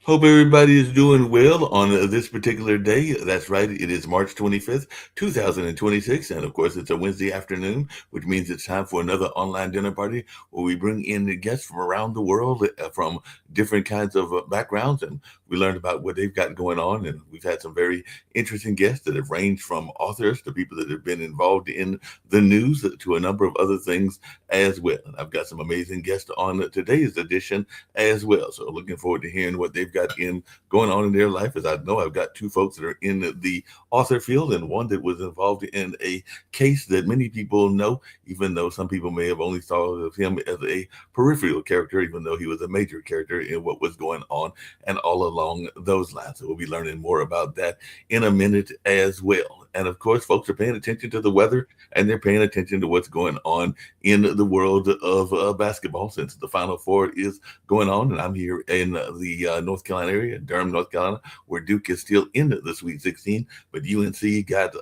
Hope everybody is doing well on this particular day. That's right. It is March 25th, 2026. And of course, it's a Wednesday afternoon, which means it's time for another online dinner party where we bring in the guests from around the world from different kinds of backgrounds. And we learned about what they've got going on. And we've had some very interesting guests that have ranged from authors to people that have been involved in the news to a number of other things as well. And I've got some amazing guests on today's edition as well. So looking forward to hearing what they've got in going on in their life. As I know, I've got two folks that are in the author field and one that was involved in a case that many people know, even though some people may have only thought of him as a peripheral character, even though he was a major character in what was going on and all along those lines. So we'll be learning more about that in a minute as well. And of course, folks are paying attention to the weather and they're paying attention to what's going on in the world of basketball since the Final Four is going on. And I'm here in the North Carolina area, Durham, North Carolina, where Duke is still in the Sweet 16, but UNC got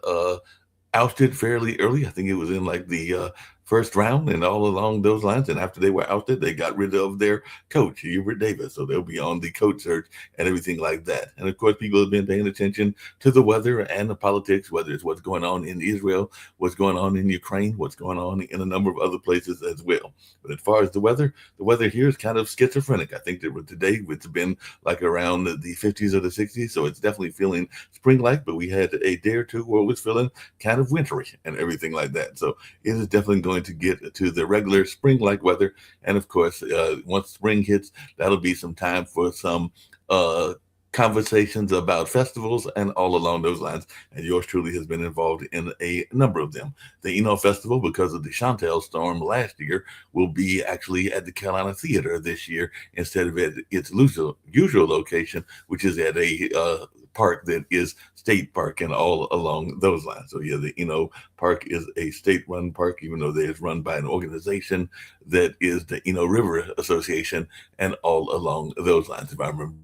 ousted fairly early. I think it was in like the first round and all along those lines. And after they were ousted, they got rid of their coach, Hubert Davis. So they'll be on the coach search and everything like that. And of course, people have been paying attention to the weather and the politics, whether it's what's going on in Israel, what's going on in Ukraine, what's going on in a number of other places as well. But as far as the weather here is kind of schizophrenic. I think that today it's been like around the 50s or the 60s. So it's definitely feeling spring like, but we had a day or two where it was feeling kind of wintry and everything like that. So it is definitely going to get to the regular spring like weather. And of course, once spring hits, that'll be some time for some uh, conversations about festivals and all along those lines. And yours truly has been involved in a number of them. The Eno Festival, because of the Chantel storm last year, will be actually at the Carolina Theater this year instead of at its usual location, which is at a park that is state park and all along those lines. So yeah, the Park is a state-run park, even though it is run by an organization that is the River Association and all along those lines. If I remember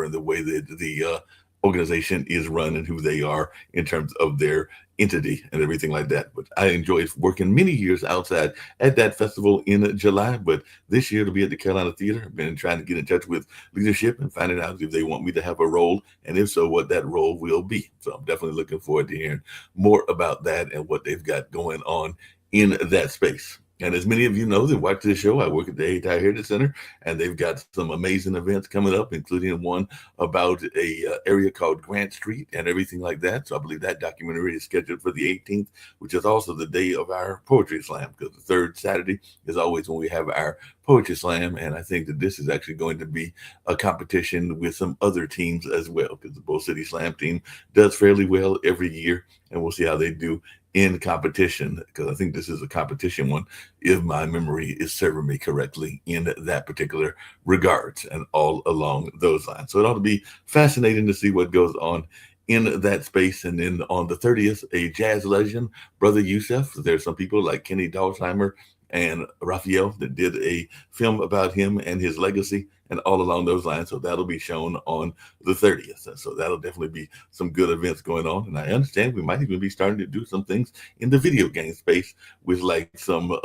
the way that the organization is run and who they are in terms of their entity and everything like that. But I enjoyed working many years outside at that festival in July. But this year it'll be at the Carolina Theater. I've been trying to get in touch with leadership and finding out if they want me to have a role, and if so, what that role will be. So I'm definitely looking forward to hearing more about that and what they've got going on in that space. And as many of you know that watch this show, I work at the Hayti Heritage Center, and they've got some amazing events coming up, including one about a area called Grant Street and everything like that. So I believe that documentary is scheduled for the 18th, which is also the day of our poetry slam, because the third Saturday is always when we have our poetry slam. And I think that this is actually going to be a competition with some other teams as well, because the Bull City Slam team does fairly well every year, and we'll see how they do in competition, because I think this is a competition one, if my memory is serving me correctly in that particular regards and all along those lines. So it ought to be fascinating to see what goes on in that space. And then on the 30th, a jazz legend, Brother Youssef. There's some people like Kenny Dalsheimer and Raphael that did a film about him and his legacy and all along those lines. So that'll be shown on the 30th. And so that'll definitely be some good events going on. And I understand we might even be starting to do some things in the video game space with like some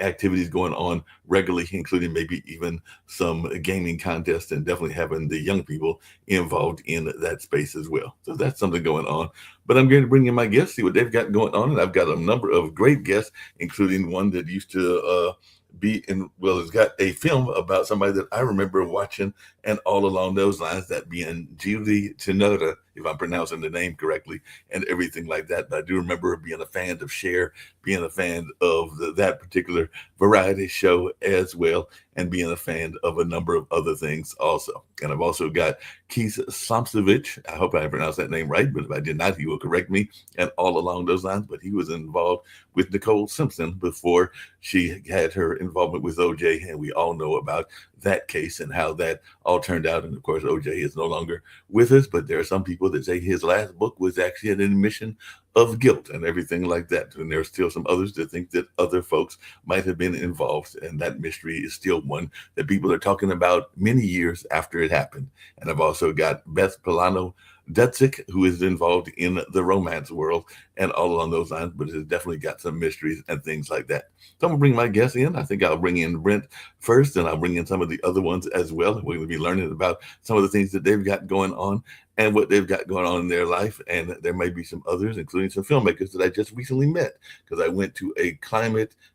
activities going on regularly, including maybe even some gaming contests, and definitely having the young people involved in that space as well. So that's something going on. But I'm going to bring in my guests, see what they've got going on. And I've got a number of great guests, including one that used to be in, well, it's got a film about somebody that I remember watching and all along those lines, that being Julie Tenoda, if I'm pronouncing the name correctly, and everything like that. But I do remember being a fan of Cher, being a fan of that particular variety show as well, and being a fan of a number of other things also. And I've also got Keith Samsevich. I hope I pronounced that name right, but if I did not, he will correct me, and all along those lines. But he was involved with Nicole Simpson before she had her involvement with OJ, and we all know about that case and how that all turned out. And of course, OJ is no longer with us, but there are some people that say his last book was actually an admission of guilt and everything like that. And there's still some others that think that other folks might have been involved. And that mystery is still one that people are talking about many years after it happened. And I've also got Beth Polano Dutzik, who is involved in the romance world and all along those lines, but it's definitely got some mysteries and things like that. So I'm gonna bring my guests in. I think I'll bring in Brent first, and I'll bring in some of the other ones as well. We're going to be learning about some of the things that they've got going on and what they've got going on in their life. And there may be some others, including some filmmakers that I just recently met because I went to a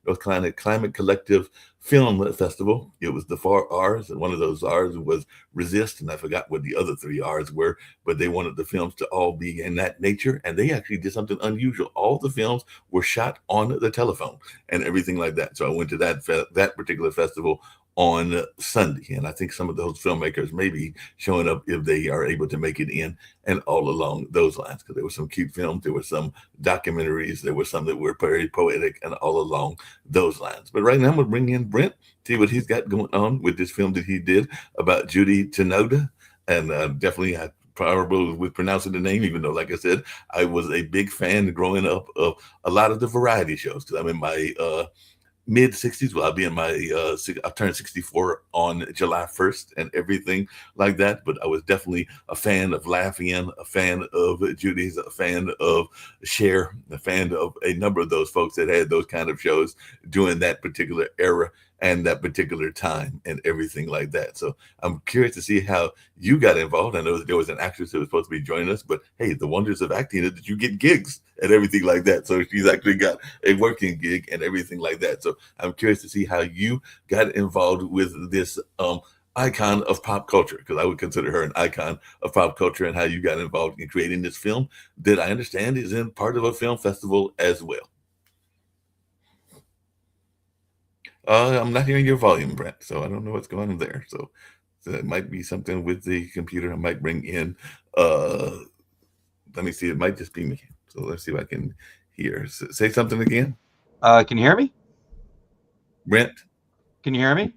North Carolina Climate Collective film festival. It was the 4 R's, and one of those R's was resist, and I forgot what the other 3 R's were, but they wanted the films to all be in that nature, and they actually did something unusual. All the films were shot on the telephone and everything like that. So I went to that particular festival on Sunday, and I think some of those filmmakers may be showing up if they are able to make it in, and all along those lines, because there were some cute films, there were some documentaries, there were some that were very poetic, and all along those lines. But right now, I'm gonna bring in Brent, see what he's got going on with this film that he did about Judy Tenoda, and definitely I probably with pronouncing the name, even though, like I said, I was a big fan growing up of a lot of the variety shows because I'm in my mid 60s. Well, I'll be in my I turned 64 on July 1st and everything like that. But I was definitely a fan of Lafayette, a fan of Judy's, a fan of Cher, a fan of a number of those folks that had those kind of shows during that particular era and that particular time and everything like that. So I'm curious to see how you got involved. I know that there was an actress that was supposed to be joining us, but hey, the wonders of acting is that you get gigs and everything like that. So she's actually got a working gig and everything like that. So I'm curious to see how you got involved with this icon of pop culture, because I would consider her an icon of pop culture, and how you got involved in creating this film that I understand is in part of a film festival as well. I'm not hearing your volume, Brent, so I don't know what's going on there. So it might be something with the computer. I might bring in, let me see, it might just be me. So let's see if I can hear. Say something again. Can you hear me? Brent? Can you hear me?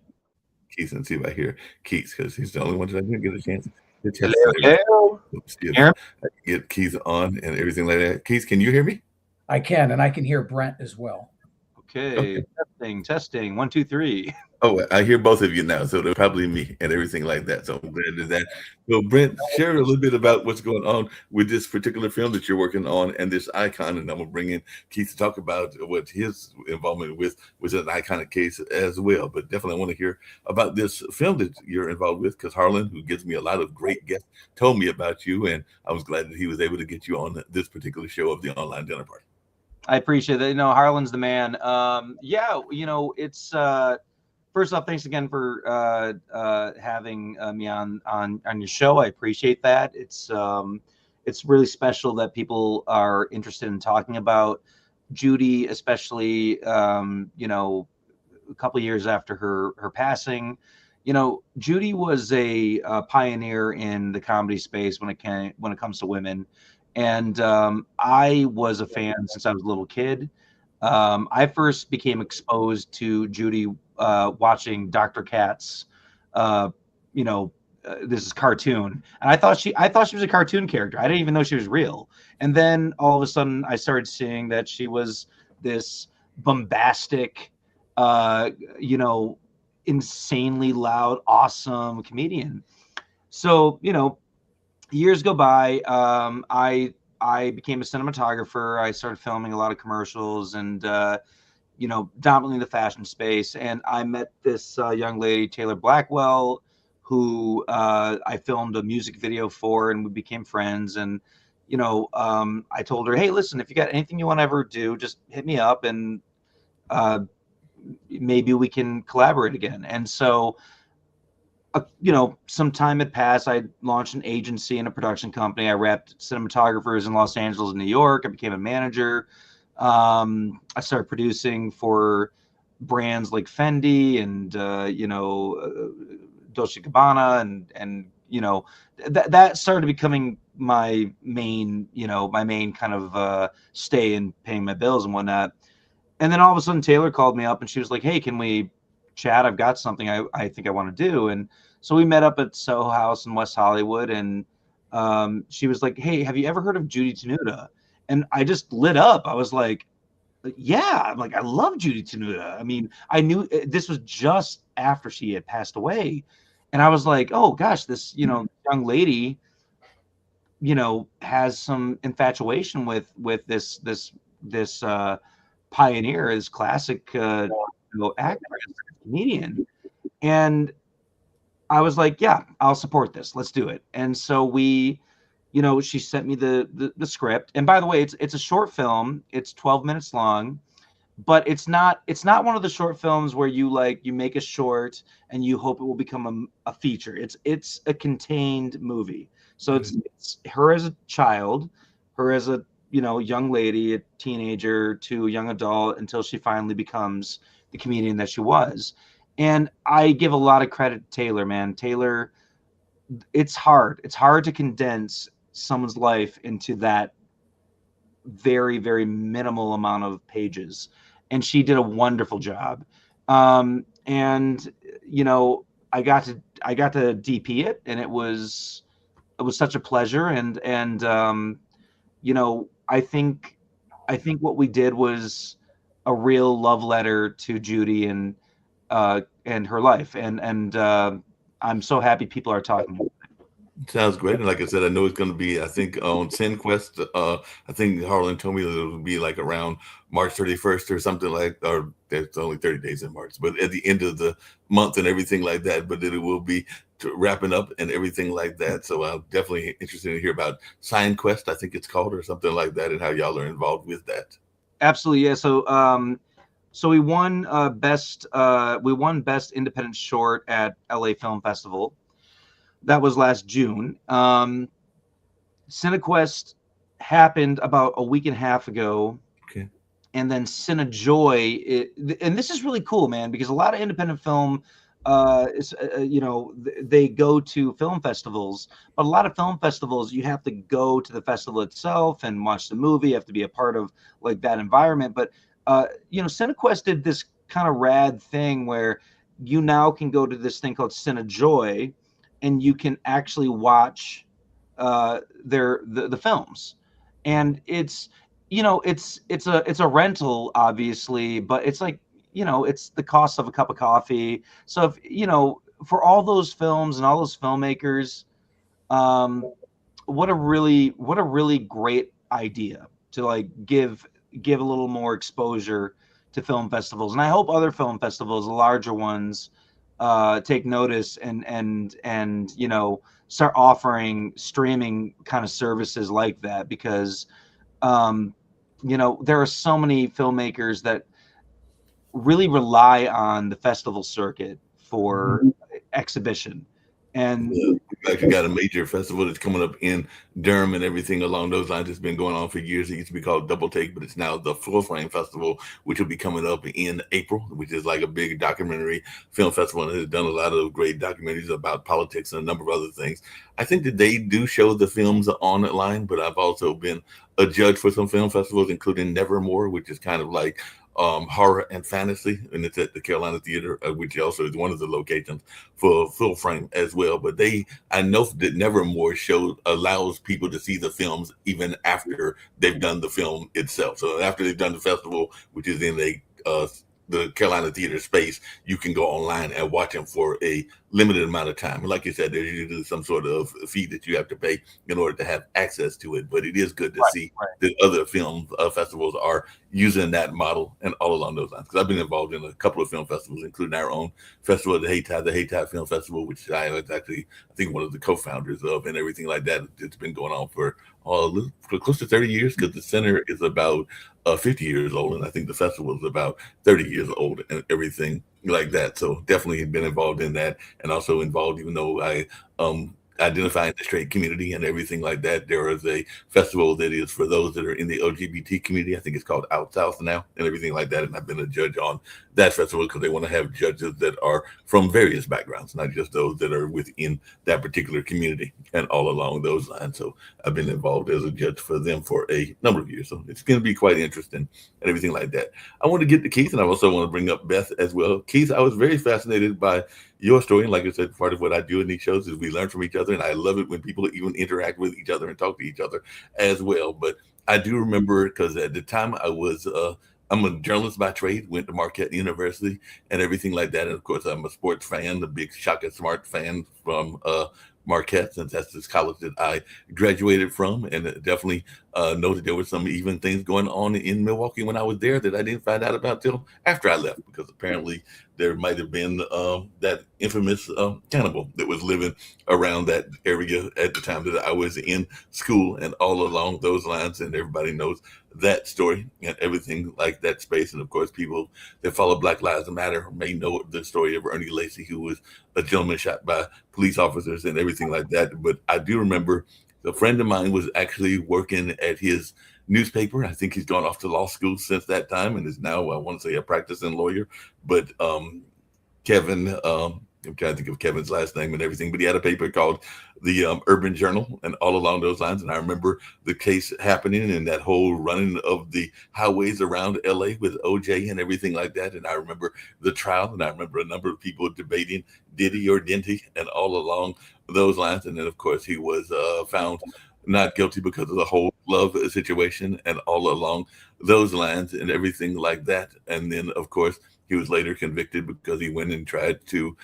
Keith, and see if I hear Keith, because he's the only one that I didn't get a chance to test. Hello. Oops, see if I can get Keith on and everything like that. Keith, can you hear me? I can, and I can hear Brent as well. Okay. Testing. 1, 2, 3. Oh, I hear both of you now, so they're probably me and everything like that. So I'm glad to that. So Brent, share a little bit about what's going on with this particular film that you're working on and this icon, and I'm gonna bring in Keith to talk about what his involvement with was an iconic case as well. But definitely I want to hear about this film that you're involved with, because Harlan, who gives me a lot of great guests, told me about you, and I was glad that he was able to get you on this particular show of the Online Dinner Party. I appreciate that. Harlan's the man. It's first off, thanks again for having me on your show. I appreciate that. It's really special that people are interested in talking about Judy, especially a couple of years after her passing. Judy was a pioneer in the comedy space when it comes to women. And I was a fan since I was a little kid. I first became exposed to Judy watching Dr. Katz. This is cartoon, and I thought she was a cartoon character. I didn't even know she was real. And then all of a sudden, I started seeing that she was this bombastic, insanely loud, awesome comedian. So years go by. I became a cinematographer. I started filming a lot of commercials and, dominantly in the fashion space. And I met this young lady, Taylor Blackwell, who I filmed a music video for, and we became friends. And, I told her, hey, listen, if you got anything you want to ever do, just hit me up and maybe we can collaborate again. And so, some time had passed. I launched an agency and a production company. I repped cinematographers in Los Angeles and New York. I became a manager. I started producing for brands like Fendi and Dolce Gabbana, and that started becoming my main kind of stay in paying my bills and whatnot. And then all of a sudden Taylor called me up and she was like, hey, can we chat? I've got something I think I want to do. And so we met up at Soho House in West Hollywood, and she was like, hey, have you ever heard of Judy Tenuta? And I just lit up. I was like, yeah. I'm like, I love Judy Tenuta. I mean, I knew this was just after she had passed away. And I was like, oh gosh, this, young lady has some infatuation with this pioneer, this classic actor, comedian. And I was like, yeah, I'll support this. Let's do it. And so she sent me the script. And by the way, it's a short film. It's 12 minutes long, but it's not one of the short films where you make a short and you hope it will become a feature. It's a contained movie. So it's her as a child, her as a young lady, a teenager to a young adult, until she finally becomes the comedian that she was. And I give a lot of credit to Taylor, man. Taylor, it's hard to condense someone's life into that very, very minimal amount of pages, and she did a wonderful job. And I got to DP it, and it was such a pleasure. And I think what we did was a real love letter to Judy and her life, and I'm so happy people are talking about it. Sounds great. And like I said, I know it's going to be, I think, on SineQuest. I think Harlan told me that it would be like around March 31st or something or there's only 30 days in March, but at the end of the month and everything like that. But that it will be wrapping up and everything like that. So I'm definitely interested to hear about SineQuest, I think it's called, or something like that, and how y'all are involved with that. Absolutely, yeah. So we won best independent short at LA Film Festival. That was last June. CineQuest happened about a week and a half ago. Okay. And then CineJoy, and this is really cool, man, because a lot of independent film, they go to film festivals, but a lot of film festivals, you have to go to the festival itself and watch the movie. You have to be a part of like that environment. But CineQuest did this kind of rad thing where you now can go to this thing called CineJoy, and you can actually watch the films. And it's a rental, obviously, but it's like, it's the cost of a cup of coffee. So if for all those films and all those filmmakers, what a really great idea to like give a little more exposure to film festivals. And I hope other film festivals, the larger ones, take notice and start offering streaming kind of services like that, because there are so many filmmakers that really rely on the festival circuit for exhibition. And we've actually got a major festival that's coming up in Durham and everything along those lines. It's been going on for years. It used to be called Double Take, but it's now the Full Frame Festival, which will be coming up in April, which is like a big documentary film festival, and has done a lot of great documentaries about politics and a number of other things. I think that they do show the films online, but I've also been a judge for some film festivals, including Nevermore, which is kind of like horror and fantasy, and it's at the Carolina Theater, which also is one of the locations for Full Frame as well. But I know that Nevermore allows people to see the films even after they've done the film itself. So after they've done the festival, which is in the Carolina Theater space, you can go online and watch them for a limited amount of time. And like you said, there's usually some sort of fee that you have to pay in order to have access to it. But it is good to see that other film festivals are using that model and all along those lines. Because I've been involved in a couple of film festivals, including our own festival, the Hayti Film Festival, which I was actually, I think, one of the co-founders of, and everything like that. It's been going on for close to 30 years, because the center is about 50 years old, and I think the festival is about 30 years old and everything like that. So definitely been involved in that, and also involved, even though I identify in the straight community and everything like that. There is a festival that is for those that are in the LGBT community. I think it's called Out South now, and everything like that. And I've been a judge on that festival because they want to have judges that are from various backgrounds, not just those that are within that particular community, and all along those lines. So I've been involved as a judge for them for a number of years. So it's going to be quite interesting and everything like that. I want to get to Keith, and I also want to bring up Beth as well. Keith, I was very fascinated by your story. And like I said, part of what I do in these shows is we learn from each other. And I love it when people even interact with each other and talk to each other as well. But I do remember, because at the time I'm a journalist by trade, went to Marquette University and everything like that. And of course, I'm a sports fan, a big Shaka Smart fan from Marquette, since that's this college that I graduated from, and definitely know that there were some even things going on in Milwaukee when I was there that I didn't find out about till after I left, because apparently there might have been that infamous cannibal that was living around that area at the time that I was in school, and all along those lines, and everybody knows that story and everything like that space. And of course, people that follow Black Lives Matter may know the story of Ernie Lacy, who was a gentleman shot by police officers and everything like that. But I do remember a friend of mine was actually working at his newspaper. I think he's gone off to law school since that time and is now, I want to say, a practicing lawyer. But Kevin, I'm trying to think of Kevin's last name and everything, but he had a paper called the Urban Journal and all along those lines. And I remember the case happening and that whole running of the highways around LA with OJ and everything like that. And I remember the trial, and I remember a number of people debating did he or didn't he, and all along those lines. And then, of course, he was found not guilty because of the whole love situation and all along those lines and everything like that. And then, of course, he was later convicted because he went and tried to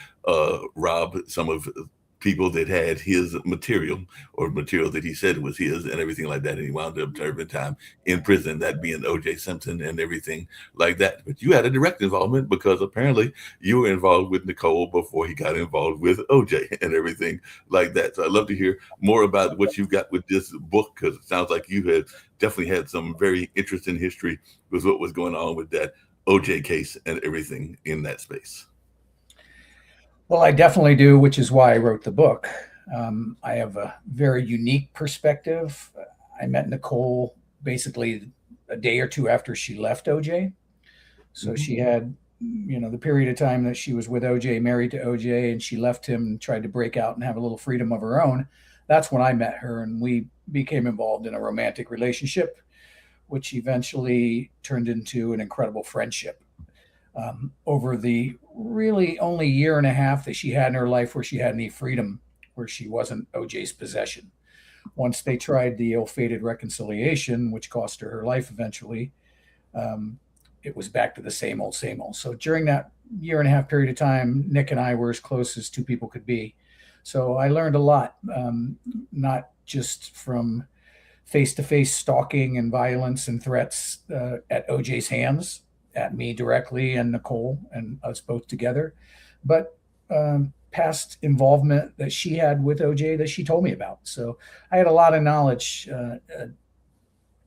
rob some of people that had his material or material that he said was his and everything like that. And he wound up serving time in prison, that being O.J. Simpson and everything like that. But you had a direct involvement because apparently you were involved with Nicole before he got involved with O.J. and everything like that. So I'd love to hear more about what you've got with this book, because it sounds like you had definitely had some very interesting history with what was going on with that OJ case and everything in that space. Well, I definitely do, which is why I wrote the book. I have a very unique perspective. I met Nicole basically a day or two after she left OJ. So she had, the period of time that she was with OJ, married to OJ, and she left him and tried to break out and have a little freedom of her own. That's when I met her, and we became involved in a romantic relationship, which eventually turned into an incredible friendship. Over the really only year and a half that she had in her life where she had any freedom, where she wasn't OJ's possession. Once they tried the ill-fated reconciliation, which cost her life eventually, it was back to the same old, same old. So during that year and a half period of time, Nick and I were as close as two people could be. So I learned a lot, not just from face-to-face stalking and violence and threats at OJ's hands, at me directly and Nicole and us both together, but past involvement that she had with OJ that she told me about. So I had a lot of knowledge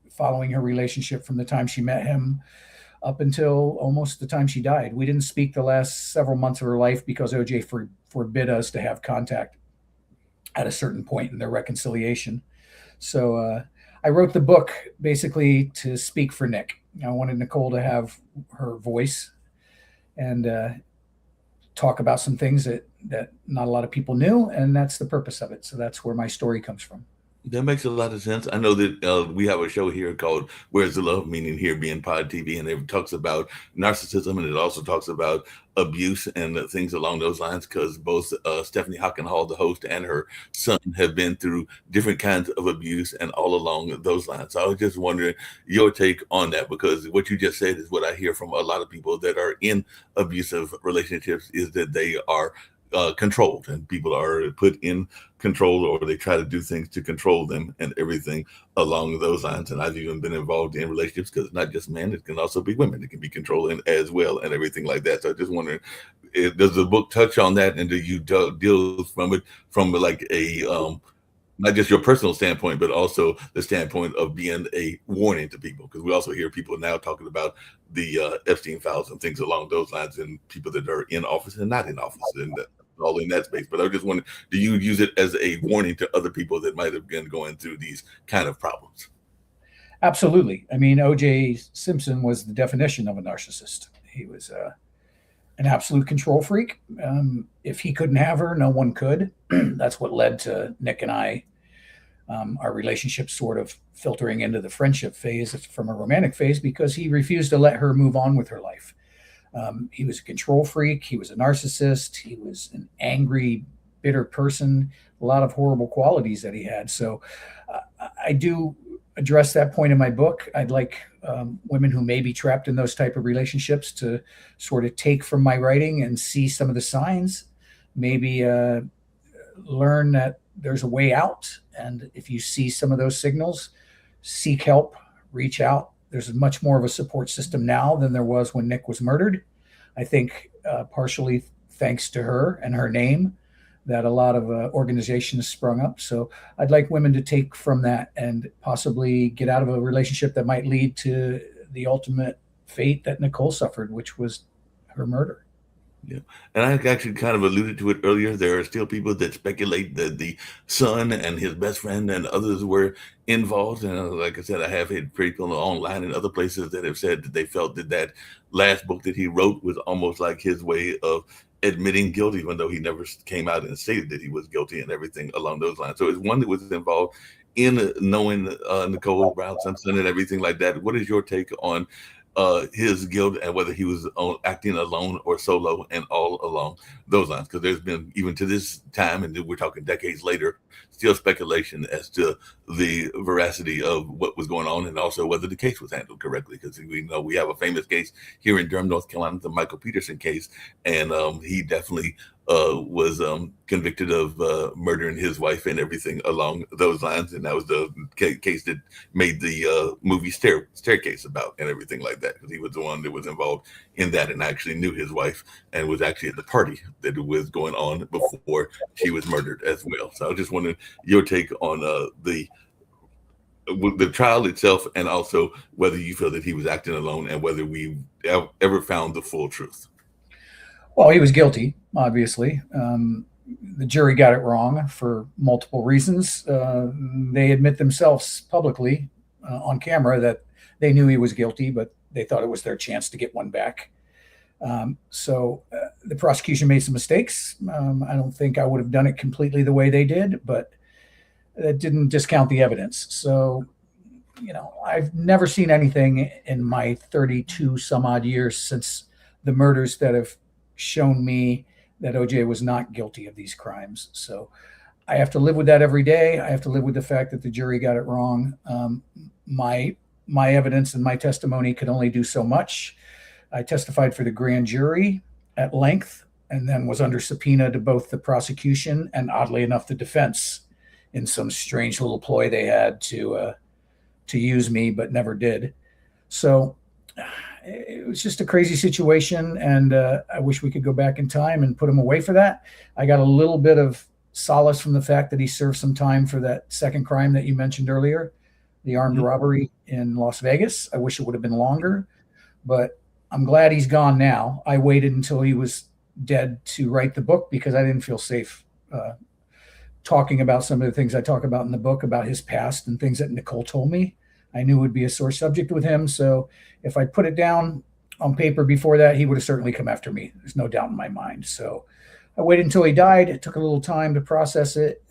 following her relationship from the time she met him up until almost the time she died. We didn't speak the last several months of her life because OJ forbid us to have contact at a certain point in their reconciliation. So I wrote the book basically to speak for Nick. I wanted Nicole to have her voice and talk about some things that not a lot of people knew, and that's the purpose of it. So that's where my story comes from. That makes a lot of sense. I know that we have a show here called Where's the Love, meaning here being Pod TV, and it talks about narcissism, and it also talks about abuse and things along those lines, because both Stephanie Hockenhall, the host, and her son have been through different kinds of abuse and all along those lines. So I was just wondering your take on that, because what you just said is what I hear from a lot of people that are in abusive relationships, is that they are controlled, and people are put in control, or they try to do things to control them and everything along those lines. And I've even been involved in relationships, because it's not just men, it can also be women that can be controlling as well and everything like that. So I just wondering, does the book touch on that, and do you deal from it from like a not just your personal standpoint, but also the standpoint of being a warning to people? Because we also hear people now talking about the Epstein files and things along those lines, and people that are in office and not in office, and all in that space. But I was just wondering, do you use it as a warning to other people that might have been going through these kind of problems? Absolutely. I mean, O.J. Simpson was the definition of a narcissist. He was an absolute control freak. If he couldn't have her, no one could. That's what led to Nick and I, our relationship sort of filtering into the friendship phase from a romantic phase, because he refused to let her move on with her life. He was a control freak. He was a narcissist. He was an angry, bitter person, a lot of horrible qualities that he had. So I do address that point in my book. I'd like women who may be trapped in those type of relationships to sort of take from my writing and see some of the signs, maybe learn that there's a way out. And if you see some of those signals, seek help, reach out. There's much more of a support system now than there was when Nick was murdered. I think partially thanks to her and her name that a lot of organizations sprung up. So I'd like women to take from that and possibly get out of a relationship that might lead to the ultimate fate that Nicole suffered, which was her murder. Yeah. And I actually kind of alluded to it earlier. There are still people that speculate that the son and his best friend and others were involved. And like I said, I have had people online and other places that have said that they felt that that last book that he wrote was almost like his way of admitting guilt, even though he never came out and stated that he was guilty and everything along those lines. So it's one that was involved in knowing Nicole Brown Simpson and everything like that. What is your take on his guilt and whether he was acting alone or solo and all along those lines? Because there's been, even to this time, and we're talking decades later, still speculation as to the veracity of what was going on and also whether the case was handled correctly. Because we know we have a famous case here in Durham, North Carolina, the Michael Peterson case, and he definitely was convicted of murdering his wife and everything along those lines. And that was the case that made the movie Staircase about and everything like that, because he was the one that was involved in that and actually knew his wife and was actually at the party that was going on before she was murdered as well. So I just wanted your take on the trial itself, and also whether you feel that he was acting alone and whether we ever found the full truth. Well, he was guilty, obviously. The jury got it wrong for multiple reasons. They admit themselves publicly on camera that they knew he was guilty, but they thought it was their chance to get one back. So the prosecution made some mistakes. I don't think I would have done it completely the way they did, but that didn't discount the evidence. So, I've never seen anything in my 32 some odd years since the murders that have shown me that OJ was not guilty of these crimes. So I have to live with that every day. I have to live with the fact that the jury got it wrong. My evidence and my testimony could only do so much. I testified for the grand jury at length and then was under subpoena to both the prosecution and, oddly enough, the defense, in some strange little ploy they had to use me, but never did. So it was just a crazy situation, and I wish we could go back in time and put him away for that. I got a little bit of solace from the fact that he served some time for that second crime that you mentioned earlier, the armed robbery in Las Vegas. I wish it would have been longer, but I'm glad he's gone now. I waited until he was dead to write the book because I didn't feel safe talking about some of the things I talk about in the book about his past and things that Nicole told me. I knew it would be a sore subject with him. So if I put it down on paper before that, he would have certainly come after me. There's no doubt in my mind. So I waited until he died. It took a little time to process it,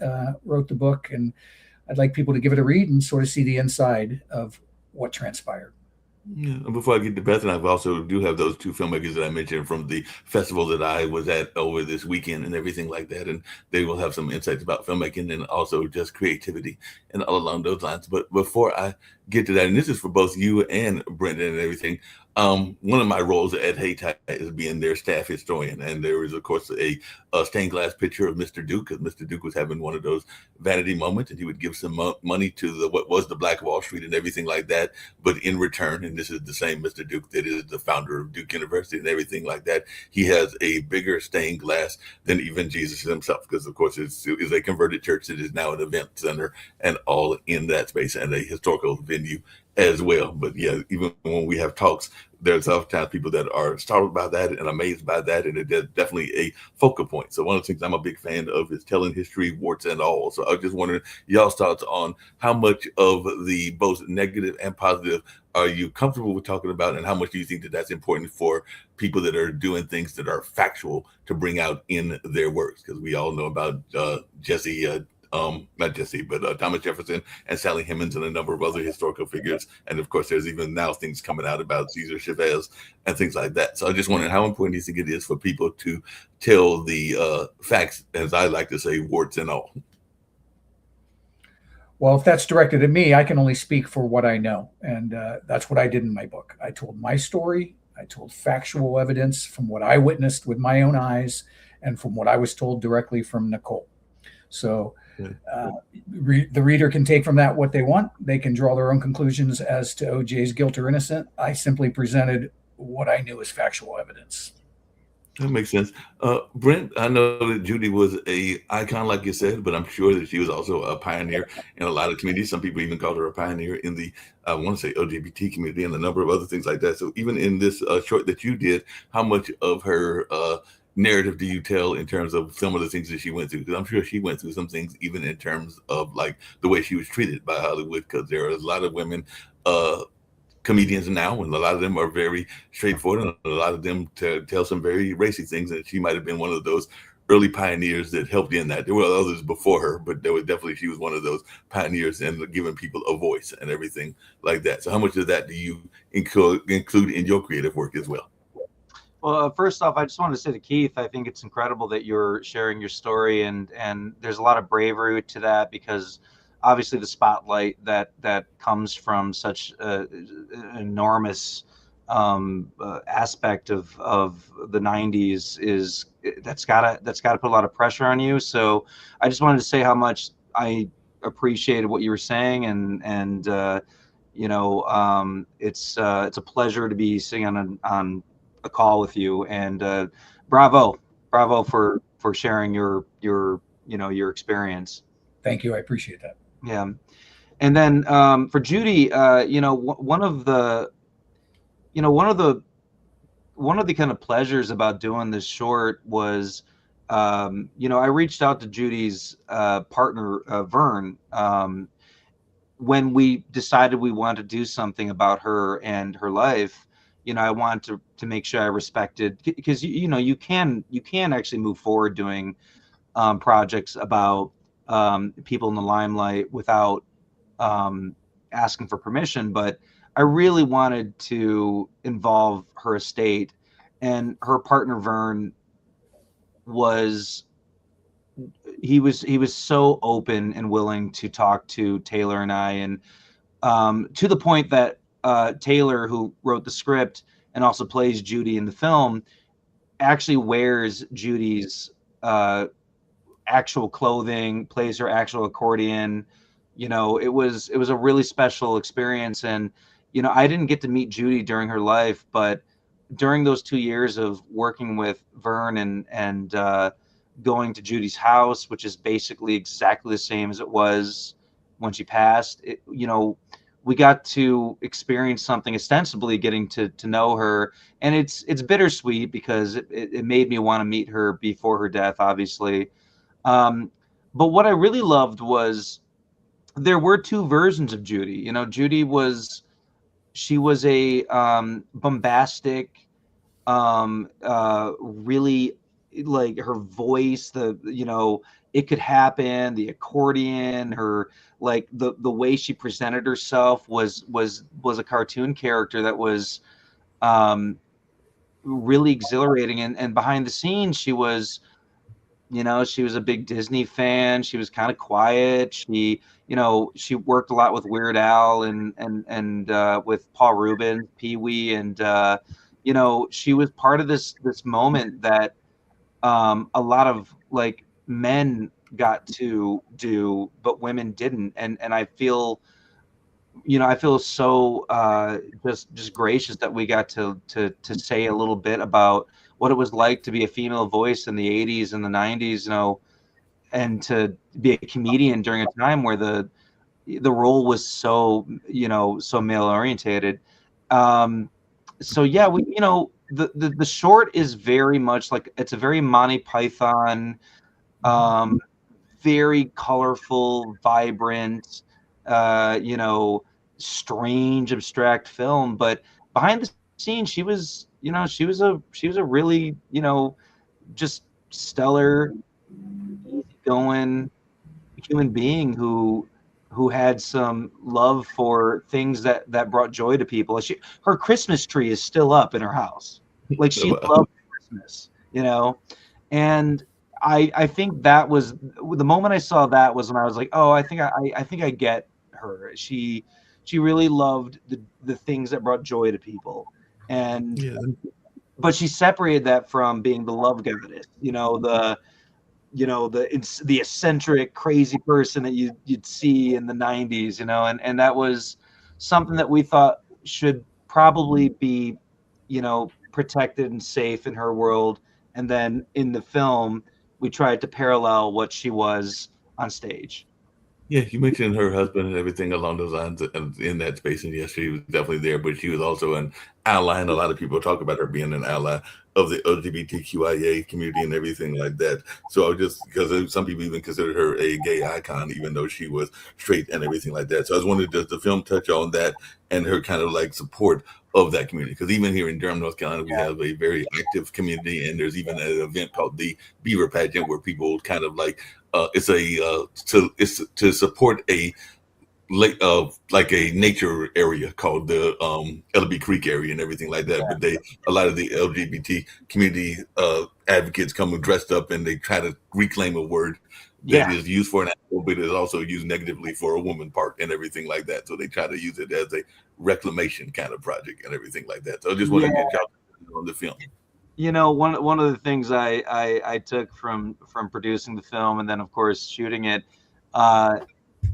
wrote the book, and I'd like people to give it a read and sort of see the inside of what transpired. Yeah. Before I get to Beth, and I also do have those two filmmakers that I mentioned from the festival that I was at over this weekend and everything like that, and they will have some insights about filmmaking and also just creativity and all along those lines. But before I get to that, and this is for both you and Brendan and everything, one of my roles at Hayti is being their staff historian, and there is, of course, a stained glass picture of Mr. Duke, because Mr. Duke was having one of those vanity moments, and he would give some money to what was the Black Wall Street and everything like that. But in return, and this is the same Mr. Duke that is the founder of Duke University and everything like that, he has a bigger stained glass than even Jesus himself, because, of course, it is a converted church that is now an event center and all in that space, and a historical venue as well. But yeah, even when we have talks, there's oftentimes people that are startled by that and amazed by that, and it is definitely a focal point. So one of the things I'm a big fan of is telling history, warts and all. So I was just wondering y'all's thoughts on how much of the both negative and positive are you comfortable with talking about, and how much do you think that that's important for people that are doing things that are factual to bring out in their works? Because we all know about not Jesse, but Thomas Jefferson and Sally Hemings and a number of other historical figures. And of course, there's even now things coming out about Cesar Chavez and things like that. So I just wondered how important do you think it is for people to tell the facts, as I like to say, warts and all? Well, if that's directed at me, I can only speak for what I know. And that's what I did in my book. I told my story. I told factual evidence from what I witnessed with my own eyes and from what I was told directly from Nicole. So Yeah. the reader can take from that what they want. They can draw their own conclusions as to OJ's guilt or innocent. I simply presented what I knew as factual evidence. That makes sense. Brent, I know that Judy was a icon, like you said, but I'm sure that she was also a pioneer in a lot of communities. Some people even called her a pioneer in the, I want to say, LGBT community and a number of other things like that. So even in this short that you did, how much of her narrative do you tell in terms of some of the things that she went through? Because I'm sure she went through some things, even in terms of like the way she was treated by Hollywood, because there are a lot of women comedians now, and a lot of them are very straightforward, and a lot of them tell some very racy things, and she might have been one of those early pioneers that helped in that. There were others before her, but there was definitely, she was one of those pioneers and giving people a voice and everything like that. So how much of that do you include in your creative work as well? Well, first off, I just wanted to say to Keith, I think it's incredible that you're sharing your story, and there's a lot of bravery to that, because obviously the spotlight that comes from such an enormous aspect of the 90s is that's gotta put a lot of pressure on you. So I just wanted to say how much I appreciated what you were saying, and it's a pleasure to be sitting on a call with you, and bravo for sharing your experience. Thank you. I appreciate that. Yeah. And then for Judy, one of the kind of pleasures about doing this short was, I reached out to Judy's partner, Vern, when we decided we wanted to do something about her and her life. I wanted to make sure I respected, because you can actually move forward doing projects about people in the limelight without asking for permission, but I really wanted to involve her estate, and her partner Vern was so open and willing to talk to Taylor and I, and to the point that Taylor, who wrote the script and also plays Judy in the film, actually wears Judy's actual clothing, plays her actual accordion. It was a really special experience. And I didn't get to meet Judy during her life, but during those 2 years of working with Vern and going to Judy's house, which is basically exactly the same as it was when she passed, we got to experience something, ostensibly getting to know her. And it's bittersweet, because it made me want to meet her before her death, obviously. But what I really loved was there were two versions of Judy. Judy was a bombastic, really, like, her voice, it could happen, the accordion, her, like, the way she presented herself was a cartoon character that was really exhilarating. And behind the scenes, she was a big Disney fan. She was kind of quiet. She worked a lot with Weird Al and with Paul Rubin, Pee Wee, and she was part of this moment that a lot of, like, men got to do, but women didn't. And I feel so just gracious that we got to say a little bit about what it was like to be a female voice in the 80s and the 90s, and to be a comedian during a time where the role was so male orientated. So yeah, the short is very much like, it's a very Monty Python, very colorful, vibrant, strange, abstract film. But behind the scenes, she was a really, just stellar, easygoing human being who had some love for things that brought joy to people. Her Christmas tree is still up in her house. Like, she loved Christmas, and I think that was the moment I saw that, was when I was like, oh, I think I get her. She really loved the things that brought joy to people. And Yeah. but she separated that from being the love goddess, you know, it's the eccentric, crazy person that you'd see in the 90s, you know, and that was something that we thought should probably be, you know, protected and safe in her world. And then in the film, we tried to parallel what she was on stage. Yeah, you mentioned her husband and everything along those lines and in that space, and yes, she was definitely there, but she was also an ally, and a lot of people talk about her being an ally of the LGBTQIA community and everything like that. So I was just because some people even considered her a gay icon, even though she was straight and everything like that. So I was wondering, does the film touch on that and her kind of like support of that community? Because even here in Durham, North Carolina, we have a very active community, and there's even an event called the Beaver Pageant where people kind of like it's to support a lake like a nature area called the LB Creek area and everything like that. Yeah. But a lot of the LGBT community advocates come dressed up and they try to reclaim a word that is used for an animal, but is also used negatively for a woman part and everything like that. So they try to use it as a reclamation kind of project and everything like that. So I just want to get y'all on the film. You know, one of the things I took from producing the film and then of course shooting it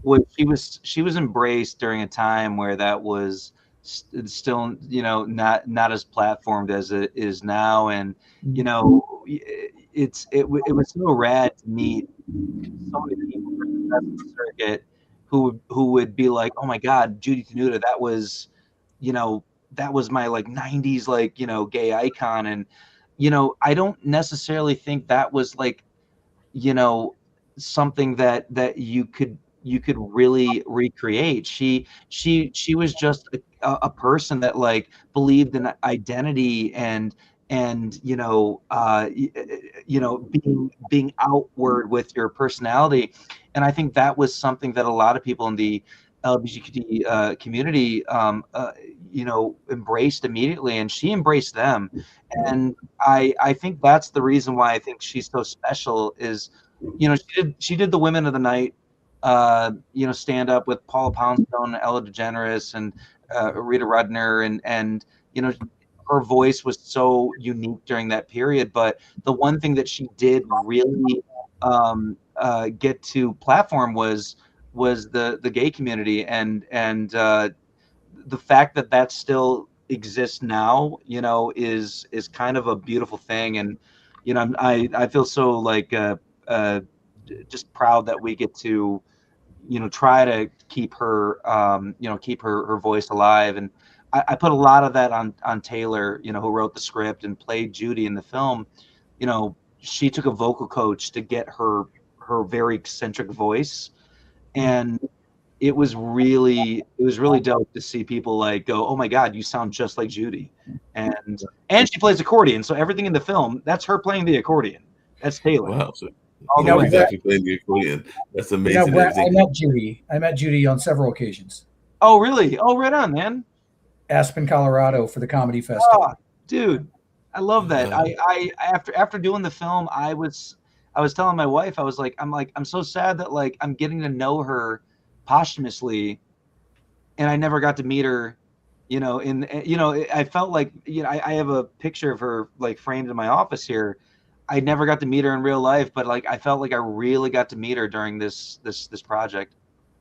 was she was embraced during a time where that was still, you know, not as platformed as it is now, and you know, it was so rad to meet so many people from the circuit who would be like, oh my God, Judy Tenuta, that was, you know, that was my like 90s like, you know, gay icon. And you know, I don't necessarily think that was like, you know, something that you could really recreate. She was just a person that like believed in identity and you know, you know, being outward with your personality. And I think that was something that a lot of people in the LGBT community you know, embraced immediately, and she embraced them. And I think that's the reason why I think she's so special is, you know, she did the Women of the Night you know, stand up with Paula Poundstone, Ella DeGeneres, and Rita Rudner, and you know, her voice was so unique during that period. But the one thing that she did really get to platform was the gay community, and the fact that that still exists now, you know, is kind of a beautiful thing. And you know, I feel so like just proud that we get to, you know, try to keep her you know, keep her voice alive. And I put a lot of that on Taylor, you know, who wrote the script and played Judy in the film. You know, she took a vocal coach to get her very eccentric voice, and it was really dope to see people like go, oh my God, you sound just like Judy. And she plays accordion, so everything in the film, that's her playing the accordion. That's Taylor. Wow. So All the way. she's actually playing the accordion. That's amazing. You know, Brett, I met Judy on several occasions. Oh really? Oh, right on, man. Aspen, Colorado for the comedy festival. Oh, dude, I love that. I after doing the film, I was telling my wife, I was like, I'm so sad that like I'm getting to know her posthumously, and I never got to meet her. You know, you know, I felt like, you know, I have a picture of her like framed in my office here. I never got to meet her in real life, but like I felt like I really got to meet her during this project.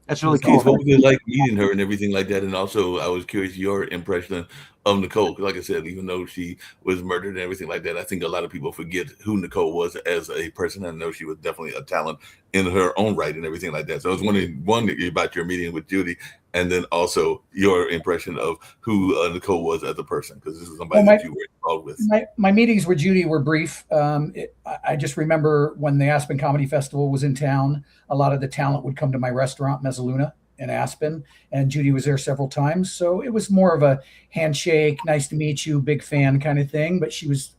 That's really cool. What was it like meeting her and everything like that? And also, I was curious your impression of Nicole. Like I said, even though she was murdered and everything like that, I think a lot of people forget who Nicole was as a person. I know she was definitely a talent in her own right and everything like that. So I was wondering, one, about your meeting with Judy, and then also your impression of who Nicole was as a person, because this is somebody that you were involved with. My meetings with Judy were brief. I just remember when the Aspen Comedy Festival was in town, a lot of the talent would come to my restaurant, Mezzaluna, in Aspen, and Judy was there several times. So it was more of a handshake, nice to meet you, big fan kind of thing. But she was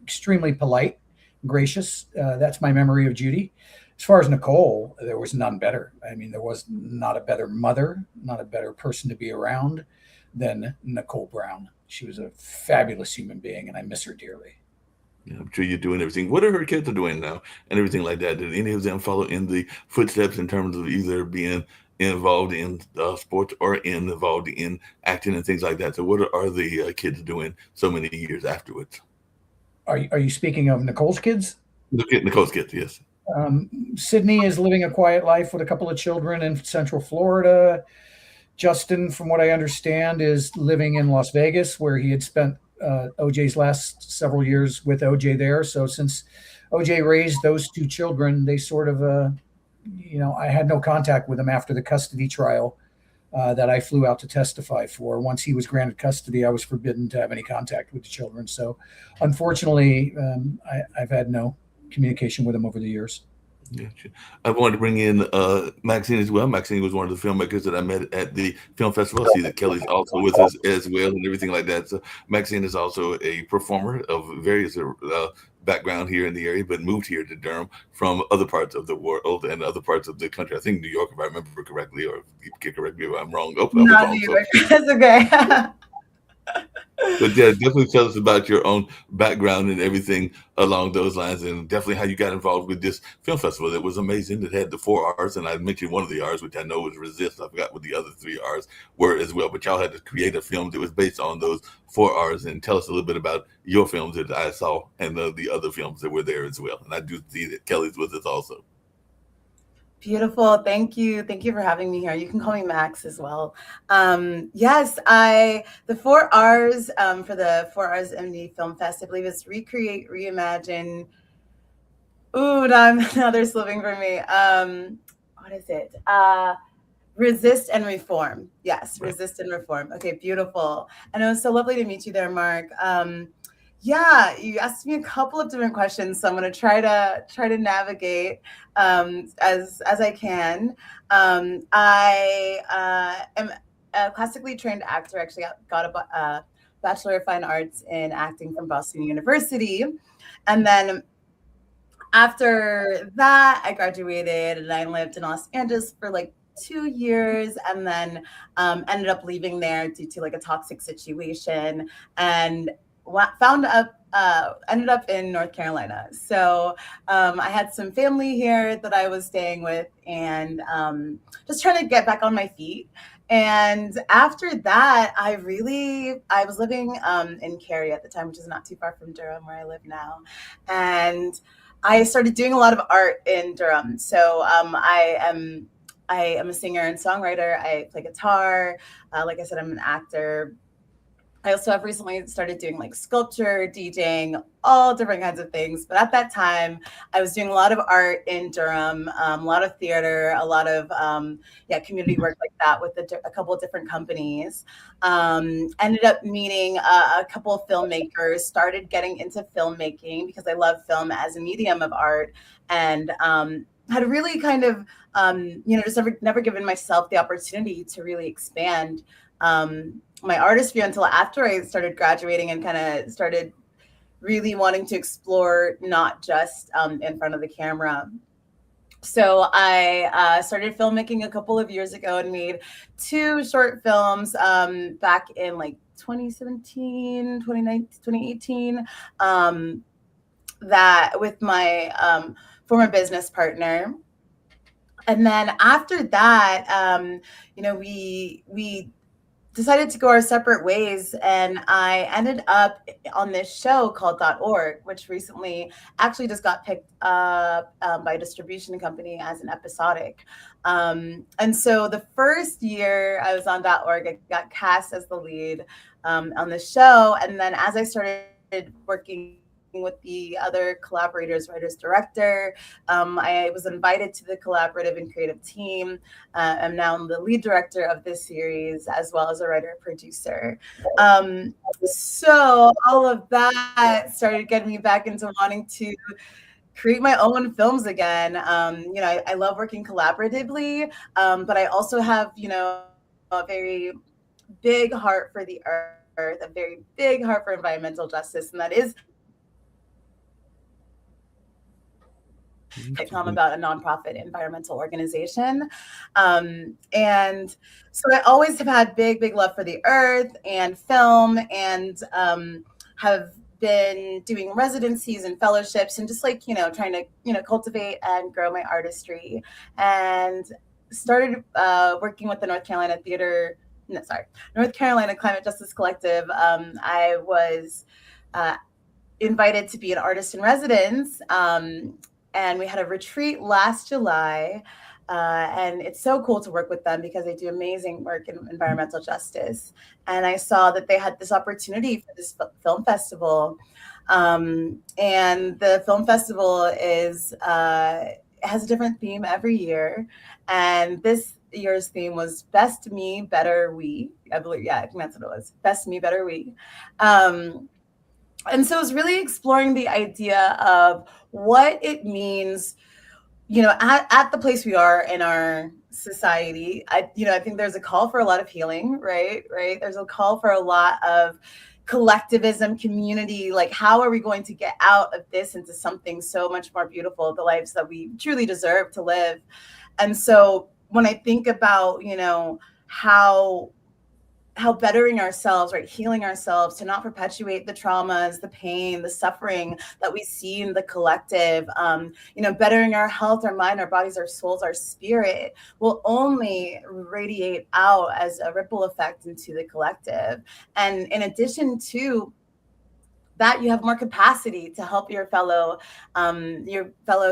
extremely polite, gracious. That's my memory of Judy. As far as Nicole, there was none better. I mean, there was not a better mother, not a better person to be around than Nicole Brown. She was a fabulous human being, and I miss her dearly. Yeah, I'm sure you're doing everything. What are her kids doing now and everything like that? Did any of them follow in the footsteps in terms of either being involved in sports or involved in acting and things like that? So what are the kids doing so many years afterwards? Are you speaking of Nicole's kids? Look at Nicole's kids, yes. Sydney is living a quiet life with a couple of children in Central Florida. Justin, from what I understand, is living in Las Vegas, where he had spent OJ's last several years with OJ there. So since OJ raised those two children, they sort of, I had no contact with him after the custody trial that I flew out to testify for. Once he was granted custody, I was forbidden to have any contact with the children. So unfortunately, I've had no communication with him over the years. Gotcha. I wanted to bring in Maxine as well. Maxine was one of the filmmakers that I met at the film festival. I see that Kelly's also with us as well and everything like that. So Maxine is also a performer of various background here in the area, but moved here to Durham from other parts of the world and other parts of the country. I think New York, if I remember correctly, or you can correct me if I'm wrong. Oh, Not New York. That's okay. But yeah, definitely tell us about your own background and everything along those lines, and definitely how you got involved with this film festival that was amazing. It had the 4 R's, and I mentioned one of the R's, which I know was resist. I forgot what the other 3 R's were as well. But y'all had to create a film that was based on those 4 R's, and tell us a little bit about your films that I saw and the other films that were there as well. And I do see that Kelly's with us also. Beautiful. Thank you. Thank you for having me here. You can call me Max as well. Yes, the 4 R's for the 4 R's MD Film Fest, I believe is recreate, reimagine. Ooh, now they're slipping for me. What is it? Resist and reform. Yes, resist and reform. Okay, beautiful. And it was so lovely to meet you there, Mark. Yeah, you asked me a couple of different questions, so I'm going to try to navigate as I can. I am a classically trained actor. Actually, got a Bachelor of Fine Arts in acting from Boston University, and then after that, I graduated and I lived in Los Angeles for like 2 years, and then ended up leaving there due to like a toxic situation, and ended up in North Carolina. So I had some family here that I was staying with, and just trying to get back on my feet. And after that, I was living in Cary at the time, which is not too far from Durham, where I live now. And I started doing a lot of art in Durham. So I am a singer and songwriter. I play guitar. Like I said, I'm an actor. I also have recently started doing like sculpture, DJing, all different kinds of things. But at that time, I was doing a lot of art in Durham, a lot of theater, a lot of community work like that with a couple of different companies. Ended up meeting a couple of filmmakers, started getting into filmmaking because I love film as a medium of art, and had really kind of, just never given myself the opportunity to really expand my artist view until after I started graduating and kind of started really wanting to explore not just in front of the camera. So I started filmmaking a couple of years ago and made 2 short films back in like 2017, 2018, that with my former business partner. And then after that, we decided to go our separate ways, and I ended up on this show called .org, which recently actually just got picked up by a distribution company as an episodic. And so the first year I was on .org, I got cast as the lead on the show. And then as I started working with the other collaborators, writers, director, I was invited to the collaborative and creative team. I'm now the lead director of this series, as well as a writer and producer. So all of that started getting me back into wanting to create my own films again. I love working collaboratively, but I also have, a very big heart for the earth, a very big heart for environmental justice, and that is become about a nonprofit environmental organization. And so I always have had big love for the earth and film, and have been doing residencies and fellowships and just like, trying to, cultivate and grow my artistry, and started working with the North Carolina Climate Justice Collective. I was invited to be an artist in residence, and we had a retreat last July. And it's so cool to work with them because they do amazing work in environmental justice. And I saw that they had this opportunity for this film festival. And the film festival has a different theme every year. And this year's theme was Best Me, Better We. I believe, yeah, I think that's what it was. Best Me, Better We. And so it was really exploring the idea of what it means, at the place we are in our society. I think there's a call for a lot of healing, right? There's a call for a lot of collectivism, community. Like, how are we going to get out of this into something so much more beautiful, the lives that we truly deserve to live? And so when I think about, how bettering ourselves, right, healing ourselves to not perpetuate the traumas, the pain, the suffering that we see in the collective, bettering our health, our mind, our bodies, our souls, our spirit will only radiate out as a ripple effect into the collective. And in addition to that, you have more capacity to help your fellow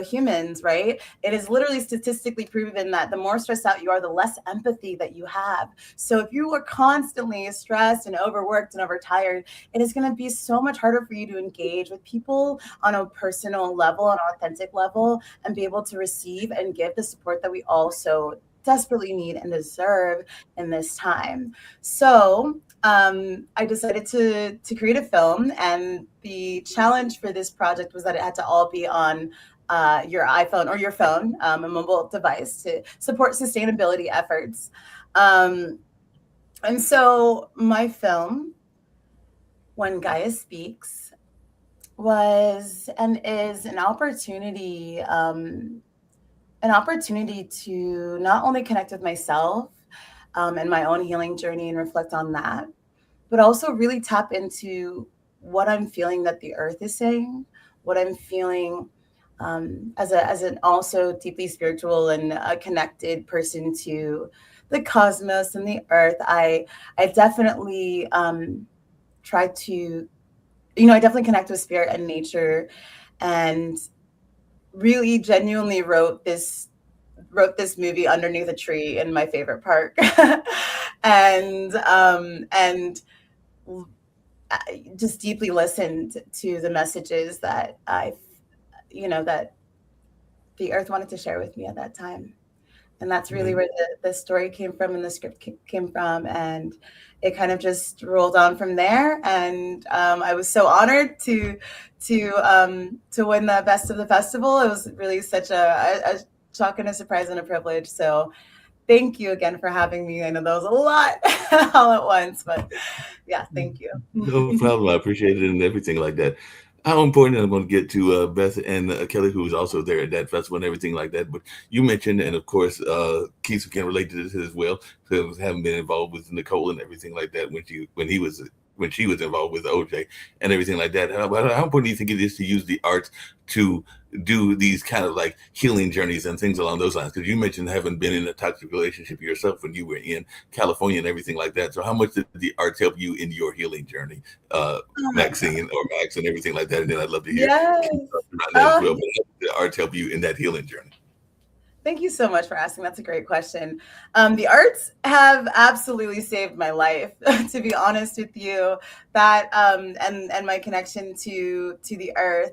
humans, right? It is literally statistically proven that the more stressed out you are, the less empathy that you have. So if you are constantly stressed and overworked and overtired, it is going to be so much harder for you to engage with people on a personal level, an authentic level, and be able to receive and give the support that we also desperately need and deserve in this time. So I decided to create a film, and the challenge for this project was that it had to all be on your iPhone or your phone, a mobile device, to support sustainability efforts. And so my film, When Gaia Speaks, was and is an opportunity to not only connect with myself and my own healing journey and reflect on that, but also really tap into what I'm feeling that the earth is saying, what I'm feeling as an also deeply spiritual and connected person to the cosmos and the earth. I definitely try to, I definitely connect with spirit and nature, and really genuinely wrote this movie underneath a tree in my favorite park. and just deeply listened to the messages that that the earth wanted to share with me at that time. And that's really where the story came from and the script came from. And it kind of just rolled on from there. And I was so honored to win the best of the festival. It was really such a shock and a surprise and a privilege. So thank you again for having me. I know that was a lot all at once, but yeah, thank you. No problem. I appreciate it and everything like that. How important, and I'm going to get to Beth and Kelly, who's also there at that festival and everything like that. But you mentioned, and of course, Keith can relate to this as well, because having been involved with Nicole and everything like that when she was involved with OJ and everything like that. How important do you think it is to use the arts to do these kind of like healing journeys and things along those lines? Because you mentioned having been in a toxic relationship yourself when you were in California and everything like that. So how much did the arts help you in your healing journey, Maxine or Max and everything like that? And then I'd love to hear about that as well. But how did the arts help you in that healing journey? Thank you so much for asking. That's a great question. The arts have absolutely saved my life, to be honest with you. That and my connection to the earth.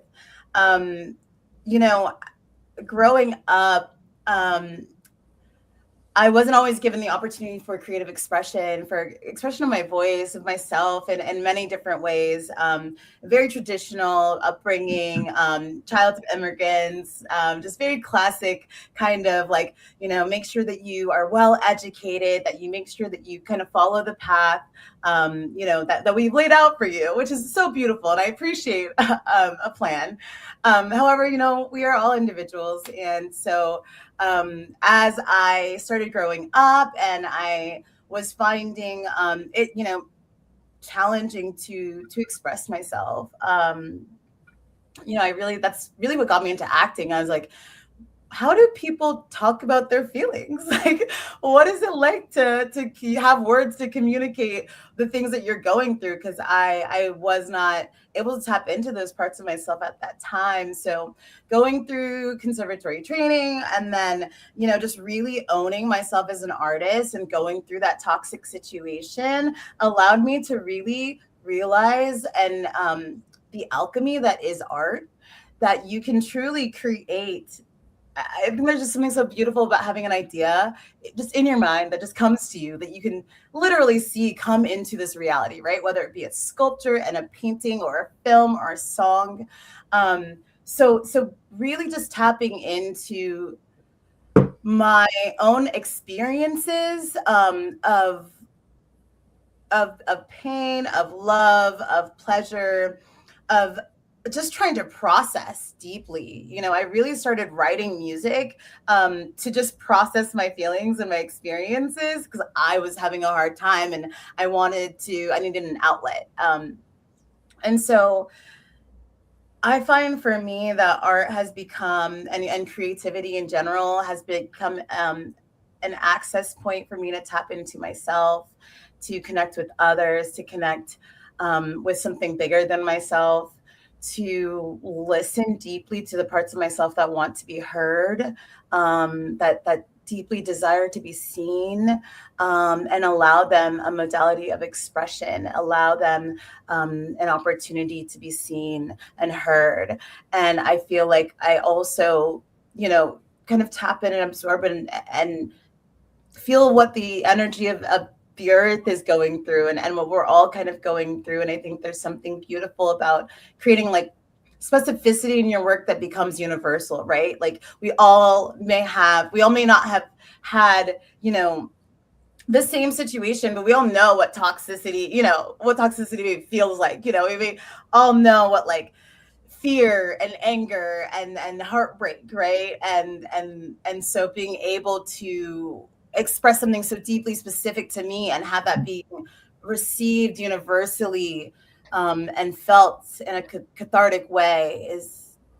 Growing up, I wasn't always given the opportunity for creative expression, for expression of my voice, of myself in many different ways. Very traditional upbringing, child of immigrants, just very classic kind of like, make sure that you are well educated, that you make sure that you kind of follow the path, that we've laid out for you, which is so beautiful. And I appreciate a plan. However, we are all individuals. And so as I started growing up and I was finding it, challenging to express myself, that's really what got me into acting. I was like, how do people talk about their feelings? Like, what is it like to have words to communicate the things that you're going through? Because I was not able to tap into those parts of myself at that time. So going through conservatory training and then, you know, just really owning myself as an artist and going through that toxic situation allowed me to really realize and the alchemy that is art, that you can truly create. I think there's just something so beautiful about having an idea just in your mind that just comes to you, that you can literally see come into this reality, right? Whether it be a sculpture and a painting or a film or a song. So really just tapping into my own experiences of pain, of love, of pleasure, of just trying to process deeply. You know, I really started writing music to just process my feelings and my experiences, because I was having a hard time and I needed an outlet. And so I find for me that art has become, and creativity in general has become an access point for me to tap into myself, to connect with others, to connect with something bigger than myself, to listen deeply to the parts of myself that want to be heard, that deeply desire to be seen, and allow them a modality of expression, allow them an opportunity to be seen and heard. And I feel like I also, you know, kind of tap in and absorb and feel what the energy of the earth is going through, and what we're all kind of going through. And I think there's something beautiful about creating like specificity in your work that becomes universal, right? Like we all may not have had, you know, the same situation, but we all know what toxicity feels like. You know, we all know what like fear and anger and heartbreak, right? And so being able to express something so deeply specific to me and have that be received universally and felt in a cathartic way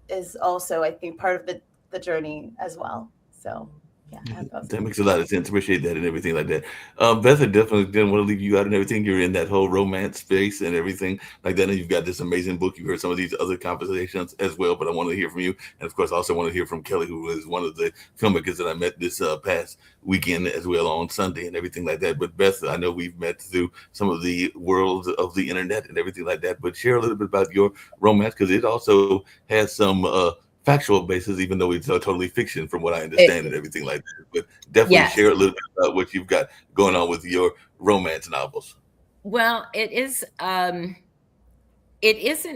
is also, I think, part of the journey as well. So yeah, I hope that was That makes a lot of sense. Appreciate that and everything like that. Beth, I definitely didn't want to leave you out and everything. You're in that whole romance space and everything like that. And you've got this amazing book. You heard some of these other conversations as well, but I want to hear from you. And of course, I also want to hear from Kelly, who is one of the filmmakers that I met this past weekend as well on Sunday and everything like that. But Beth, I know we've met through some of the worlds of the internet and everything like that. But share a little bit about your romance, because it also has some factual basis, even though it's totally fiction from what I understand and everything like that. But definitely Yes. share a little bit about what you've got going on with your romance novels. Well, it isn't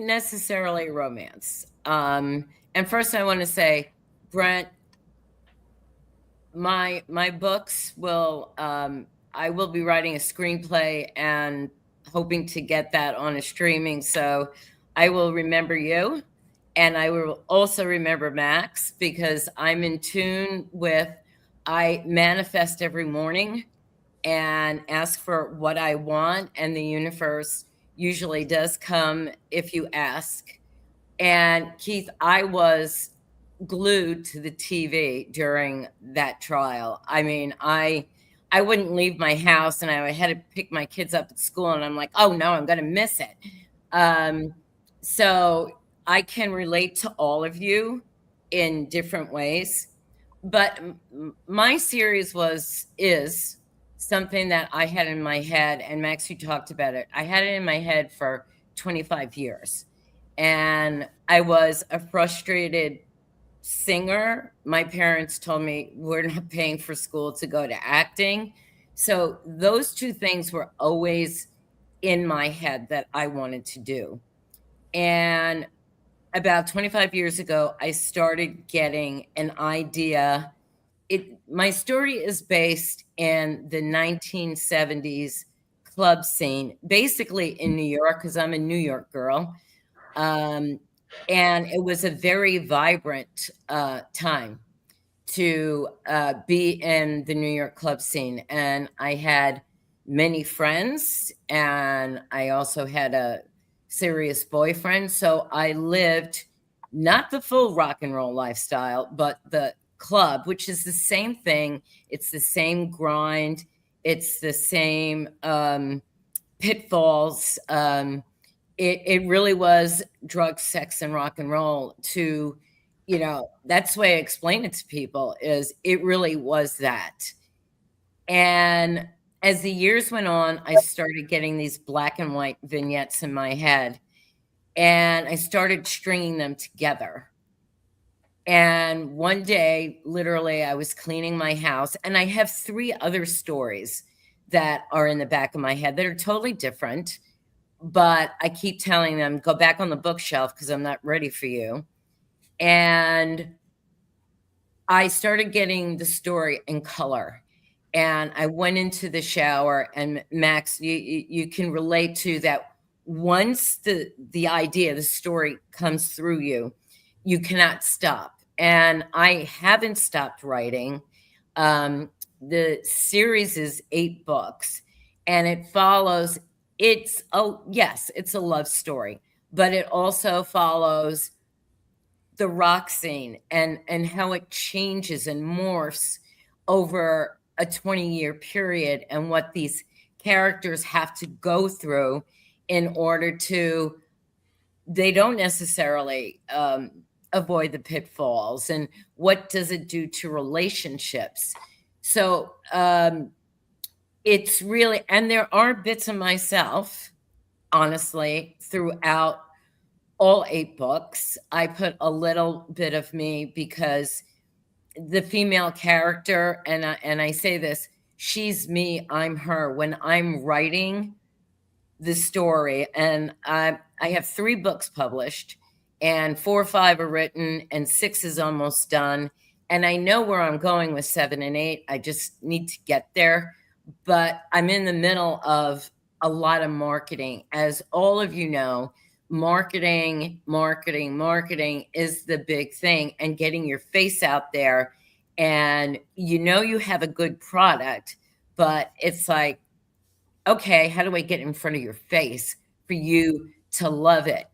necessarily romance. And first I want to say, Brent, my books will, I will be writing a screenplay and hoping to get that on a streaming. So I will remember you. And I will also remember Max, because I'm in tune with, I manifest every morning and ask for what I want. And the universe usually does come if you ask. And Keith, I was glued to the TV during that trial. I mean, I wouldn't leave my house, and I had to pick my kids up at school, and I'm like, oh no, I'm going to miss it. So I can relate to all of you in different ways, but my series is something that I had in my head, and Max, you talked about it. I had it in my head for 25 years, and I was a frustrated singer. My parents told me, we're not paying for school to go to acting. So those two things were always in my head that I wanted to do. And about 25 years ago, I started getting an idea. My story is based in the 1970s club scene, basically in New York, because I'm a New York girl. And it was a very vibrant time to be in the New York club scene. And I had many friends, and I also had a serious boyfriend. So I lived not the full rock and roll lifestyle, but the club, which is the same thing. It's the same grind. It's the same pitfalls. It really was drugs, sex, and rock and roll. To, that's the way I explain it to people, is it really was that. And as the years went on, I started getting these black and white vignettes in my head, and I started stringing them together. And one day, literally, I was cleaning my house, and I have 3 other stories that are in the back of my head that are totally different. But I keep telling them, go back on the bookshelf because I'm not ready for you. And I started getting the story in color. And I went into the shower, and Max, you can relate to that. Once the idea, the story comes through you, you cannot stop. And I haven't stopped writing. The series is 8 books, and it follows, it's a love story, but it also follows the rock scene and how it changes and morphs over a 20-year period, and what these characters have to go through in order to, they don't necessarily avoid the pitfalls, and what does it do to relationships. So it's really, and there are bits of myself, honestly, throughout all 8 books. I put a little bit of me because the female character, and I say this, she's me, I'm her. When I'm writing the story, and I have 3 books published, and 4 or 5 are written, and 6 is almost done. And I know where I'm going with 7 and 8. I just need to get there. But I'm in the middle of a lot of marketing. As all of you know, marketing is the big thing, and getting your face out there. And you have a good product, but it's like, okay, how do I get in front of your face for you to love it?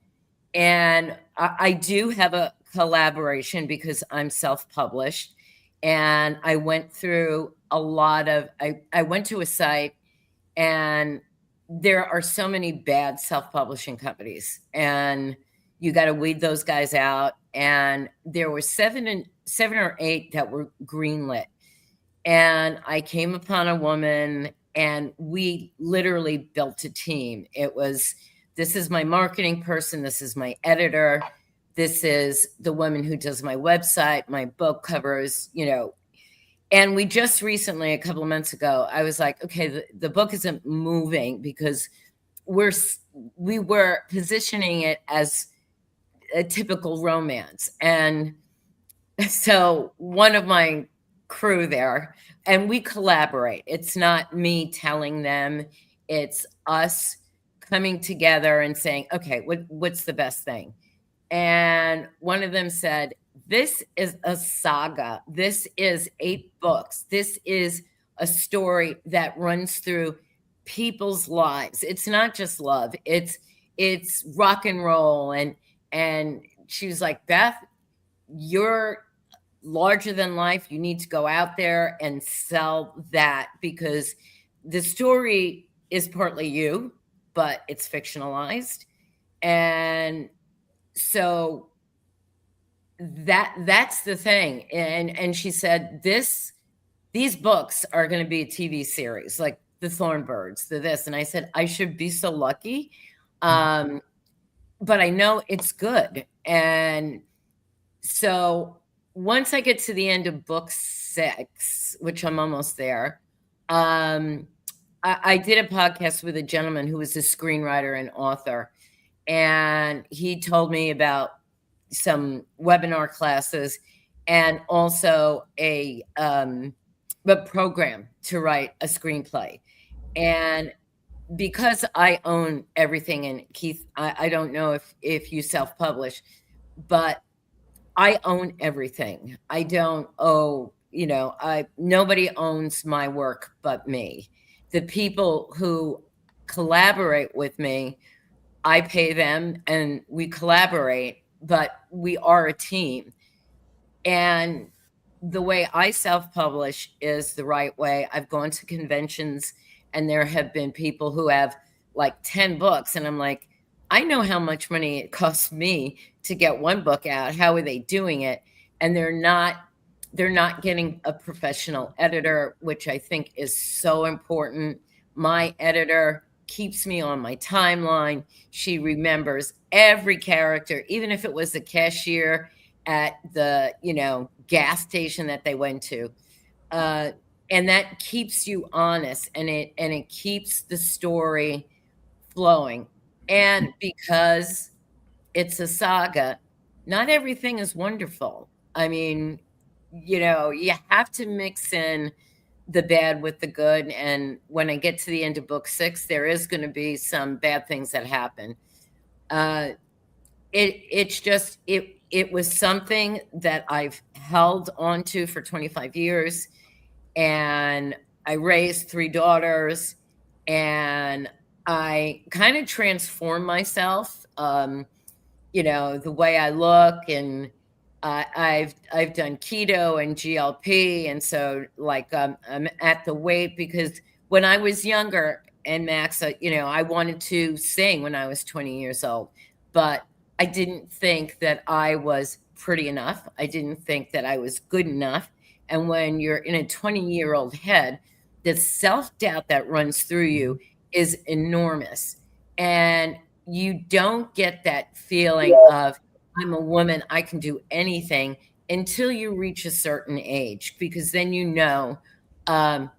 And I do have a collaboration because I'm self-published, and I went through a lot of, I went to a site, and there are so many bad self-publishing companies, and you got to weed those guys out. And there were 7 or 8 that were greenlit. And I came upon a woman, and we literally built a team. It was, this is my marketing person, this is my editor, this is the woman who does my website, my book covers, And we just recently, a couple of months ago, I was like, okay, the book isn't moving because we were positioning it as a typical romance. And so one of my crew there, and we collaborate. It's not me telling them, it's us coming together and saying, okay, what's the best thing? And one of them said, this is a saga. This is 8 books. This is a story that runs through people's lives. It's not just love. It's rock and roll. And she was like, Beth, you're larger than life. You need to go out there and sell that, because the story is partly you, but it's fictionalized. And so that's the thing. And she said, these books are going to be a TV series, like the Thornbirds, this. And I said, I should be so lucky. But I know it's good. And so once I get to the end of book 6, which I'm almost there, I did a podcast with a gentleman who was a screenwriter and author. And he told me about some webinar classes and also a program to write a screenplay. And because I own everything, and Keith, I don't know if you self-publish, but I own everything. I don't owe, nobody owns my work but me. The people who collaborate with me, I pay them and we collaborate, but we are a team. And the way I self-publish is the right way. I've gone to conventions and there have been people who have like 10 books, and I'm like, I know how much money it costs me to get one book out. How are they doing it? And they're not getting a professional editor, which I think is so important. My editor keeps me on my timeline. She remembers every character, even if it was the cashier at the, gas station that they went to. And that keeps you honest, and it keeps the story flowing. And because it's a saga, not everything is wonderful. I mean, you have to mix in the bad with the good. And when I get to the end of book 6, there is going to be some bad things that happen. It was something that I've held on to for 25 years. And I raised 3 daughters, and I kind of transformed myself, the way I look, and I've done keto and GLP. And so I'm at the weight because when I was younger, and Max, I wanted to sing when I was 20 years old, but I didn't think that I was pretty enough. I didn't think that I was good enough. And when you're in a 20-year-old head, the self-doubt that runs through you is enormous. And you don't get that feeling of, I'm a woman, I can do anything, until you reach a certain age, because then I'm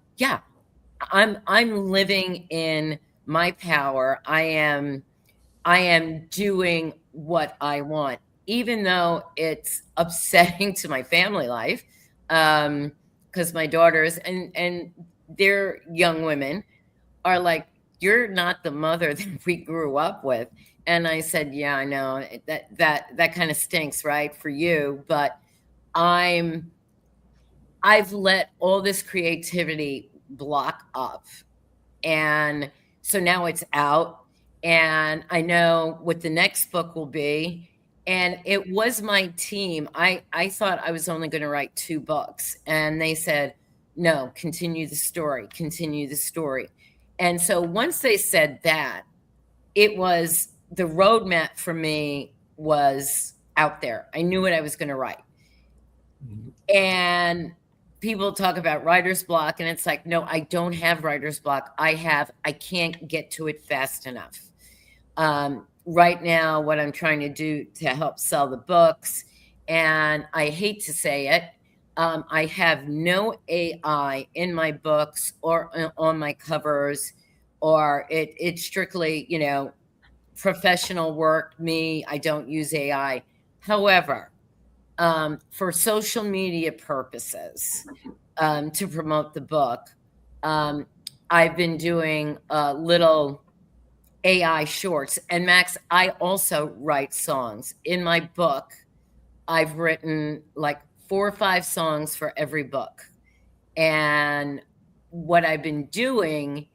living in my power. I am doing what I want, even though it's upsetting to my family life, because my daughters and they're young women are like, you're not the mother that we grew up with. And I said, yeah, I know that kind of stinks, right, for you. But I've let all this creativity block up. And so now it's out, and I know what the next book will be. And it was my team. I thought I was only going to write 2 books. And they said, no, continue the story. And so once they said that, it was the roadmap for me was out there. I knew what I was going to write. Mm-hmm. And people talk about writer's block, and it's like, no, I don't have writer's block. I can't get to it fast enough. Right now, what I'm trying to do to help sell the books, and I hate to say it, I have no AI in my books or on my covers, or it's strictly, professional work. Me, I don't use AI. However, for social media purposes, to promote the book, I've been doing little AI shorts. And Max, I also write songs. In my book, I've written like 4 or 5 songs for every book. And what I've been doing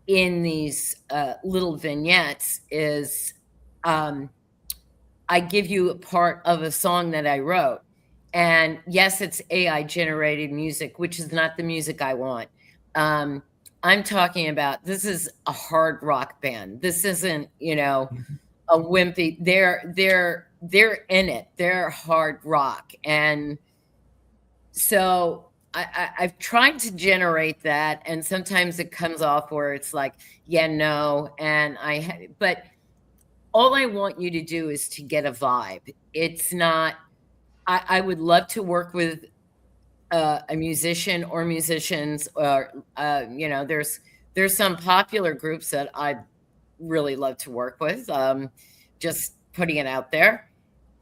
in these little vignettes is I give you a part of a song that I wrote. And yes, it's AI generated music, which is not the music I want. I'm talking about, this is a hard rock band. This isn't, a wimpy. They're in it. They're hard rock. And so I've tried to generate that, and sometimes it comes off where it's like, yeah, no. But all I want you to do is to get a vibe. It's not, I would love to work with a musician or musicians, or there's some popular groups that I really love to work with. Just putting it out there,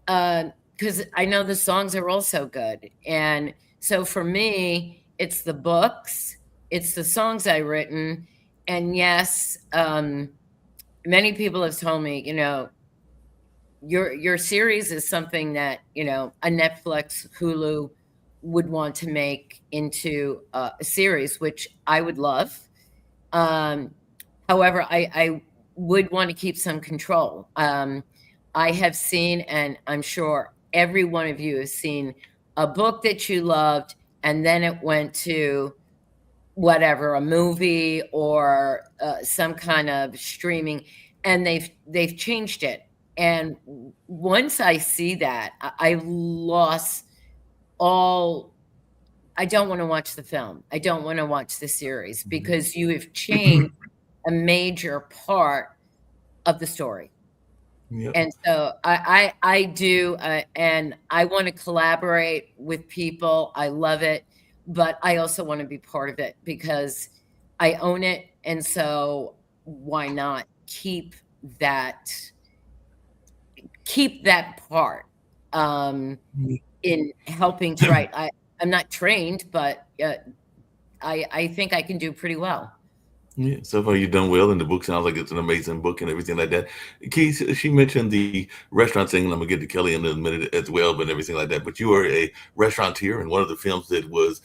because I know the songs are also good. And so for me, it's the books, it's the songs I've written, and yes, many people have told me, your series is something that a Netflix, Hulu would want to make into a series, which I would love. However, I would want to keep some control. I have seen, and I'm sure every one of you has seen, a book that you loved, and then it went to whatever, a movie or some kind of streaming, and they've changed it. And once I see that, I lost all. I don't want to watch the film. I don't want to watch the series because you have changed a major part of the story. Yep. And so I do, and I want to collaborate with people. I love it, but I also want to be part of it because I own it. And so why not keep that part in helping to write? I'm not trained, but I think I can do pretty well. Yeah, so far you've done well, and the book sounds like it's an amazing book and everything like that. Keith, she mentioned the restaurant thing, and I'm gonna get to Kelly in a minute as well, but everything like that. But you are a restaurateur, and one of the films that was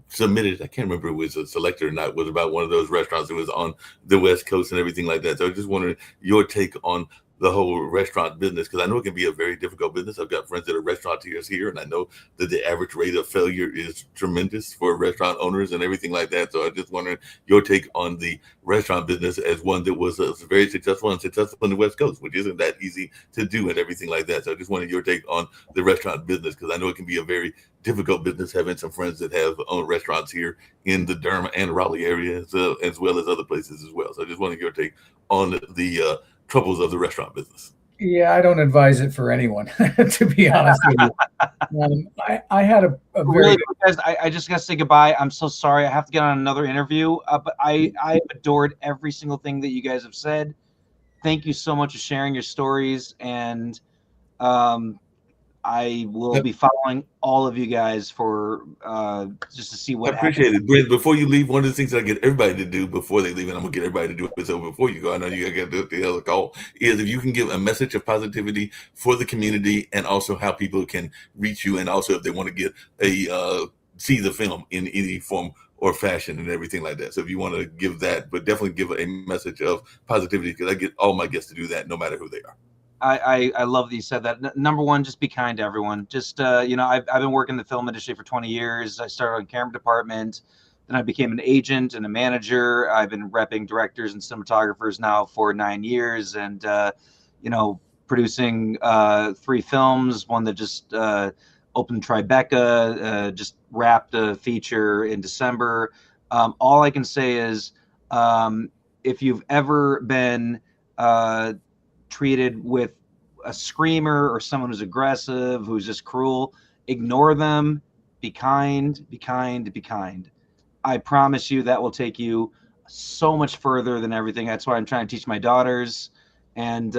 submitted, I can't remember if it was a selected or not, was about one of those restaurants that was on the West Coast and everything like that. So I just wondering your take on the whole restaurant business, because I know it can be a very difficult business. I've got friends that are restaurateurs here, and I know that the average rate of failure is tremendous for restaurant owners and everything like that. So I just wondering your take on the restaurant business as one that was very successful and successful on the West Coast, which isn't that easy to do and everything like that. So I just wanted your take on the restaurant business, because I know it can be a very difficult business, having some friends that have owned restaurants here in the Durham and Raleigh area, as well as other places as well. So I just wanted your take on the troubles of the restaurant business. Yeah, I don't advise it for anyone, to be honest with you. I had a Really, very guys, I just got to say goodbye. I'm so sorry. I have to get on another interview, but I adored every single thing that you guys have said. Thank you so much for sharing your stories, and I will be following all of you guys for just to see what I appreciate it. Brent, before you leave, one of the things that I get everybody to do before they leave, and I'm going to get everybody to do it, so before you go, I know you got to get the other call, is if you can give a message of positivity for the community and also how people can reach you, and also if they want to get a see the film in any form or fashion and everything like that. So if you want to give that, but definitely give a message of positivity, because I get all my guests to do that no matter who they are. I love that you said that. Number one, just be kind to everyone. Just I've been working in the film industry for 20 years. I started on camera department, then I became an agent and a manager. I've been repping directors and cinematographers now for 9 years, and producing 3 films. One that just opened Tribeca, just wrapped a feature in December. All I can say is, if you've ever been treated with a screamer or someone who's aggressive, who's just cruel, ignore them. Be kind, be kind, be kind. I promise you that will take you so much further than everything. That's why I'm trying to teach my daughters. And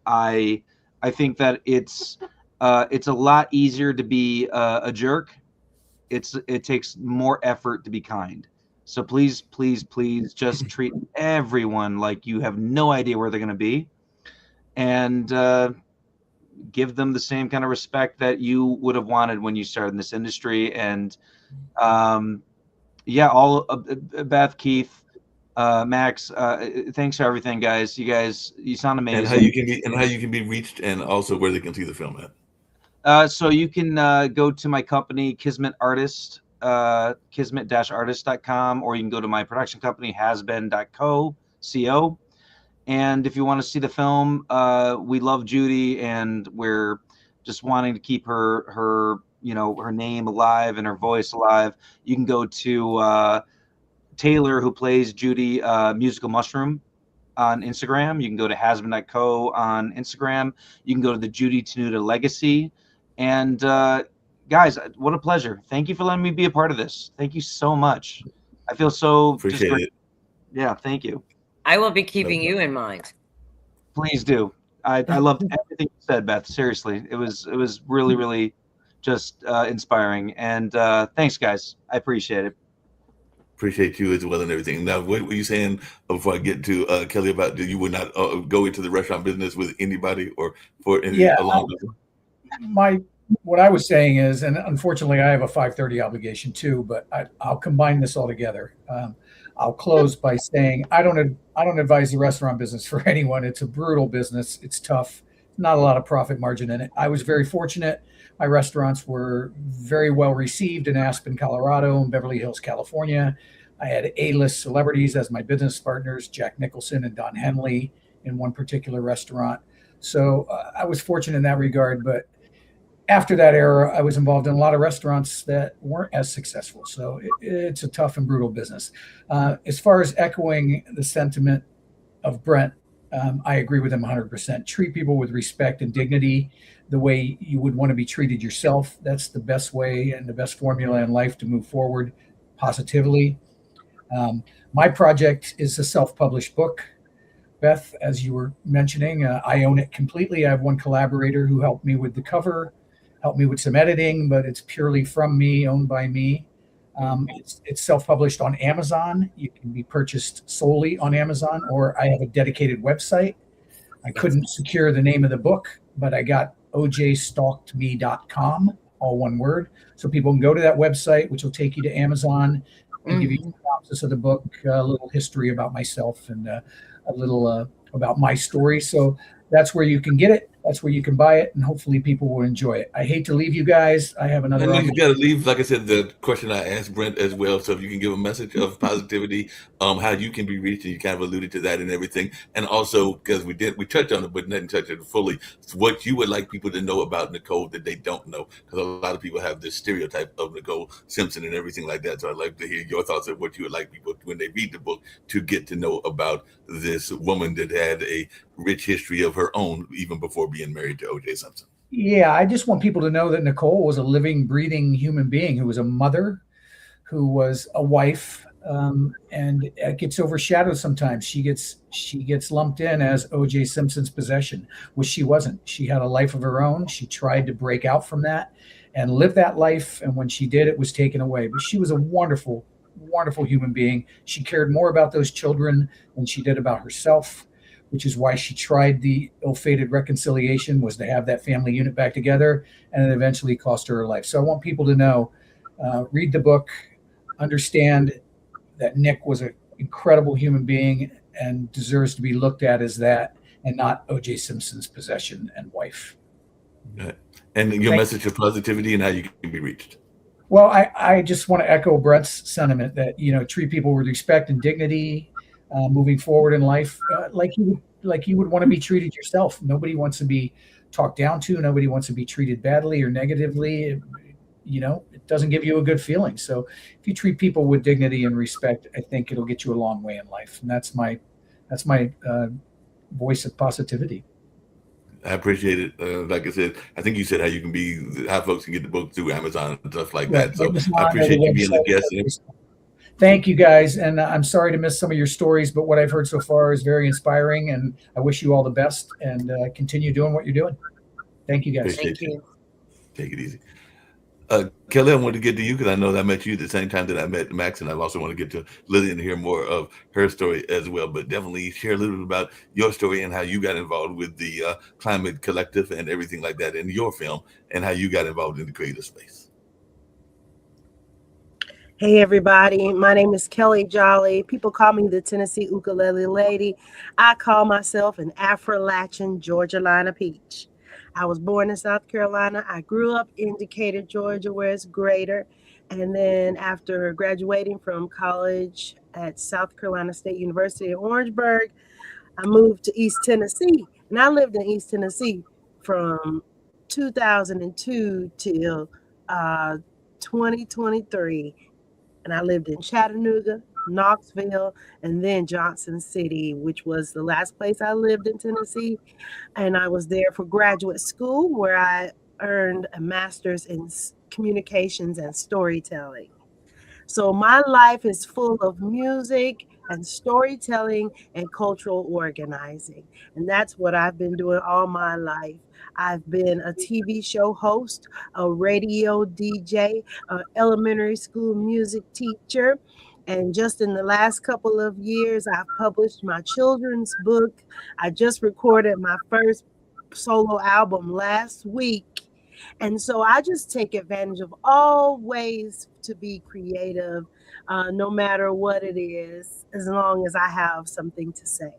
I think that it's a lot easier to be a jerk. It takes more effort to be kind. So please, please, please just treat everyone like you have no idea where they're going to be. And give them the same kind of respect that you would have wanted when you started in this industry. And Beth, Keith, Max, thanks for everything, guys. You sound amazing. And how you can be reached, and also where they can see the film at. So you can go to my company, Kismet Artist, kismet-artist.com, or you can go to my production company, hasbeen.co. And if you want to see the film, we love Judy, and we're just wanting to keep her name alive and her voice alive. You can go to Taylor, who plays Judy, Musical Mushroom, on Instagram. You can go to hasbeen.co on Instagram. You can go to the Judy Tenuta Legacy. And guys, what a pleasure. Thank you for letting me be a part of this. Thank you so much. I feel so appreciate it. Yeah, thank you. I will be keeping you in mind. Please do. I loved everything you said, Beth. Seriously, it was really, really just inspiring. And thanks, guys. I appreciate it. Appreciate you as well and everything. Now, what were you saying before I get to Kelly about you would not go into the restaurant business with anybody or for any along what I was saying is, and unfortunately I have a 5:30 obligation too, but I'll combine this all together. I'll close by saying I don't advise the restaurant business for anyone. It's a brutal business. It's tough. Not a lot of profit margin in it. I was very fortunate My restaurants were very well received in Aspen, Colorado, and Beverly Hills, California. I had A-list celebrities as my business partners, Jack Nicholson and Don Henley in one particular restaurant. So I was fortunate in that regard. But after that era, I was involved in a lot of restaurants that weren't as successful. So it's a tough and brutal business. As far as echoing the sentiment of Brent, I agree with him 100%. Treat people with respect and dignity the way you would want to be treated yourself. That's the best way and the best formula in life to move forward positively. My project is a self-published book. Beth, as you were mentioning, I own it completely. I have one collaborator who helped me with the cover, helped me with some editing, but it's purely from me, owned by me. It's self-published on Amazon. You can be purchased solely on Amazon, or I have a dedicated website. I couldn't secure the name of the book, but I got ojstalkedme.com, all one word. So people can go to that website, which will take you to Amazon and give you a synopsis of the book, a little history about myself, and a little about my story. So that's where you can get it. That's where you can buy it, and hopefully people will enjoy it. I hate to leave you guys. I have another. And you got to leave, like I said, the question I asked Brent as well. So if you can give a message of positivity, how you can be reached, and you kind of alluded to that and everything, and also because we touched on it, but didn't touch it fully. It's what you would like people to know about Nicole that they don't know, because a lot of people have this stereotype of Nicole Simpson and everything like that. So I'd like to hear your thoughts of what you would like people when they read the book to get to know about this woman that had a rich history of her own, even before being married to O.J. Simpson. Yeah, I just want people to know that Nicole was a living, breathing human being who was a mother, who was a wife, and it gets overshadowed sometimes. She gets lumped in as O.J. Simpson's possession, which she wasn't. She had a life of her own. She tried to break out from that and live that life, and when she did, it was taken away. But she was a wonderful, wonderful human being. She cared more about those children than she did about herself, which is why she tried the ill-fated reconciliation, was to have that family unit back together, and it eventually cost her life. So I want people to know, read the book, understand that Nick was an incredible human being and deserves to be looked at as that, and not O.J. Simpson's possession and wife. Right. And your message of positivity and how you can be reached. Well, I just want to echo Brent's sentiment that, treat people with respect and dignity, moving forward in life, like you would want to be treated yourself. Nobody wants to be talked down to. Nobody wants to be treated badly or negatively. It doesn't give you a good feeling. So if you treat people with dignity and respect, I think it'll get you a long way in life. And that's my voice of positivity. I appreciate it. Like I said, I think you said how folks can get the book through Amazon and stuff like that. So I appreciate you being a guest. Thank you, guys. And I'm sorry to miss some of your stories, but what I've heard so far is very inspiring, and I wish you all the best, and continue doing what you're doing. Thank you, guys. Thank you. Take it easy. Kelly, I want to get to you because I know that I met you at the same time that I met Max, and I also want to get to Lillian to hear more of her story as well. But definitely share a little bit about your story and how you got involved with the Climate Collective and everything like that in your film, and how you got involved in the creative space. Hey everybody, my name is Kelly Jolly. People call me the Tennessee Ukulele Lady. I call myself an Afro-Latino Georgia peach. I was born in South Carolina. I grew up in Decatur, Georgia, where it's greater. And then after graduating from college at South Carolina State University in Orangeburg, I moved to East Tennessee. And I lived in East Tennessee from 2002 till 2023. And I lived in Chattanooga, Knoxville, and then Johnson City, which was the last place I lived in Tennessee. And I was there for graduate school, where I earned a master's in communications and storytelling. So my life is full of music and storytelling and cultural organizing. And that's what I've been doing all my life. I've been a TV show host, a radio DJ, an elementary school music teacher. And just in the last couple of years, I've published my children's book. I just recorded my first solo album last week. And so I just take advantage of all ways to be creative, no matter what it is, as long as I have something to say.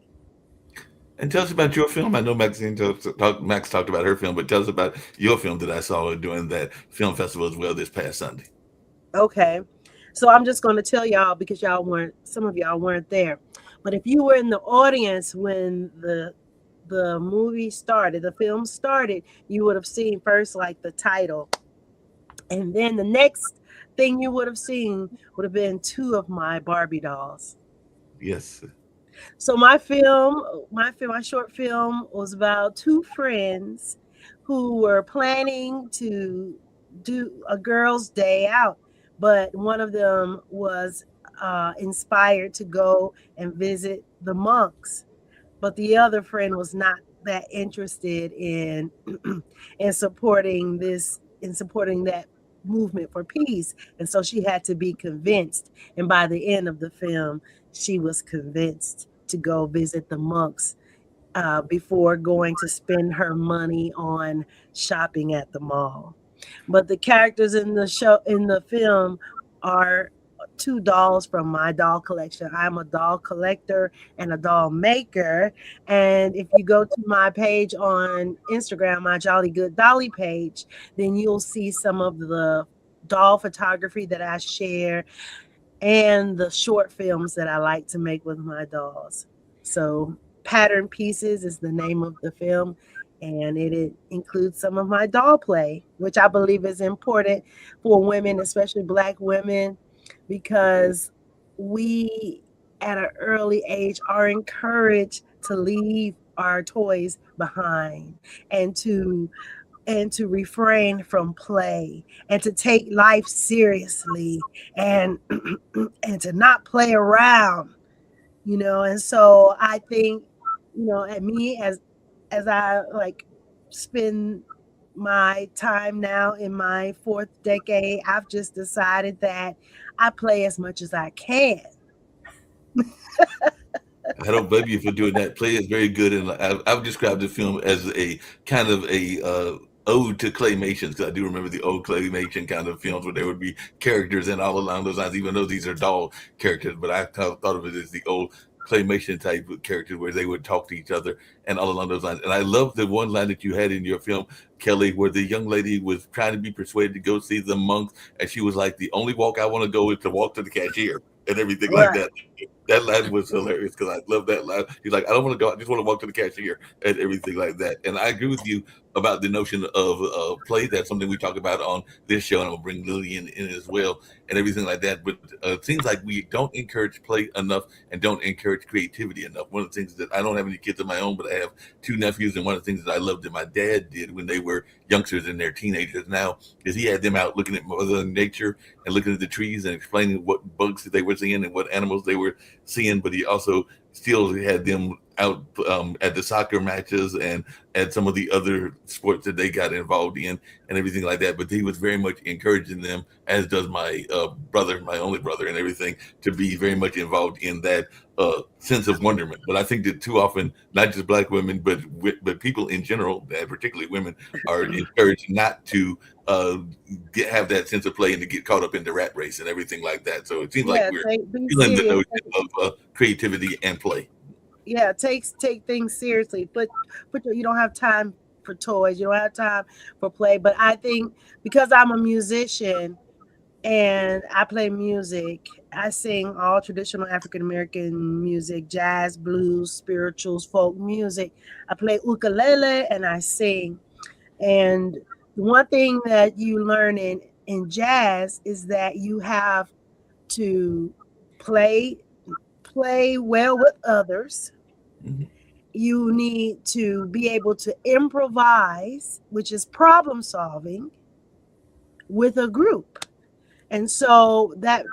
And tell us about your film. I know Max talked about her film, but tell us about your film that I saw during that film festival as well this past Sunday. Okay. So I'm just going to tell y'all because some of y'all weren't there. But if you were in the audience when the movie started, the film started, you would have seen first like the title. And then the next thing you would have seen would have been two of my Barbie dolls. Yes. So my short film was about two friends who were planning to do a girls' day out, but one of them was inspired to go and visit the monks, but the other friend was not that interested in in supporting that movement for peace, and so she had to be convinced. And by the end of the film, she was convinced to go visit the monks before going to spend her money on shopping at the mall. But the characters in the film are two dolls from my doll collection. I'm a doll collector and a doll maker. And if you go to my page on Instagram, my Jolly Good Dolly page, then you'll see some of the doll photography that I share and the short films that I like to make with my dolls. So, Pattern Pieces is the name of the film, and it includes some of my doll play, which I believe is important for women, especially Black women, because we at an early age are encouraged to leave our toys behind and to refrain from play and to take life seriously and and to not play around, and so I think, at me as I like spend my time now in my fourth decade, I've just decided that I play as much as I can. I don't blame you for doing that. Play is very good, and I've described the film as a kind of a ode to claymations because I do remember the old claymation kind of films where there would be characters and all along those lines, even though these are doll characters. But I thought of it as the old claymation type of characters where they would talk to each other and all along those lines. And I love the one line that you had in your film, Kelly, where the young lady was trying to be persuaded to go see the monks, and she was like, "The only walk I want to go is to walk to the cashier." And everything like Right. that. That line was hilarious because I love that line. He's like, I don't want to go. I just want to walk to the cashier and everything like that. And I agree with you about the notion of play. That's something we talk about on this show, and I'm gonna bring Lillian in as well and everything like that. But it seems like we don't encourage play enough and don't encourage creativity enough. One of the things that I don't have any kids of my own, but I have two nephews, and one of the things that I loved that my dad did when they were youngsters and they're teenagers now is he had them out looking at Mother Nature and looking at the trees and explaining what bugs they were seeing and what animals they were seeing, but he also still had them out at the soccer matches and at some of the other sports that they got involved in and everything like that. But he was very much encouraging them, as does my brother, my only brother, and everything, to be very much involved in that sense of wonderment. But I think that too often, not just Black women, but people in general, and particularly women, are encouraged not to have that sense of play and to get caught up in the rat race and everything like that. So it seems like Yeah, we're be feeling the serious. notion of creativity and play. Yeah, take things seriously. You don't have time for toys. You don't have time for play. But I think because I'm a musician and I play music, I sing all traditional African American music, jazz, blues, spirituals, folk music. I play ukulele and I sing. And one thing that you learn in jazz is that you have to play play well with others. Mhm. You need to be able to improvise, which is problem solving with a group. And so that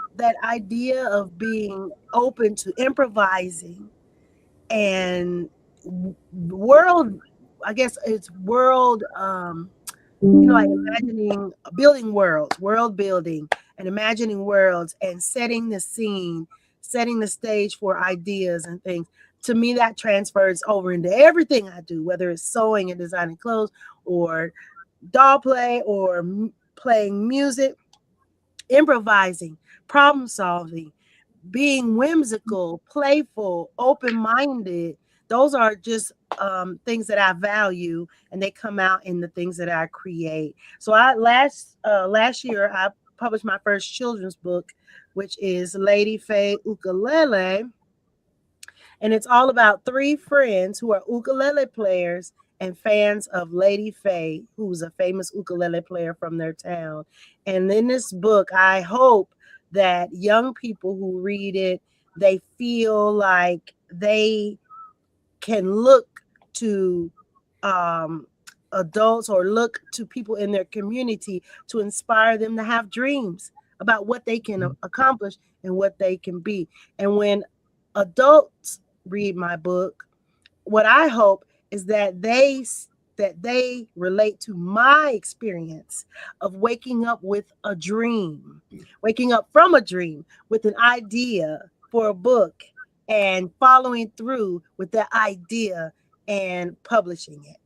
idea of being open to improvising and world, I guess it's world like imagining building worlds, world building and imagining worlds and setting the scene, setting the stage for ideas and things. To me, that transfers over into everything I do, whether it's sewing and designing clothes or doll play or playing music, improvising, problem solving, being whimsical, playful, open minded. those are just things that I value, and they come out in the things that I create. So last year I published my first children's book, which is Lady Faye Ukulele. And it's all about three friends who are ukulele players and fans of Lady Faye, who's a famous ukulele player from their town. And in this book, I hope that young people who read it, they feel like they can look to adults or look to people in their community to inspire them to have dreams about what they can accomplish and what they can be. And when adults read my book, what I hope is that they relate to my experience of waking up with a dream, waking up from a dream with an idea for a book and following through with that idea and publishing it.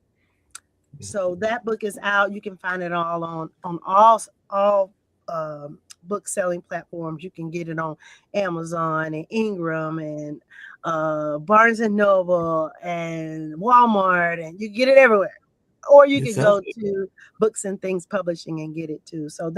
So that book is out. You can find it all on all book selling platforms. You can get it on Amazon and Ingram and Barnes and Noble and Walmart, and you get it everywhere. Or you can go to Books and Things Publishing and get it too. So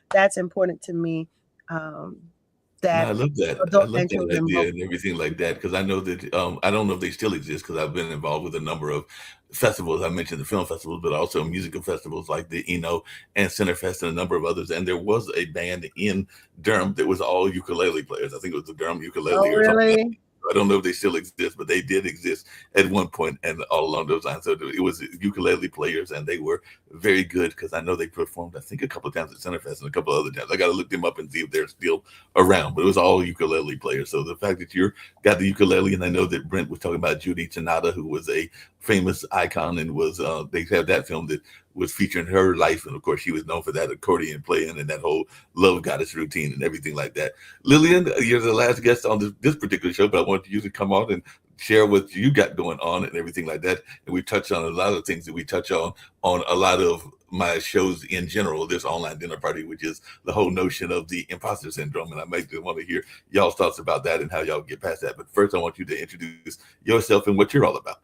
that's important to me. That I love that. I love that idea and everything like that, because I know that I don't know if they still exist, because I've been involved with a number of festivals. I mentioned the film festivals, but also musical festivals like the Eno and Centerfest and a number of others. And there was a band in Durham that was all ukulele players. I think it was the Durham Ukulele or something. Really? I don't know if they still exist, but they did exist at one point and all along those lines. So it was ukulele players, and they were very good, because I know they performed, I think, a couple of times at Centerfest and a couple of other times. I got to look them up and see if they're still around, but it was all ukulele players. So the fact that you're got the ukulele, and I know that Brent was talking about Judy Tanada, who was a famous icon, and was they have that film that was featuring her life, and of course she was known for that accordion playing and that whole love goddess routine and everything like that. Lillian, you're the last guest on this particular show, but I want you to come on and share what you got going on and everything like that. And we touched on a lot of things that we touch on a lot of my shows in general, this online dinner party, which is the whole notion of the imposter syndrome. And I might want to hear y'all's thoughts about that and how y'all get past that. But first, I want you to introduce yourself and what you're all about.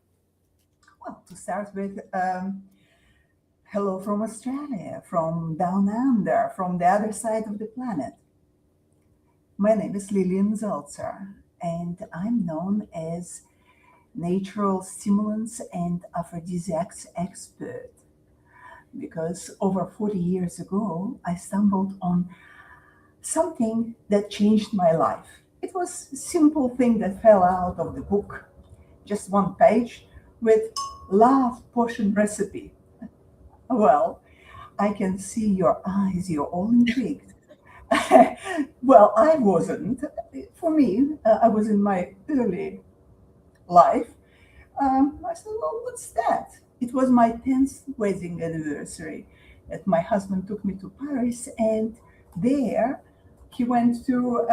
Well, to start with, hello from Australia, from down under, from the other side of the planet. My name is Lillian Zaltzer, and I'm known as natural stimulants and aphrodisiacs expert, because over 40 years ago, I stumbled on something that changed my life. It was a simple thing that fell out of the book, just one page with love potion recipe. Well, I can see your eyes, you're all intrigued. Well, I wasn't. For me, I was in my early life. I said, well, what's that? It was my 10th wedding anniversary that my husband took me to Paris, and there he went to,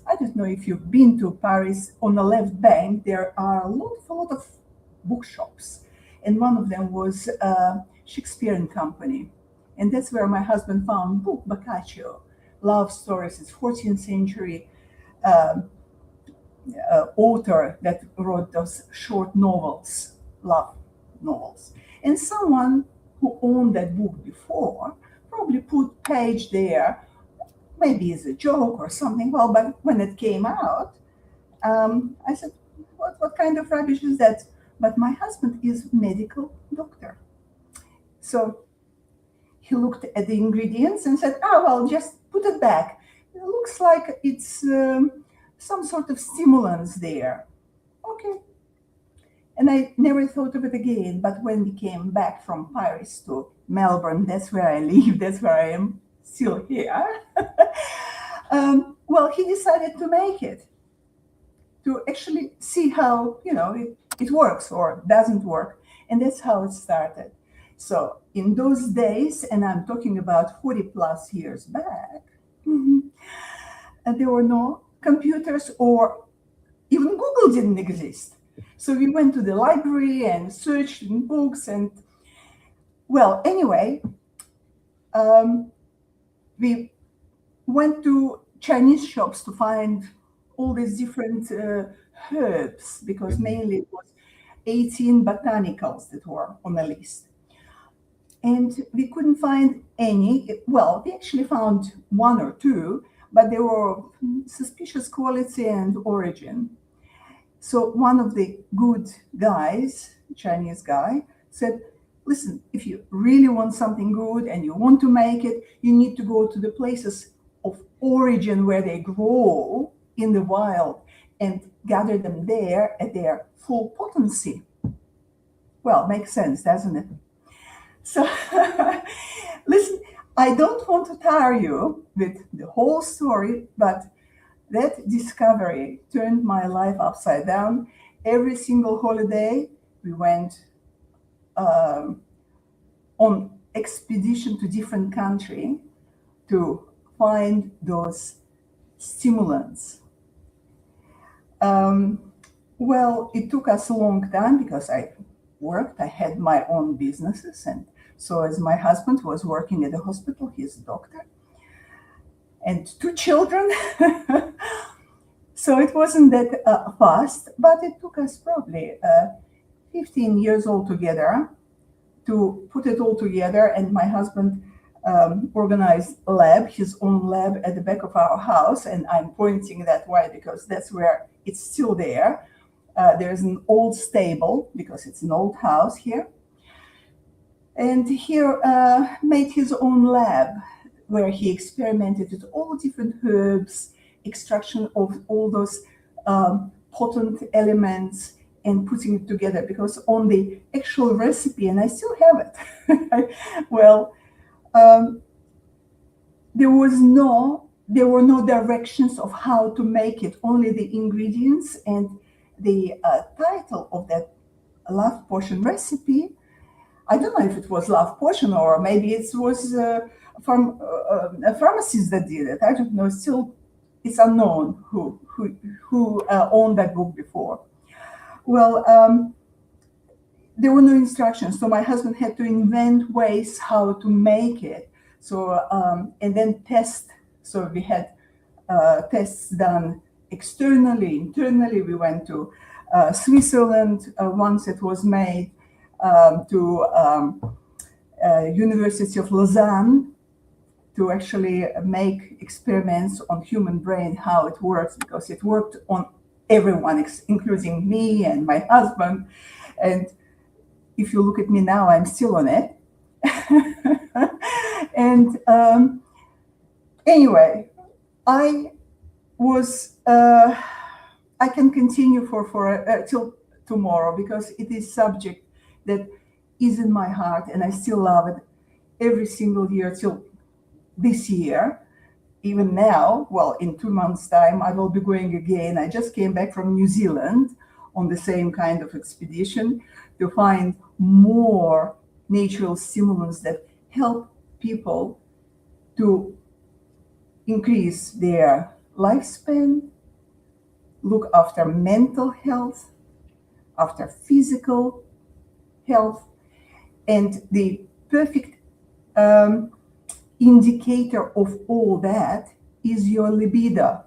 I don't know if you've been to Paris, on the left bank, there are a lot of bookshops. And one of them was Shakespearean Company. And that's where my husband found book Boccaccio, Love Stories. It's 14th century author that wrote those short novels, love novels. And someone who owned that book before probably put page there, maybe as a joke or something. Well, but when it came out, I said, what kind of rubbish is that? But my husband is a medical doctor. So he looked at the ingredients and said, oh, well, just put it back. It looks like it's some sort of stimulants there. Okay. And I never thought of it again. But when we came back from Paris to Melbourne, that's where I live, that's where I am still here. Well, he decided to make it, to actually see how, it works or doesn't work. And that's how it started. So in those days, and I'm talking about 40 plus years back, there were no computers, or even Google didn't exist. So we went to the library and searched in books, and well, anyway, we went to Chinese shops to find all these different herbs, because mainly it was 18 botanicals that were on the list. And we couldn't find any. Well, we actually found one or two, but they were suspicious quality and origin. So one of the good guys, Chinese guy, said, listen, if you really want something good and you want to make it, you need to go to the places of origin where they grow in the wild and gather them there at their full potency. Well, makes sense, doesn't it? So, listen, I don't want to tire you with the whole story, but that discovery turned my life upside down. Every single holiday, we went on expedition to different country to find those stimulants. Well, it took us a long time because I worked. I had my own businesses, and so as my husband was working at the hospital, he's a doctor, and 2 children. So it wasn't that fast, but it took us probably 15 years altogether to put it all together. And my husband organized a lab, his own lab at the back of our house. And I'm pointing that way because that's where it's still there. There's an old stable because it's an old house here. And he made his own lab where he experimented with all different herbs, extraction of all those potent elements and putting it together, because on the actual recipe, and I still have it, well, there were no directions of how to make it, only the ingredients. And the title of that Love Potion recipe, I don't know if it was Love Potion or maybe it was from a pharmacist that did it. I don't know. Still, it's unknown who owned that book before. Well, there were no instructions, so my husband had to invent ways how to make it. So and then test. So we had tests done externally, internally. We went to Switzerland once it was made, to University of Lausanne to actually make experiments on human brain, how it works, because it worked on everyone, including me and my husband. And if you look at me now, I'm still on it. And anyway, I can continue for till tomorrow, because it is subject that is in my heart, and I still love it every single year till this year. Even now, well, in 2 months' time, I will be going again. I just came back from New Zealand on the same kind of expedition to find more natural stimulants that help people to increase their lifespan, look after mental health, after physical health. And the perfect indicator of all that is your libido.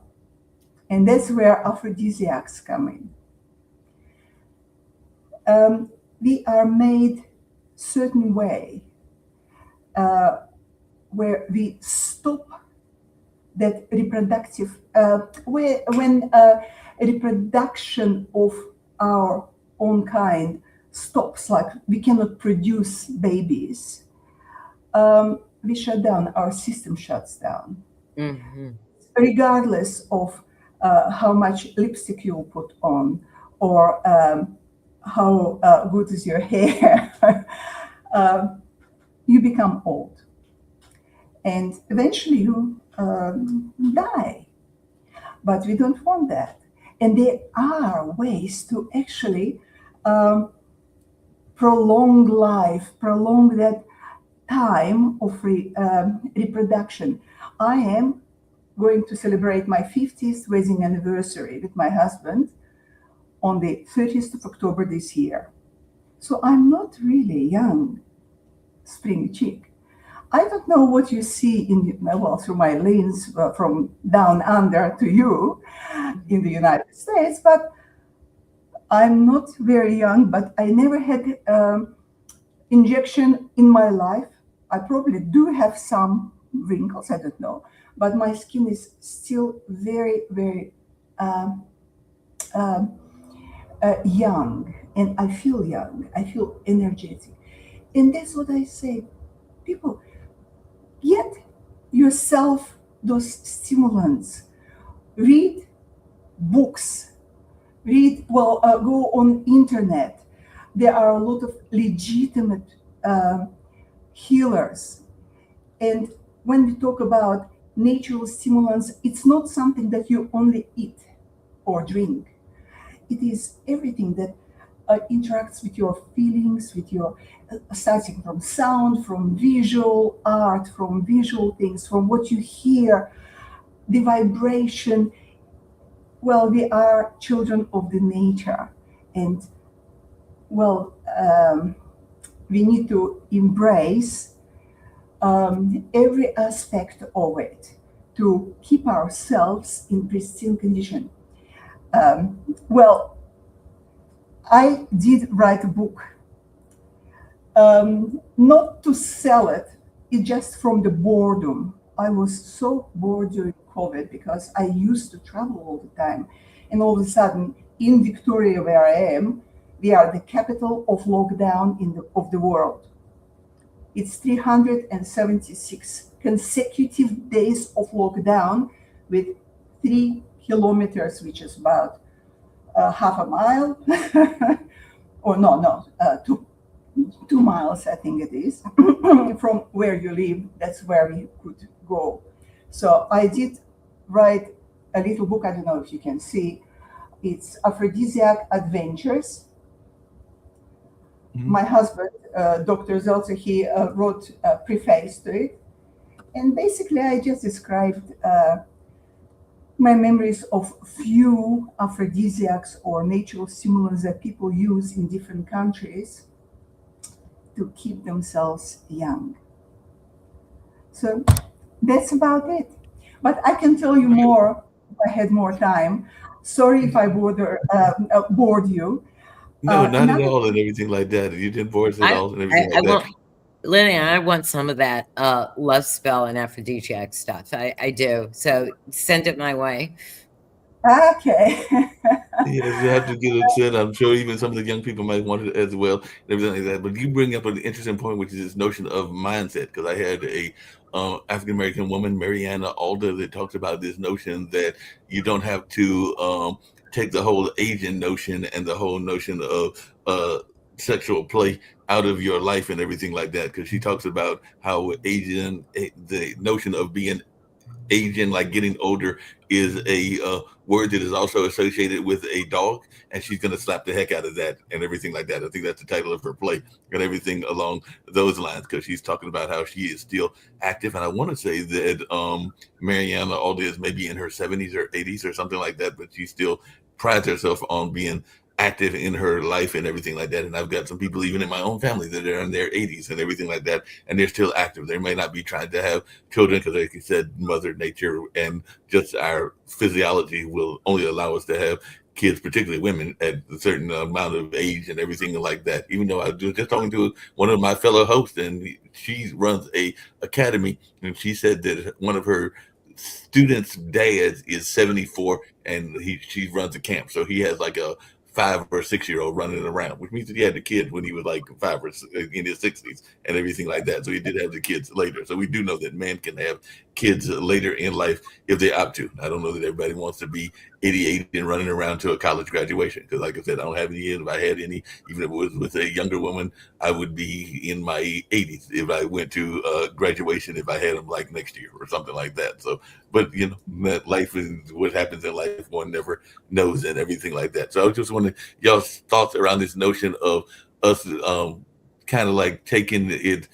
And that's where aphrodisiacs come in. We are made certain way where we stop that reproductive, when reproduction of our own kind stops, like we cannot produce babies, we shut down, our system shuts down. Mm-hmm. Regardless of how much lipstick you put on, or how good is your hair, you become old. And eventually you die. But we don't want that. And there are ways to actually prolong life, prolong that time of reproduction. I am going to celebrate my 50th wedding anniversary with my husband on the 30th of October this year. So I'm not really young spring chick. I don't know what you see through my lens from down under to you in the United States, but I'm not very young, but I never had injection in my life. I probably do have some wrinkles, I don't know, but my skin is still very, very young, and I feel young. I feel energetic. And that's what I say. People, get yourself those stimulants. Read books. Go on internet. There are a lot of legitimate healers. And when we talk about natural stimulants, it's not something that you only eat or drink. It is everything that interacts with your feelings, with your starting from sound, from visual art, from visual things, from what you hear, the vibration. Well, we are children of the nature, and we need to embrace every aspect of it to keep ourselves in pristine condition. I did write a book, not to sell it, it's just from the boredom. I was so bored during COVID because I used to travel all the time. And all of a sudden, in Victoria, where I am, we are the capital of lockdown of the world. It's 376 consecutive days of lockdown with 3 kilometers, which is about half a mile, or no, 2 miles, I think it is, from where you live. That's where we could go. So I did write a little book. I don't know if you can see. It's Aphrodisiac Adventures. My husband, Dr. Zeltzer, he wrote a preface to it. And basically, I just described my memories of few aphrodisiacs or natural stimulants that people use in different countries to keep themselves young. So that's about it. But I can tell you more if I had more time. Sorry if I bored you. No, not at all, and everything like that. You didn't bore us at all, and everything like that. Lillian, I want some of that love spell and aphrodisiac stuff. I do. So send it my way. Okay. Yes, you have to get it sent. I'm sure even some of the young people might want it as well, and everything like that. But you bring up an interesting point, which is this notion of mindset. Because I had a African American woman, Mariana Alda, that talks about this notion that you don't have to take the whole Asian notion and the whole notion of sexual play out of your life and everything like that. Because she talks about how the notion of being Asian, like getting older, is a word that is also associated with a dog, and she's going to slap the heck out of that and everything like that. I think that's the title of her play and everything along those lines, because she's talking about how she is still active. And I want to say that Mariana Alda is maybe in her 70s or 80s or something like that, but she still prides herself on being active in her life and everything like that. And I've got some people even in my own family that are in their 80s and everything like that, and they're still active. They may not be trying to have children because, like you said, Mother Nature and just our physiology will only allow us to have kids, particularly women, at a certain amount of age and everything like that. Even though I was just talking to one of my fellow hosts, and she runs a academy, and she said that one of her students' dad is 74, and she runs a camp, so he has like a 5 or 6 year old running around, which means that he had the kid when he was like 5 or in his 60s and everything like that. So he did have the kids later. So we do know that men can have kids later in life if they opt to. I don't know that everybody wants to be 88 and running around to a college graduation, because, like I said, I don't have any. If I had any, even if it was with a younger woman, I would be in my 80s if I went to graduation, if I had them like next year or something like that. So, but you know, that life is what happens in life. One never knows, and everything like that. So I just wanted y'all's thoughts around this notion of us kind of like taking it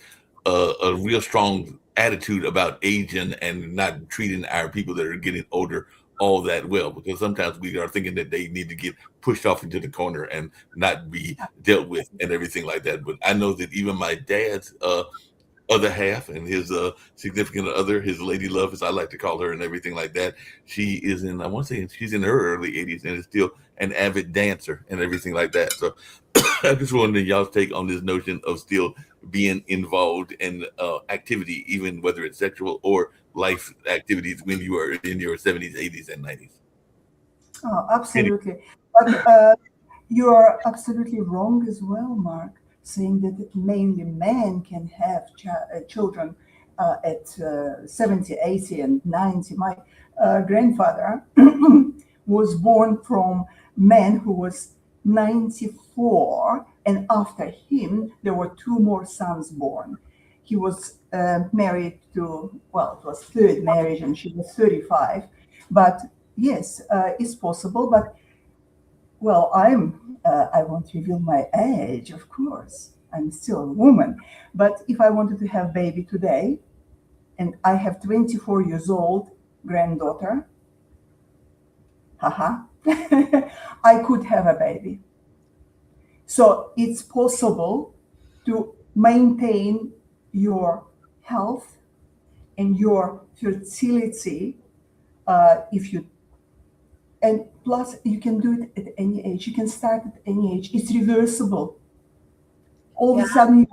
a real strong attitude about aging and not treating our people that are getting older all that well, because sometimes we are thinking that they need to get pushed off into the corner and not be dealt with and everything like that. But I know that even my dad's other half and his significant other, his lady love, as I like to call her, and everything like that. She is in, I want to say she's in her early 80s and is still an avid dancer and everything like that. So I just wanted y'all's take on this notion of still being involved in activity, even whether it's sexual or life activities when you are in your 70s, 80s, and 90s. Oh, absolutely. But you are absolutely wrong as well, Mark, saying that mainly men can have children at 70, 80, and 90. My grandfather was born from man who was 94, and after him, there were two more sons born. He was married to, well, it was third marriage, and she was 35. But yes, it's possible. But well, I won't reveal my age, of course. I'm still a woman. But if I wanted to have baby today, and I have 24 years old granddaughter, haha, I could have a baby. So it's possible to maintain your health and your fertility if you, and plus you can do it at any age. You can start at any age. It's reversible. All of a sudden,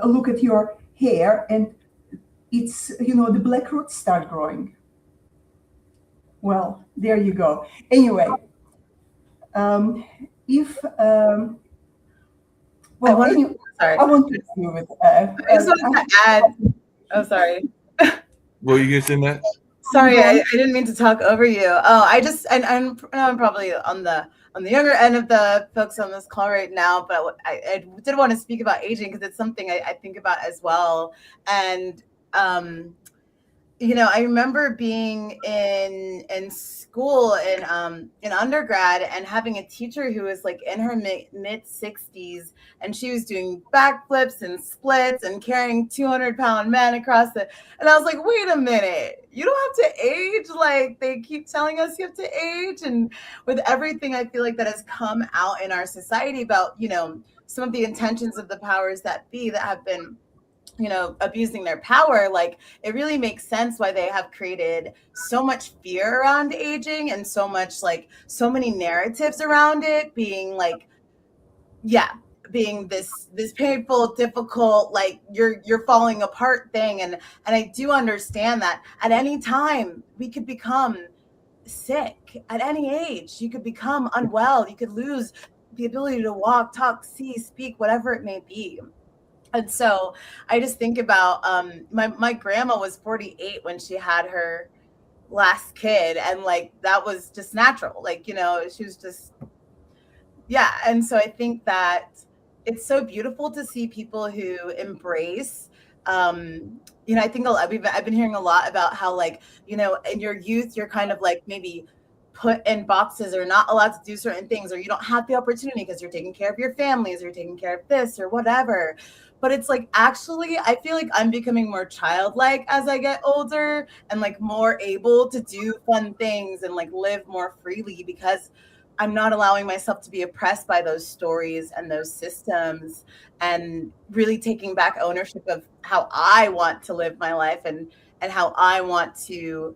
look at your hair, and it's, the black roots start growing. Well, there you go. Anyway, if I want to agree with. I just wanted to add. Oh, sorry. What are you gonna say, Matt? Sorry, I didn't mean to talk over you. Oh, I'm probably on the younger end of the folks on this call right now, but I did want to speak about aging because it's something I think about as well. And I remember being in school in undergrad and having a teacher who was like in her mid 60s, and she was doing backflips and splits and carrying 200-pound men across and I was like, wait a minute, you don't have to age like they keep telling us you have to age. And with everything I feel like that has come out in our society about some of the intentions of the powers that be that have been abusing their power, like it really makes sense why they have created so much fear around aging and so many narratives around it being like, being this painful, difficult, like you're falling apart thing. And I do understand that at any time we could become sick. At any age you could become unwell. You could lose the ability to walk, talk, see, speak, whatever it may be. And so I just think about my grandma was 48 when she had her last kid, and like that was just natural, like she was just and so I think that it's so beautiful to see people who embrace I think I've been hearing a lot about how like in your youth you're kind of like maybe put in boxes or not allowed to do certain things, or you don't have the opportunity because you're taking care of your families or you're taking care of this or whatever. But it's like, actually, I feel like I'm becoming more childlike as I get older and like more able to do fun things and like live more freely because I'm not allowing myself to be oppressed by those stories and those systems, and really taking back ownership of how I want to live my life and how I want to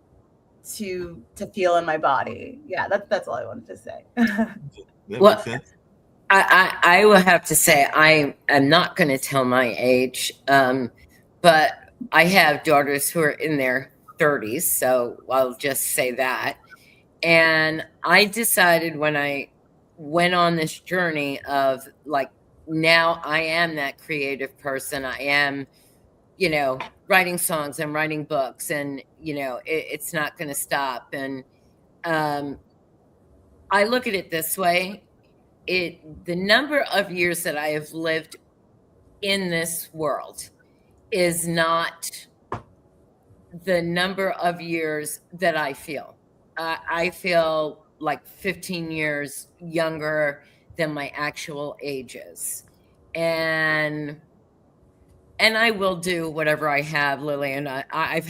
feel in my body. Yeah, that's all I wanted to say. That makes sense. I will have to say I am not going to tell my age, but I have daughters who are in their 30s, so I'll just say that. And I decided when I went on this journey of like, now I am that creative person. I am, writing songs and writing books, and, it's not going to stop. And I look at it this way. The number of years that I have lived in this world is not the number of years that I feel. I feel like 15 years younger than my actual age is. And I will do whatever I have, Lily. And I've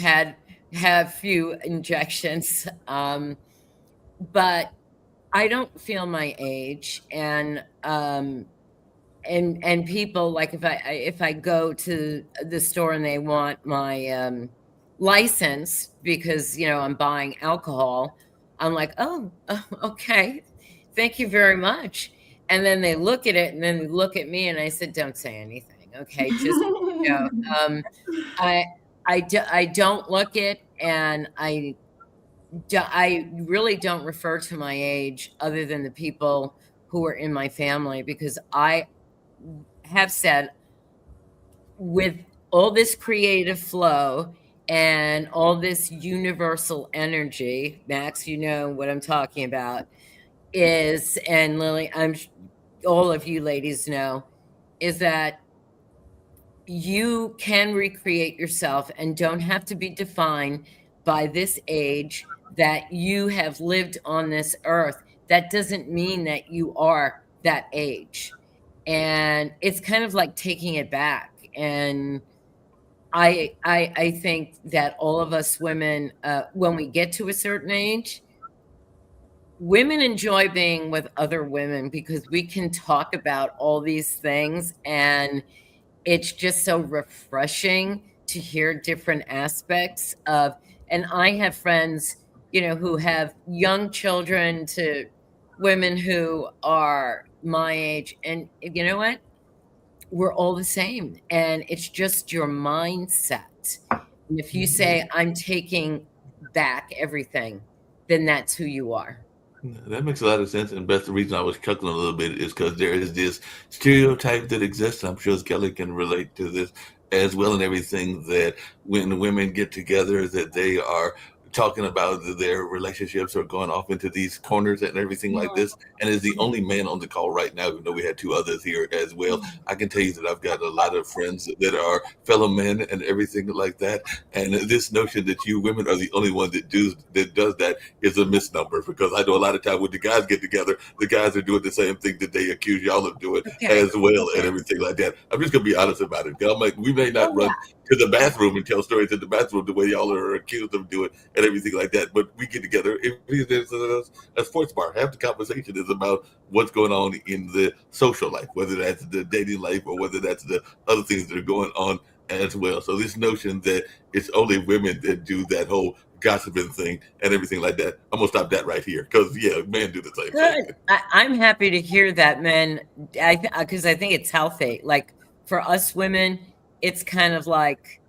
have few injections, but I don't feel my age. And and people, like, if I go to the store and they want my license because, you know, I'm buying alcohol, I'm like, oh, okay, thank you very much. And then they look at it and then they look at me and I said, don't say anything. Okay. Just, you know, I don't look it, and I really don't refer to my age other than the people who are in my family, because I have said, with all this creative flow and all this universal energy, Max, you know what I'm talking about, is, and Lily, all of you ladies know, is that you can recreate yourself and don't have to be defined by this age that you have lived on this earth. That doesn't mean that you are that age. And it's kind of like taking it back. And I think that all of us women, when we get to a certain age, women enjoy being with other women because we can talk about all these things, and it's just so refreshing to hear different aspects of, and I have friends, you know, who have young children to women who are my age, and you know what? We're all the same, and it's just your mindset. And if you say, I'm taking back everything, then that's who you are. That makes a lot of sense, and that's the reason I was chuckling a little bit, is because there is this stereotype that exists. I'm sure Kelly can relate to this as well, and everything, that when women get together, that they are talking about their relationships or going off into these corners and everything like this. And as the only man on the call right now, even though we had two others here as well, I can tell you that I've got a lot of friends that are fellow men and everything like that. And this notion that you women are the only one that does that is a misnomer, because I know a lot of time when the guys get together, the guys are doing the same thing that they accuse y'all of doing as well, and everything like that. I'm just gonna be honest about it. I'm like, we may not run to the bathroom and tell stories in the bathroom the way y'all are accused of doing and everything like that, but we get together. There's a sports bar. Half the conversation is about what's going on in the social life, whether that's the dating life or whether that's the other things that are going on as well. So this notion that it's only women that do that whole gossiping thing and everything like that, I'm gonna stop that right here, because men do the same thing. I'm happy to hear that, men, because I think it's healthy. Like, for us women, it's kind of like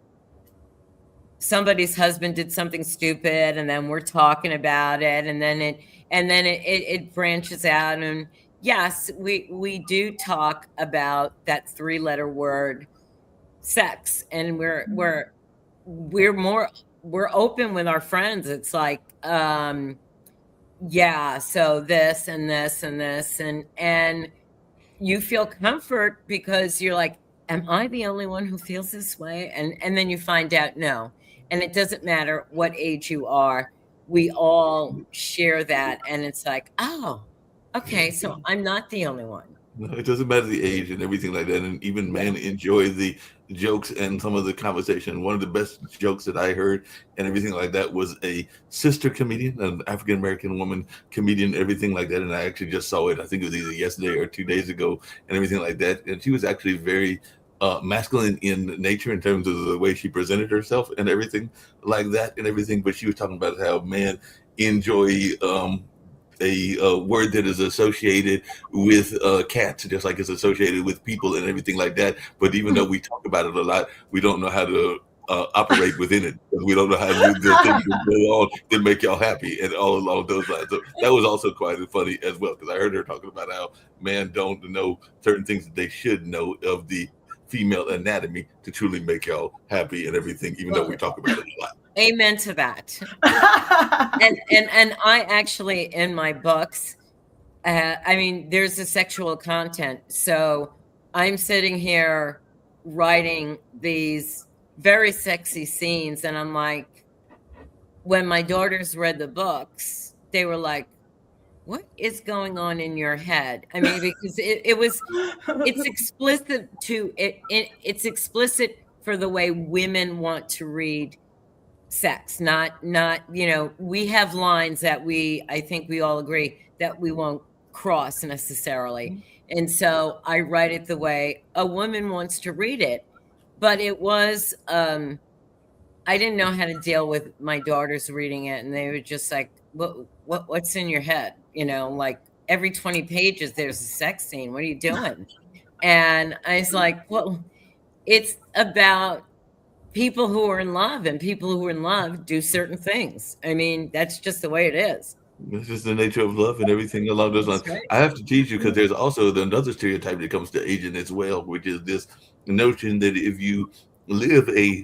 somebody's husband did something stupid, and then we're talking about it, and then it branches out. And yes, we do talk about that 3-letter word, sex, and we're open with our friends. It's like, yeah, so this and this and this, and you feel comfort because you're like, am I the only one who feels this way? And then you find out, no. And it doesn't matter what age you are. We all share that. And it's like, oh, okay, so I'm not the only one. No, it doesn't matter the age and everything like that. And even men enjoy the jokes and some of the conversation. One of the best jokes that I heard and everything like that was a sister comedian, an African-American woman comedian, everything like that. And I actually just saw it. I think it was either yesterday or 2 days ago and everything like that. And she was actually very masculine in nature in terms of the way she presented herself and everything like that and everything. But she was talking about how men enjoy a word that is associated with cats, just like it's associated with people and everything like that. But even though we talk about it a lot, we don't know how to operate within it. We don't know how to do the things that go on that make y'all happy and all along those lines. So that was also quite funny as well, because I heard her talking about how men don't know certain things that they should know of the female anatomy to truly make y'all happy and everything, even though we talk about it a lot. Amen to that. and I actually, in my books, I mean, there's a sexual content. So I'm sitting here writing these very sexy scenes, and I'm like, when my daughters read the books, they were like, what is going on in your head? I mean, because it's explicit it's explicit for the way women want to read sex, not, we have lines that I think we all agree that we won't cross necessarily. And so I write it the way a woman wants to read it. But it was, I didn't know how to deal with my daughters reading it. And they were just like, what's in your head? You know, like every 20 pages, there's a sex scene. What are you doing? And I was like, well, it's about people who are in love, and people who are in love do certain things. I mean, that's just the way it is. It's just the nature of love and everything along those lines. That's right. I have to teach you because there's also another stereotype that comes to aging as well, which is this notion that if you live a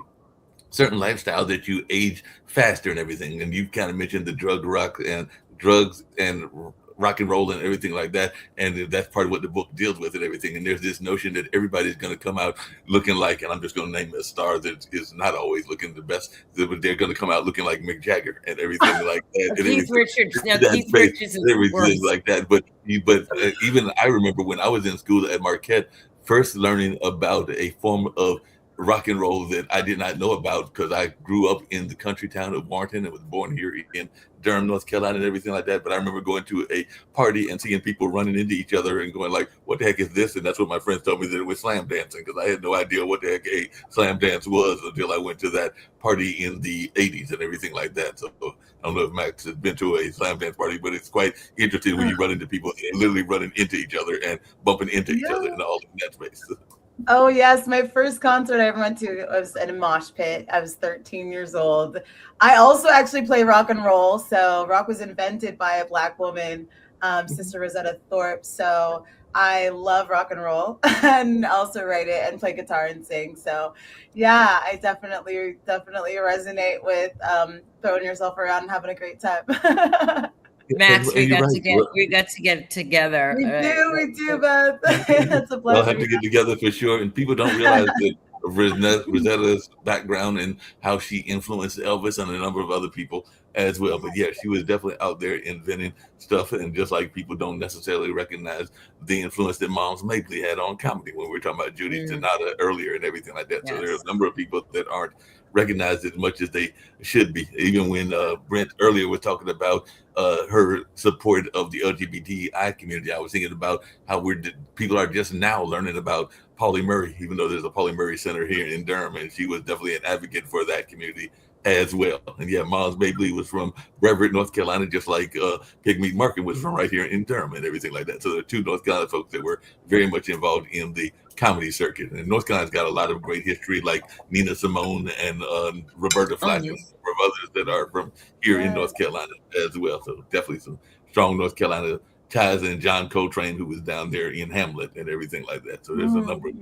certain lifestyle that you age faster and everything. And you kind of mentioned the drugs and rock and roll and everything like that. And that's part of what the book deals with and everything. And there's this notion that everybody's going to come out looking like, and I'm just going to name a star that is not always looking the best, but they're going to come out looking like Mick Jagger and everything like that. And Keith Richards. Now, that Keith face, Richards is everything worse. like that. But even I remember when I was in school at Marquette, first learning about a form of rock and roll that I did not know about because I grew up in the country town of Warrenton and was born here in Durham, North Carolina, and everything like that. But I remember going to a party and seeing people running into each other and going like, what the heck is this? And that's what my friends told me, that it was slam dancing, because I had no idea what the heck a slam dance was until I went to that party in the 80s and everything like that. So I don't know if Max has been to a slam dance party, but it's quite interesting when you run into people literally running into each other and bumping into each other and all in that space. Oh, yes. My first concert I ever went to was at a mosh pit. I was 13 years old. I also actually play rock and roll. So rock was invented by a Black woman, Sister Rosetta Thorpe. So I love rock and roll and also write it and play guitar and sing. So yeah, I definitely resonate with throwing yourself around and having a great time. Max, we you're got right. to get it together. We do, Beth. It's a We'll pleasure. have to get together for sure. And people don't realize that Rosetta's background and how she influenced Elvis and a number of other people as well. But yeah, she was definitely out there inventing stuff. And just like people don't necessarily recognize the influence that Moms Mabley had on comedy when we were talking about Judy Tenata earlier and everything like that. So there are a number of people that aren't recognized as much as they should be. Even when Brent earlier was talking about her support of the LGBTI community, I was thinking about how people are just now learning about Pauli Murray, even though there's a Pauli Murray Center here in Durham, and she was definitely an advocate for that community as well. And yeah, Moms Mabley was from Brevard, North Carolina, just like Pigmeat Market was from right here in Durham and everything like that. So there are two North Carolina folks that were very much involved in the comedy circuit. And North Carolina's got a lot of great history, like Nina Simone and Roberta Flack and others that are from here in North Carolina as well. So definitely some strong North Carolina ties, and John Coltrane, who was down there in Hamlet and everything like that. So there's a number of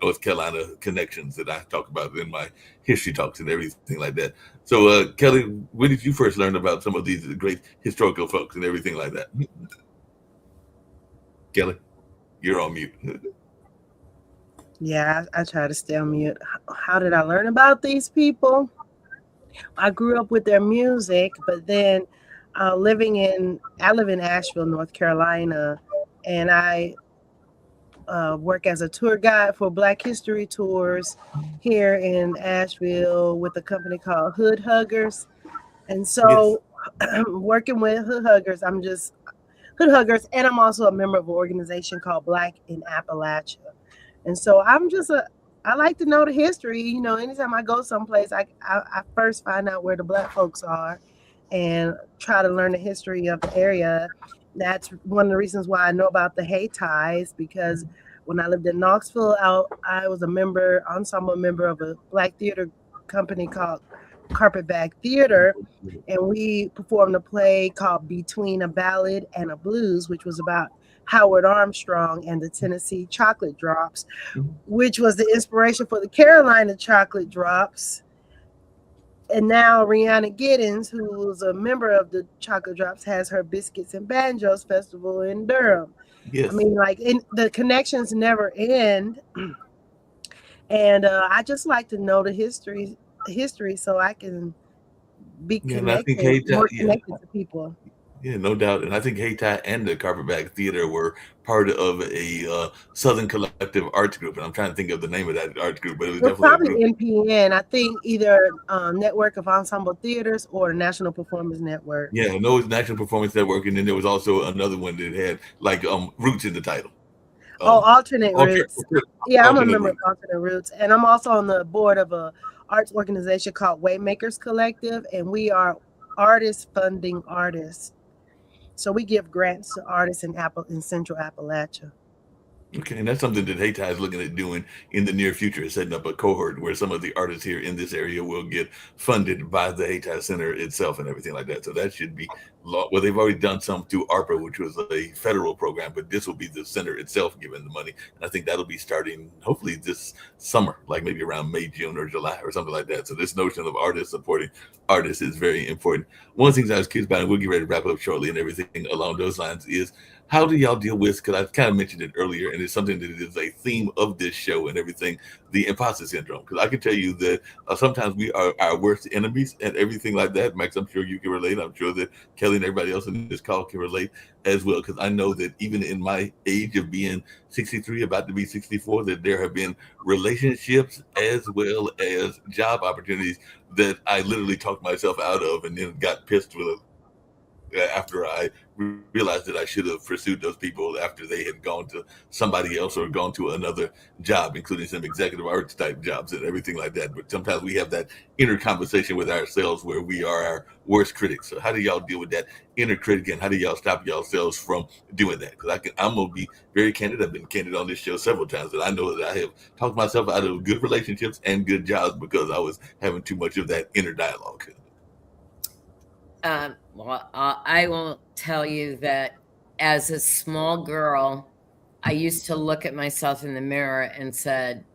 North Carolina connections that I talk about in my history talks and everything like that. So Kelly, when did you first learn about some of these great historical folks and everything like that? Kelly, you're on mute. Yeah, I try to stay on mute. How did I learn about these people? I grew up with their music, but then I live in Asheville, North Carolina, and I work as a tour guide for Black History Tours here in Asheville with a company called Hood Huggers. And so working with Hood Huggers, and I'm also a member of an organization called Black in Appalachia. And so I like to know the history. You know, anytime I go someplace, I first find out where the Black folks are and try to learn the history of the area. That's one of the reasons why I know about the Hayties, because when I lived in Knoxville, I was ensemble member of a Black theater company called Carpetbag Theater, and we performed a play called Between a Ballad and a Blues, which was about Howard Armstrong and the Tennessee Chocolate Drops, which was the inspiration for the Carolina Chocolate Drops. And now Rihanna Giddens, who was a member of the Chocolate Drops, has her Biscuits and Banjos Festival in Durham. Yes. I mean, the connections never end. And I just like to know the history so I can be connected, more connected to people. Yeah, no doubt. And I think Hayti and the Carpetbag Theater were part of a Southern Collective Arts Group. And I'm trying to think of the name of that arts group, but it was definitely probably NPN. I think either Network of Ensemble Theaters or National Performance Network. Yeah, no, it was National Performance Network. And then there was also another one that had like Roots in the title. Alternate Roots. Yeah, I'm a Alternate member of Roots. Alternate Roots, and I'm also on the board of a arts organization called Waymakers Collective, and we are artists funding artists. So we give grants to artists in Central Appalachia. Okay, and that's something that Hayti is looking at doing in the near future, is setting up a cohort where some of the artists here in this area will get funded by the Hayti Center itself and everything like that. So that should be well, they've already done some through ARPA, which was a federal program, but this will be the center itself giving the money. And I think that'll be starting hopefully this summer, like maybe around May, June, or July or something like that. So this notion of artists supporting artists is very important. One of the things I was curious about, and we'll get ready to wrap up shortly and everything along those lines, is how do y'all deal with, because I kind of mentioned it earlier, and it's something that is a theme of this show and everything, the imposter syndrome. Because I can tell you that sometimes we are our worst enemies and everything like that. Max, I'm sure you can relate. I'm sure that Kelly and everybody else in this call can relate as well. Because I know that even in my age of being 63, about to be 64, that there have been relationships as well as job opportunities that I literally talked myself out of and then got pissed with after I realized that I should have pursued those people after they had gone to somebody else or gone to another job, including some executive arts type jobs and everything like that. But sometimes we have that inner conversation with ourselves where we are our worst critics. So how do y'all deal with that inner critic, and how do y'all stop yourselves from doing that? Because I'm going to be very candid. I've been candid on this show several times that I know that I have talked myself out of good relationships and good jobs because I was having too much of that inner dialogue. Well, I will tell you that as a small girl, I used to look at myself in the mirror and said,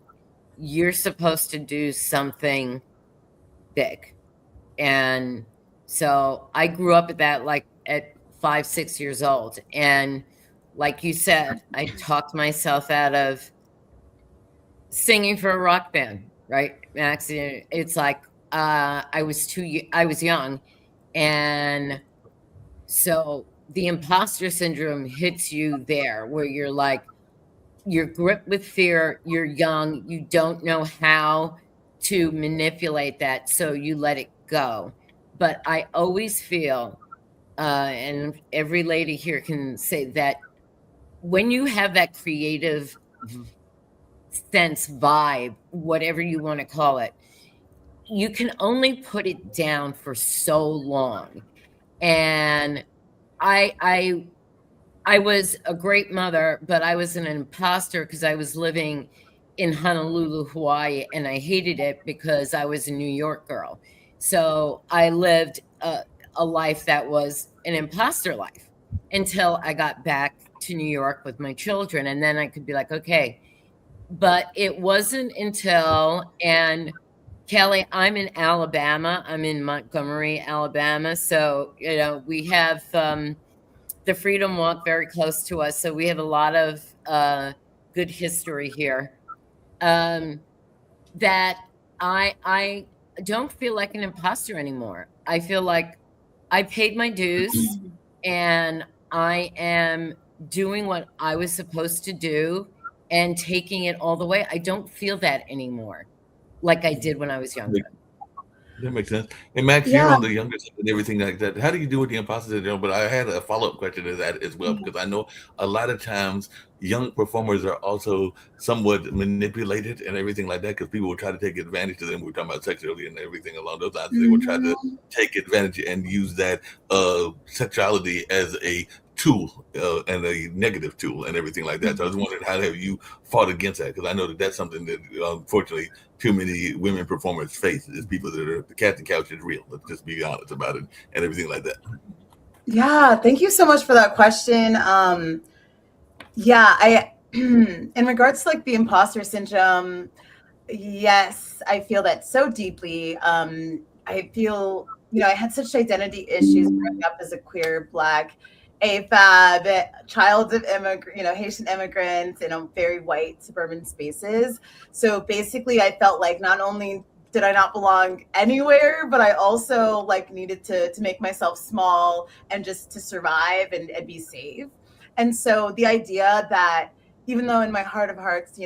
you're supposed to do something big. And so I grew up at that, like at 5, 6 years old. And like you said, I talked myself out of singing for a rock band, right, Max? It's like I was young. And so the imposter syndrome hits you there where you're like, you're gripped with fear, you're young, you don't know how to manipulate that, so you let it go. But I always feel, and every lady here can say that when you have that creative sense, vibe, whatever you want to call it, you can only put it down for so long. And I was a great mother, but I was an imposter because I was living in Honolulu, Hawaii, and I hated it because I was a New York girl. So I lived a life that was an imposter life until I got back to New York with my children. And then I could be like, okay. But it wasn't until, and Kelly, I'm in Alabama. I'm in Montgomery, Alabama. So, you know, we have the Freedom Walk very close to us. So we have a lot of good history here. That I don't feel like an imposter anymore. I feel like I paid my dues and I am doing what I was supposed to do and taking it all the way. I don't feel that anymore like I did when I was younger. That makes sense. And Max, you're on the younger side and everything like that. How do you deal with the imposter syndrome? But I had a follow-up question to that as well, because I know a lot of times young performers are also somewhat manipulated and everything like that, because people will try to take advantage of them. We were talking about sexuality and everything along those lines. They will try to take advantage and use that sexuality as a tool and a negative tool and everything like that. So I was wondering, how have you fought against that? Because I know that that's something that unfortunately too many women performers face, is people that are, the cat and couch is real. Let's just be honest about it and everything like that. Yeah, thank you so much for that question. I in regards to like the imposter syndrome, yes, I feel that so deeply. I feel, I had such identity issues growing up as a queer Black AFAB child of Haitian immigrants in a very white suburban spaces. So basically I felt like not only did I not belong anywhere, but I also like needed to make myself small and just to survive and be safe. And so the idea that even though in my heart of hearts,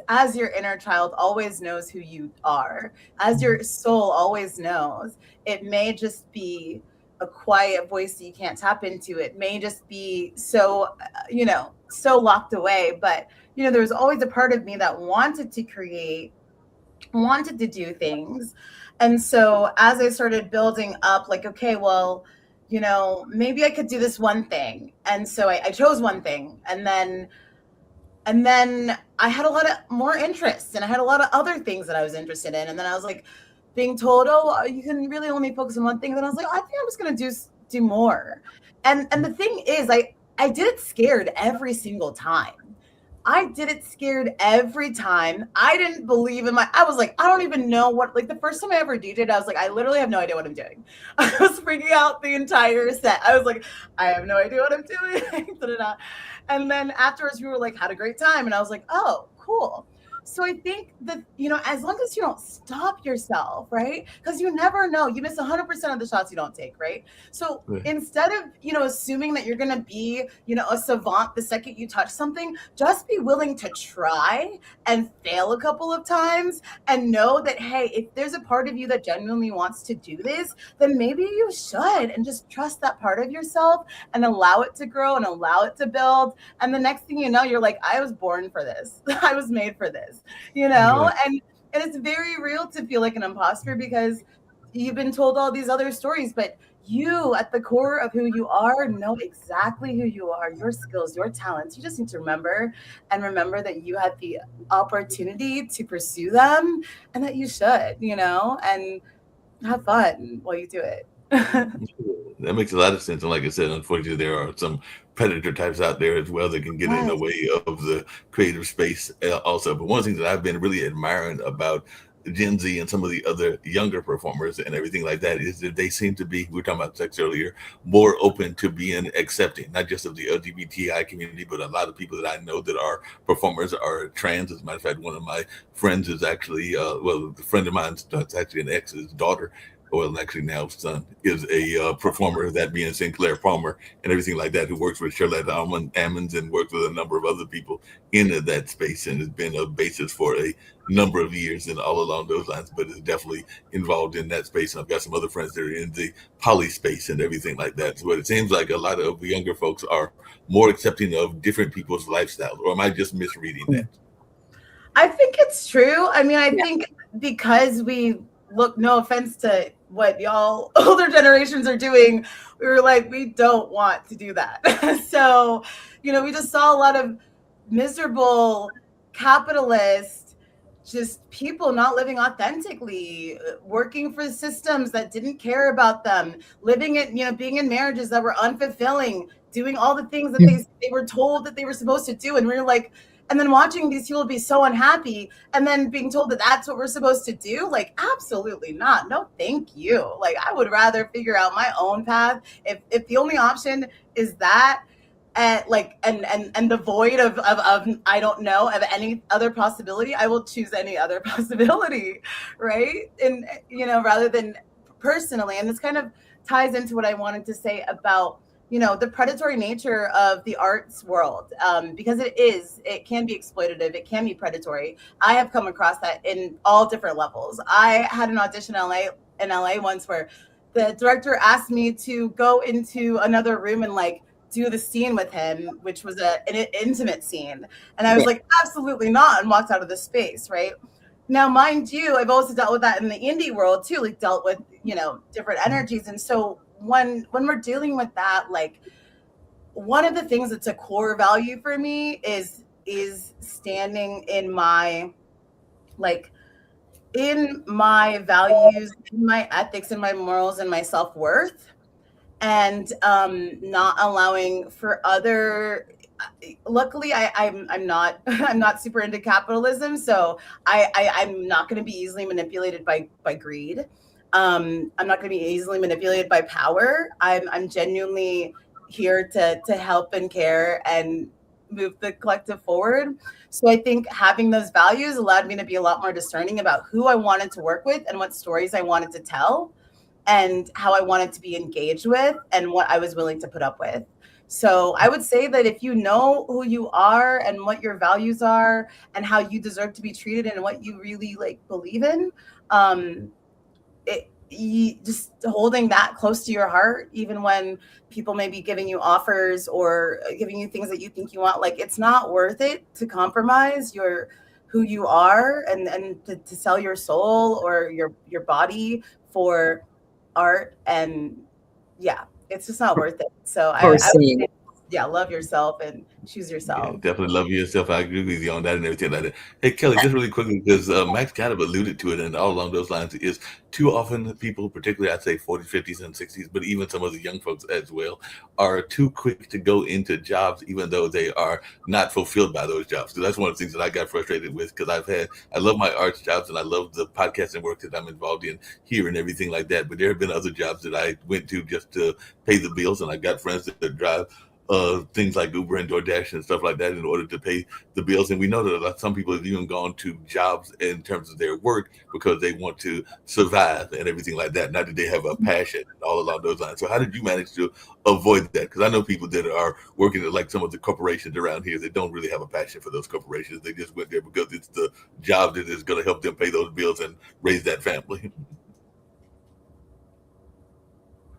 as your inner child always knows who you are, as your soul always knows, it may just be a quiet voice that you can't tap into. It may just be so, so locked away. But, you know, there was always a part of me that wanted to create, wanted to do things. And so as I started building up, like, okay, well, you know, maybe I could do this one thing. And so I chose one thing. And then I had a lot of more interests, and I had a lot of other things that I was interested in. And then I was like being told, oh, you can really only focus on one thing. And then I was like, I think I'm just going to do more. And the thing is, I did it scared every single time. I did it scared every time. I didn't believe in I was like, I don't even know what, like the first time I ever DJed, I was like, I literally have no idea what I'm doing. I was freaking out the entire set. I was like, I have no idea what I'm doing. And then afterwards we were like, had a great time. And I was like, oh, cool. So I think that, you know, as long as you don't stop yourself, right? Because you never know. You miss 100% of the shots you don't take, right? So instead of, you know, assuming that you're going to be, you know, a savant the second you touch something, just be willing to try and fail a couple of times and know that, hey, if there's a part of you that genuinely wants to do this, then maybe you should, and just trust that part of yourself and allow it to grow and allow it to build. And the next thing you know, you're like, I was born for this. I was made for this. You know, and it's very real to feel like an imposter because you've been told all these other stories, but you at the core of who you are know exactly who you are, your skills, your talents. You just need to remember that you had the opportunity to pursue them and that you should, you know, and have fun while you do it. That makes a lot of sense. And like I said, unfortunately, there are some predator types out there as well that can get in the way of the creative space also. But one of the things that I've been really admiring about Gen Z and some of the other younger performers and everything like that is that they seem to be, we were talking about sex earlier, more open to being accepting, not just of the LGBTI community, but a lot of people that I know that are performers are trans. As a matter of fact, one of my friends is actually, a friend of mine, it's actually an ex's daughter, well, actually now son, is a performer, that being Sinclair Palmer and everything like that, who works with Charlotte Ammons and works with a number of other people in that space, and has been a basis for a number of years and all along those lines, but is definitely involved in that space. And I've got some other friends that are in the poly space and everything like that. So it seems like a lot of younger folks are more accepting of different people's lifestyles, or am I just misreading that? I think it's true. I mean, I think because we look, no offense to what y'all older generations are doing, we were like, we don't want to do that. So, you know, we just saw a lot of miserable capitalist, just people not living authentically, working for systems that didn't care about them, living it, you know, being in marriages that were unfulfilling, doing all the things that they were told that they were supposed to do. And we were like, and then watching these people be so unhappy and then being told that that's what we're supposed to do, like, absolutely not. No, thank you. Like, I would rather figure out my own path. If the only option is that, and the void of I don't know, of any other possibility, I will choose any other possibility, right? And, you know, rather than personally, and this kind of ties into what I wanted to say about, you know, the predatory nature of the arts world, because it can be exploitative, it can be predatory. I have come across that in all different levels. I had an audition in LA once where the director asked me to go into another room and like do the scene with him, which was an intimate scene. And I was like, absolutely not, and walked out of the space, right? Now, mind you, I've also dealt with that in the indie world too, like dealt with, you know, different energies. And so when we're dealing with that, like, one of the things that's a core value for me is standing in my, like, in my values, in my ethics, in my morals, and my self-worth, and not allowing for other. Luckily, I'm not super into capitalism, so I'm not going to be easily manipulated by greed. I'm not going to be easily manipulated by power. I'm genuinely here to help and care and move the collective forward. So I think having those values allowed me to be a lot more discerning about who I wanted to work with and what stories I wanted to tell and how I wanted to be engaged with and what I was willing to put up with. So I would say that if you know who you are and what your values are and how you deserve to be treated and what you really like believe in, just holding that close to your heart, even when people may be giving you offers or giving you things that you think you want. Like, it's not worth it to compromise who you are and to sell your soul or your body for art. And yeah, it's just not worth it. So I would say, yeah, love yourself and choose yourself. Yeah, definitely love yourself. I agree with you on that and everything like that. Hey, Kelly, just really quickly, because Max kind of alluded to it, and all along those lines is too often people, particularly I'd say 40s, 50s, and 60s, but even some of the young folks as well, are too quick to go into jobs, even though they are not fulfilled by those jobs. So that's one of the things that I got frustrated with, because I love my arts jobs and I love the podcasting work that I'm involved in here and everything like that. But there have been other jobs that I went to just to pay the bills, and I got friends that drive things like Uber and DoorDash and stuff like that in order to pay the bills. And we know that some people have even gone to jobs in terms of their work because they want to survive and everything like that. Not that they have a passion all along those lines. So how did you manage to avoid that? Because I know people that are working at like some of the corporations around here that don't really have a passion for those corporations. They just went there because it's the job that is going to help them pay those bills and raise that family.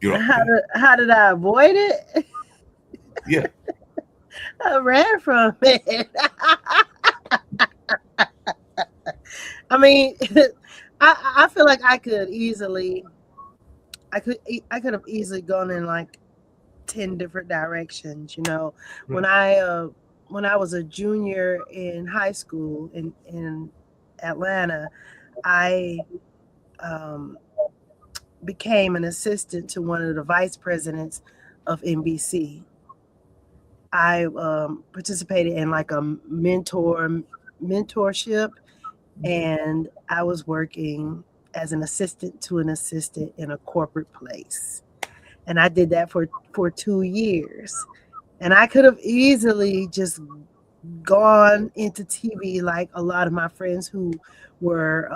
How did I avoid it? Yeah. I ran from it. I mean, I feel like I could have easily gone in like 10 different directions, you know. Right. When I was a junior in high school in Atlanta, I became an assistant to one of the vice presidents of NBC. I participated in like a mentorship, and I was working as an assistant to an assistant in a corporate place. And I did that for 2 years. And I could have easily just gone into TV like a lot of my friends who were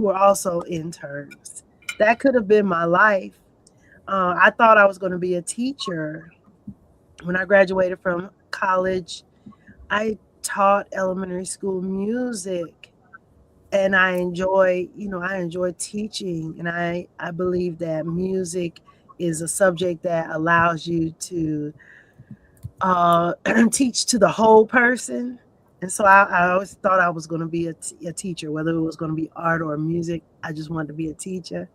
also interns. That could have been my life. I thought I was going to be a teacher. When I graduated from college, I taught elementary school music, and I enjoy teaching, and I believe that music is a subject that allows you to teach to the whole person. And so I always thought I was going to be a teacher, whether it was going to be art or music. I just wanted to be a teacher.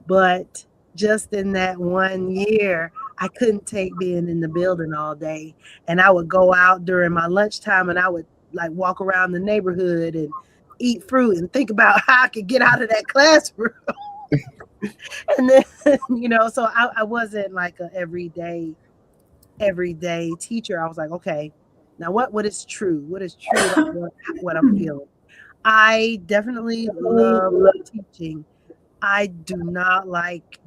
But just in that 1 year, I couldn't take being in the building all day. And I would go out during my lunchtime, and I would like walk around the neighborhood and eat fruit and think about how I could get out of that classroom. And then, so I wasn't like an everyday teacher. I was like, okay, now what is true? What is true? What I'm feeling. I definitely love teaching. I do not like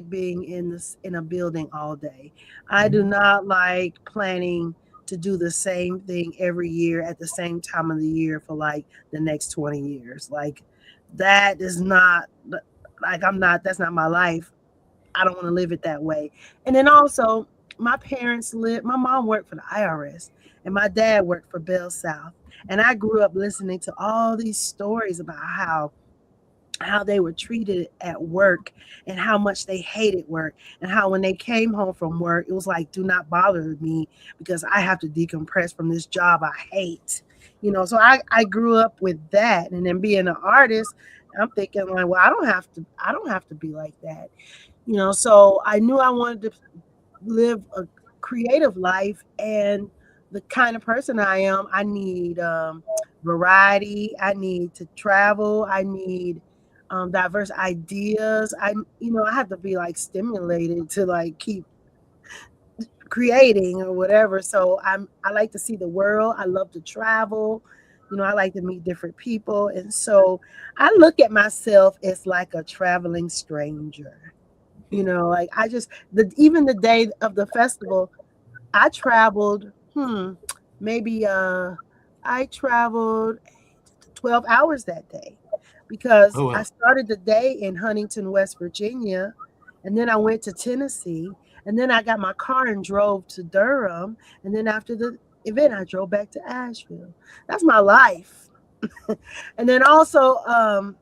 being in a building all day. I do not like planning to do the same thing every year at the same time of the year for like the next 20 years. Like that is not that's not my life. I don't want to live it that way. And then also my mom worked for the IRS and my dad worked for Bell South. And I grew up listening to all these stories about how they were treated at work and how much they hated work, and how when they came home from work, it was like, do not bother me because I have to decompress from this job I hate. So I grew up with that. And then being an artist, I'm thinking like, well, I don't have to be like that. So I knew I wanted to live a creative life, and the kind of person I am, I need variety. I need to travel. I need diverse ideas. I have to be like stimulated to like keep creating or whatever. So I like to see the world. I love to travel. I like to meet different people. And so I look at myself as like a traveling stranger. Like even the day of the festival, I traveled, I traveled 12 hours that day. Because I started the day in Huntington, West Virginia, and then I went to Tennessee, and then I got my car and drove to Durham, and then after the event, I drove back to Asheville. That's my life. And then also,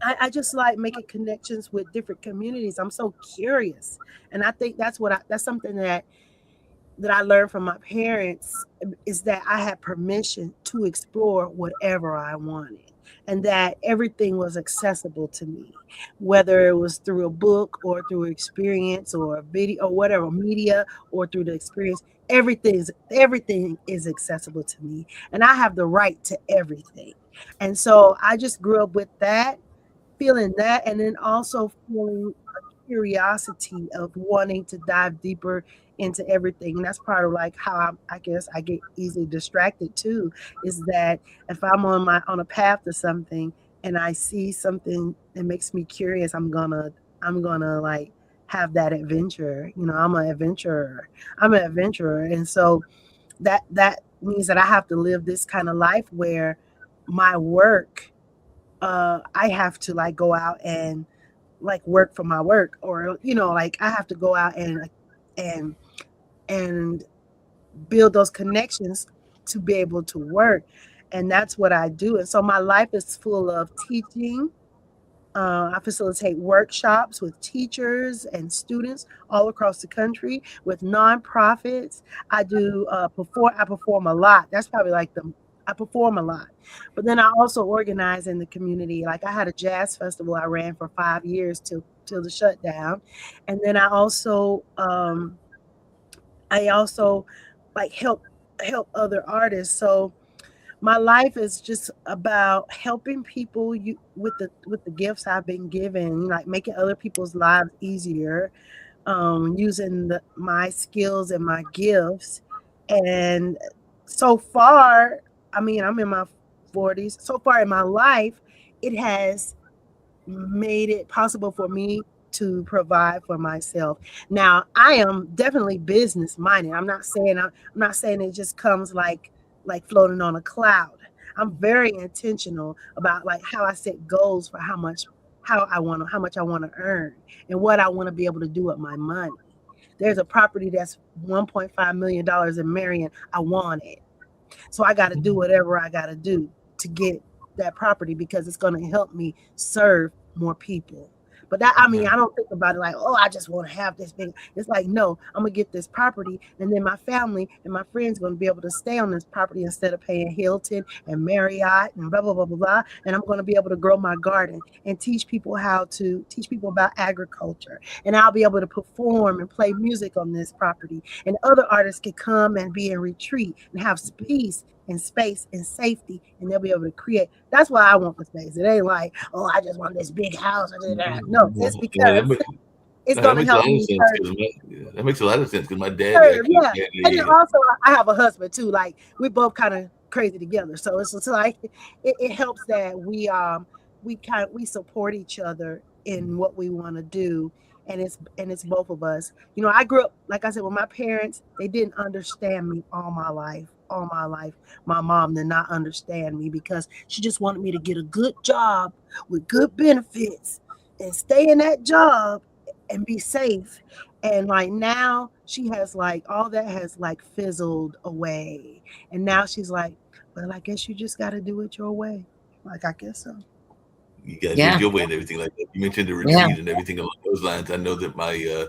I just like making connections with different communities. I'm so curious, and I think that's something that I learned from my parents, is that I had permission to explore whatever I wanted, and that everything was accessible to me, whether it was through a book or through experience or a video or whatever media, or through the experience. Everything is accessible to me, and I have the right to everything. And so I just grew up with that, feeling that, and then also feeling a curiosity of wanting to dive deeper into everything. And that's part of like how I guess I get easily distracted too, is that if I'm on a path to something and I see something that makes me curious, I'm gonna like have that adventure. I'm an adventurer. And so that means that I have to live this kind of life where my work, I have to like go out and like work for my work, or like I have to go out and and build those connections to be able to work. And that's what I do. And so my life is full of teaching. I facilitate workshops with teachers and students all across the country, with nonprofits. I perform a lot. That's probably like I perform a lot. But then I also organize in the community. Like I had a jazz festival I ran for 5 years till the shutdown. And then I also like help other artists. So my life is just about helping people with the gifts I've been given, like making other people's lives easier, using my skills and my gifts. And so far, I mean, I'm in my 40s. So far in my life, it has made it possible for me to provide for myself. Now, I am definitely business minded. I'm not saying it just comes like floating on a cloud. I'm very intentional about like how I set goals for how much I want to earn and what I want to be able to do with my money. There's a property that's $1.5 million in Marion. I want it. So I got to do whatever I got to do to get that property, because it's going to help me serve more people. But I mean, I don't think about it like, oh, I just want to have this big. It's like, no, I'm gonna get this property, and then my family and my friends gonna be able to stay on this property instead of paying Hilton and Marriott and blah blah blah blah blah. And I'm gonna be able to grow my garden and teach people about agriculture. And I'll be able to perform and play music on this property. And other artists can come and be in retreat and have peace and space and safety, and they'll be able to create. That's why I want the space. It ain't like, oh, I just want this big house. No, it's because it's going to help me. That makes a lot of sense because my dad. Yeah, and then also I have a husband too. Like we both kind of crazy together, so it's like it helps that we support each other in what we want to do. And it's both of us. I grew up, like I said, with my parents. They didn't understand me all my life. My mom did not understand me because she just wanted me to get a good job with good benefits and stay in that job and be safe. And like now she has like all that has like fizzled away. And now she's like, well, I guess you just got to do it your way. Like, I guess so. You got to do it your way and everything like that. You mentioned the retreat and everything along those lines. I know that my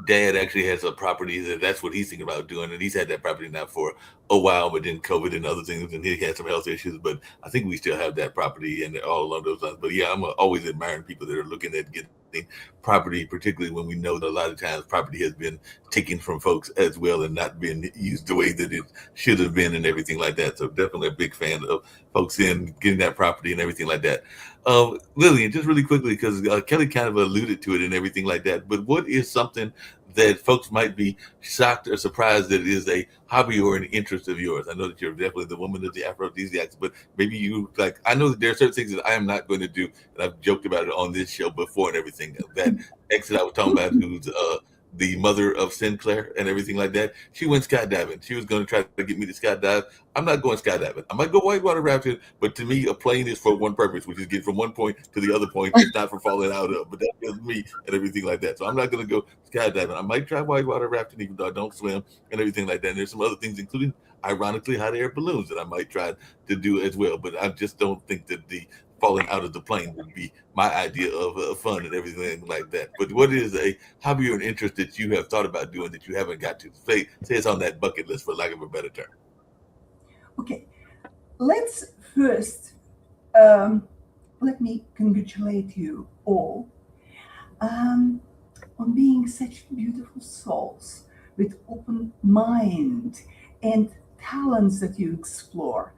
dad actually has a property that's what he's thinking about doing, and he's had that property now for a while, but then COVID and other things, and he had some health issues, but I think we still have that property and all along those lines. But yeah, I'm always admiring people that are looking at getting property, particularly when we know that a lot of times property has been taken from folks as well and not been used the way that it should have been and everything like that. So definitely a big fan of folks in getting that property and everything like that. Lillian, just really quickly, because Kelly kind of alluded to it and everything like that, but what is something that folks might be shocked or surprised that it is a hobby or an interest of yours? I know that you're definitely the woman of the aphrodisiacs, but maybe you like, I know that there are certain things that I am not going to do, and I've joked about it on this show before and everything. That ex that I was talking about, who's the mother of Sinclair and everything like that, she went skydiving. She was going to try to get me to skydive. I'm not going skydiving. I might go whitewater rafting, but to me, a plane is for one purpose, which is get from one point to the other point. It's not for falling out of, but that's me and everything like that. So I'm not going to go skydiving. I might try whitewater rafting, even though I don't swim and everything like that. And there's some other things, including, ironically, hot air balloons that I might try to do as well. But I just don't think that the falling out of the plane would be my idea of fun and everything like that. But what is a hobby or an interest that you have thought about doing that you haven't got to? Say it's on that bucket list, for lack of a better term. Okay, let's first let me congratulate you all on being such beautiful souls with open mind and talents that you explore,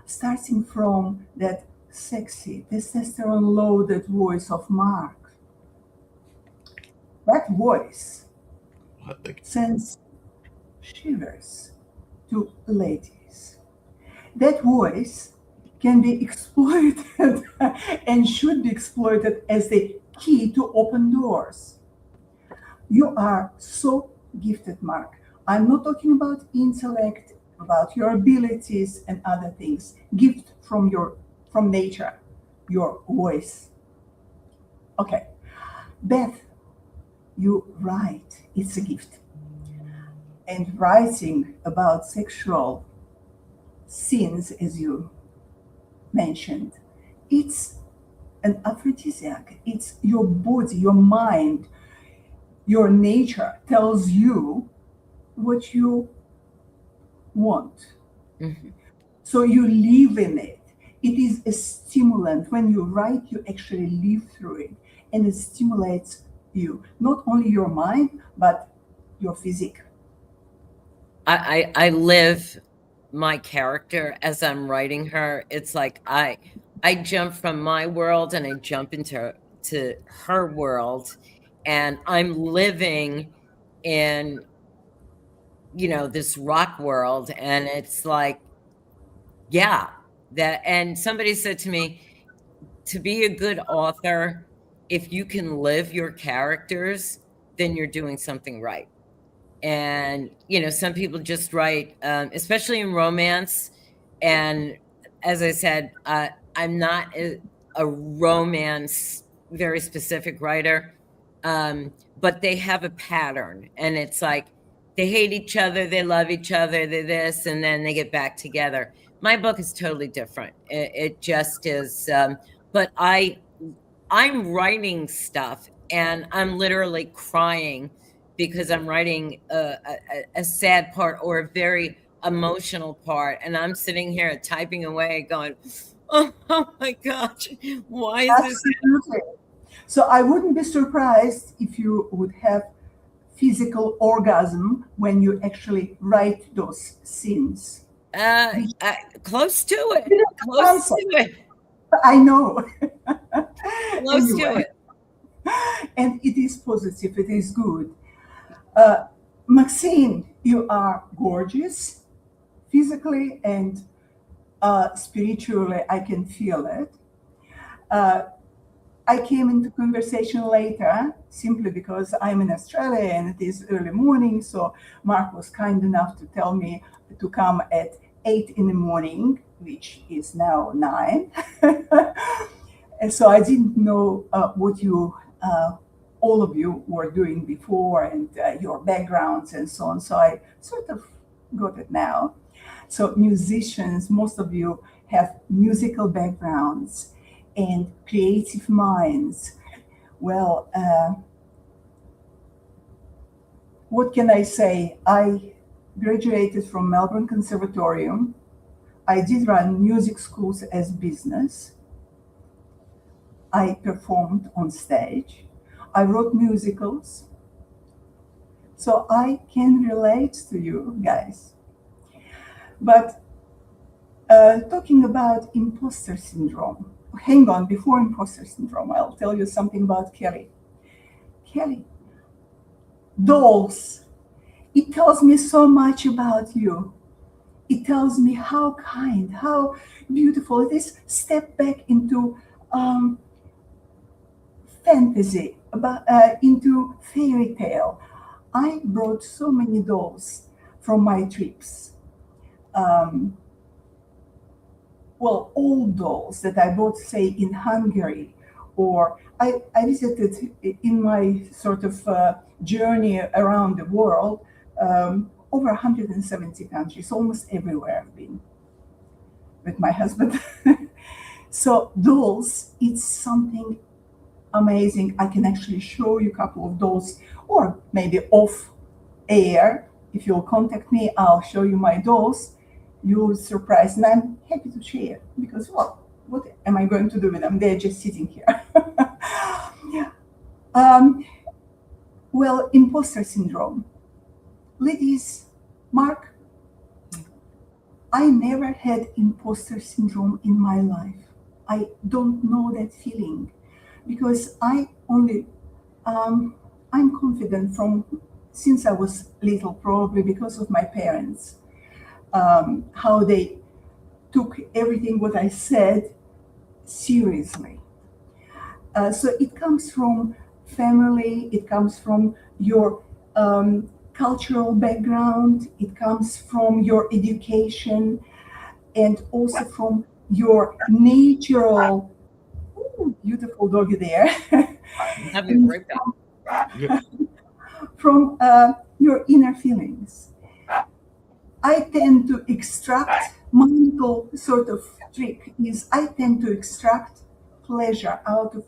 starting from that sexy, testosterone-loaded voice of Mark. That voice sends shivers to ladies. That voice can be exploited and should be exploited as the key to open doors. You are so gifted, Mark. I'm not talking about intellect, about your abilities and other things. Gift from nature, your voice. Okay, Beth, you write. It's a gift. And writing about sexual sins, as you mentioned, it's an aphrodisiac. It's your body, your mind, your nature tells you what you want. Mm-hmm. So you live in it. It is a stimulant. When you write, you actually live through it, and it stimulates you, not only your mind, but your physique. I live my character as I'm writing her. It's like I jump from my world and I jump into her world, and I'm living in, you know, this rock world. And it's like, yeah, that. And somebody said to me, to be a good author, if you can live your characters, then you're doing something right. And, you know, some people just write, especially in romance. And as I said, I'm not a romance, very specific writer, but they have a pattern. And it's like, they hate each other, they love each other, they're this, and then they get back together. My book is totally different. It just is. But I'm writing stuff, and I'm literally crying because I'm writing a sad part or a very emotional part, and I'm sitting here typing away going, oh my gosh, why is this? Absolutely. So I wouldn't be surprised if you would have physical orgasm when you actually write those scenes. Close to it. Close to it. I know. Close to Anyway. it. And it is positive, it is good. Maxine, you are gorgeous, physically and spiritually. I can feel it. I came into conversation later simply because I'm in Australia and it is early morning. So Mark was kind enough to tell me to come at 8 in the morning, which is now 9. And so I didn't know what you, all of you were doing before, and your backgrounds and so on. So I sort of got it now. So musicians, most of you have musical backgrounds and creative minds. Well, what can I say? I graduated from Melbourne Conservatorium. I did run music schools as business. I performed on stage. I wrote musicals. So I can relate to you guys. But talking about imposter syndrome, hang on, before imposter syndrome, I'll tell you something about Kelly. Kelly, dolls, it tells me so much about you. It tells me how kind, how beautiful it is. Step back into fantasy, into fairy tale. I brought so many dolls from my trips. Well, old dolls that I bought, say, in Hungary, or I visited in my sort of journey around the world, over 170 countries, almost everywhere I've been with my husband. So dolls, it's something amazing. I can actually show you a couple of dolls, or maybe off air. If you'll contact me, I'll show you my dolls. You'll surprise, and I'm happy to share because, well, what am I going to do with them? They're just sitting here. Well, imposter syndrome. Ladies, Mark, I never had imposter syndrome in my life. I don't know that feeling because I'm confident from since I was little, probably because of my parents, how they took everything what I said seriously. So it comes from family, it comes from your cultural background, it comes from your education, and also from your natural, beautiful doggy there, Have you right back. from your inner feelings. I tend to extract, my little sort of trick is I tend to extract pleasure out of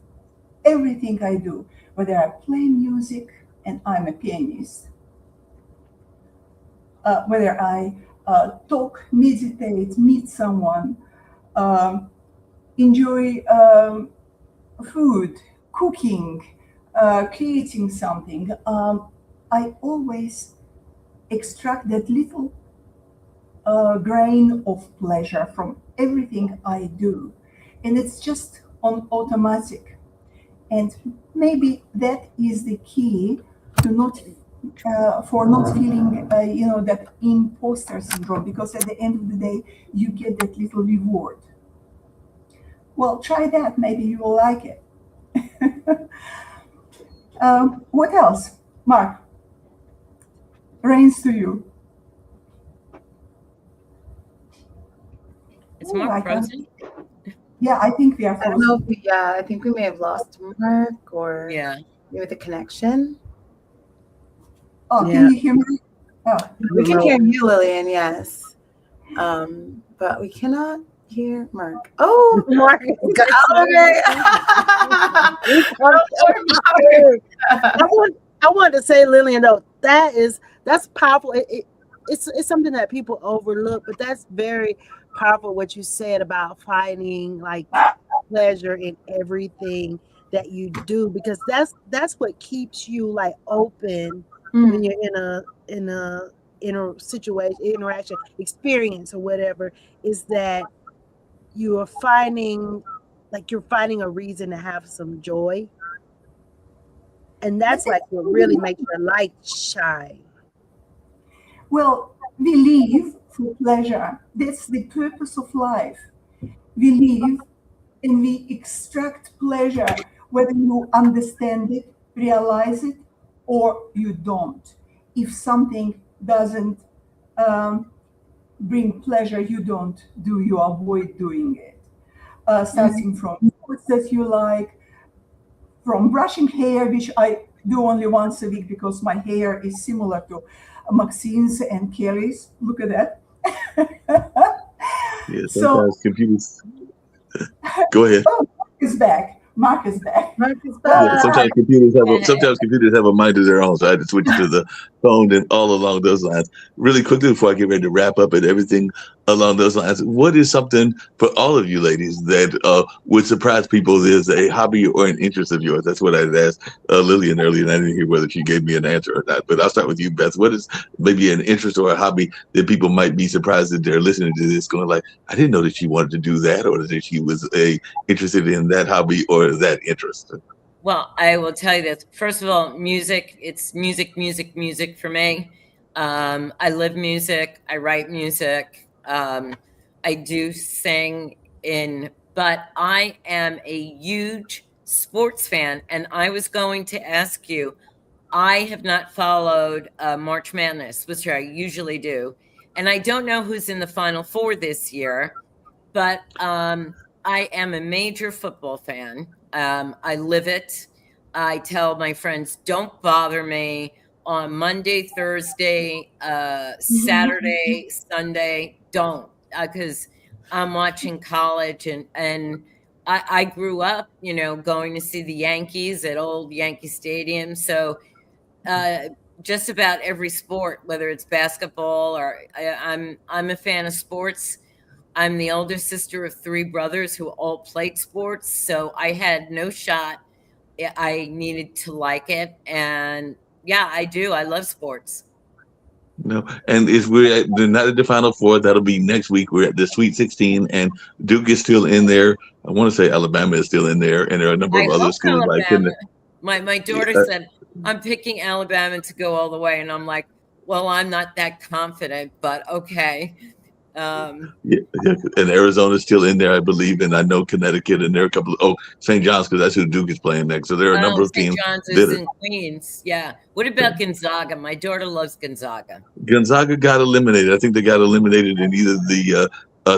everything I do, whether I play music, and I'm a pianist, whether I talk, meditate, meet someone, enjoy food, cooking, creating something, I always extract that little grain of pleasure from everything I do. And it's just on automatic. And maybe that is the key to not for not feeling that imposter syndrome, because at the end of the day you get that little reward. Well, try that, maybe you will like it. What else, Mark? Reigns to you. It's Mark frozen. Yeah, I think we are I don't frozen. know if I think we may have lost Mark or Yeah. maybe the connection. Oh, Yeah. can you hear me? Oh, We can hear you, Lillian, yes. But we cannot hear Mark. Oh, Mark got out of it. I want to say, Lillian, though, that's powerful. It's something that people overlook, but that's very powerful what you said about finding like pleasure in everything that you do, because that's what keeps you like open when you're in a situation, interaction, experience, or whatever, is that you are finding a reason to have some joy. And that's like what really makes your light shine. well, we live for pleasure. That's the purpose of life. We live and we extract pleasure, whether you understand it, realize it, or you don't. If something doesn't bring pleasure, you don't do, you avoid doing it. Starting from foods that you like, from brushing hair, which I do only once a week because my hair is similar to Maxine's and Kelly's. Look at that. Yeah, So- sometimes computers. Go ahead. Mark is back. Mark is back. Mark is Yeah, back. sometimes computers have a mind of their own, so I had to switch to the phone and all along those lines. Really quickly before I get ready to wrap up and everything along those lines, what is something for all of you ladies that would surprise people is a hobby or an interest of yours? That's what I had asked Lillian earlier, and I didn't hear whether she gave me an answer or not. But I'll start with you, Beth. What is maybe an interest or a hobby that people might be surprised that they're listening to this, going like, I didn't know that she wanted to do that, or that she was interested in that hobby or that interest? Well, I will tell you this. First of all, music. It's music for me. I live music. I write music. I do sing but I am a huge sports fan. And I was going to ask you, I have not followed March Madness, which I usually do. And I don't know who's in the Final Four this year, but I am a major football fan. I live it. I tell my friends, don't bother me on Monday, Thursday, Saturday, Sunday. Don't, because I'm watching college and I grew up, going to see the Yankees at old Yankee Stadium. So just about every sport, whether it's basketball or I'm a fan of sports. I'm the older sister of 3 brothers who all played sports. So I had no shot. I needed to like it. And yeah, I do. I love sports. No, and we're not at the Final Four. That'll be next week. We're at the Sweet 16, and Duke is still in there. I want to say Alabama is still in there, and there are a number of other schools Alabama. My daughter said, I'm picking Alabama to go all the way. And I'm like, well, I'm not that confident, but okay. And Arizona's still in there, I believe, and I know Connecticut, and there are a couple of St. John's, because that's who Duke is playing next. So there are a number of teams. St. John's is in Queens. Yeah. What about Gonzaga? My daughter loves Gonzaga. Gonzaga got eliminated. I think they got eliminated in either the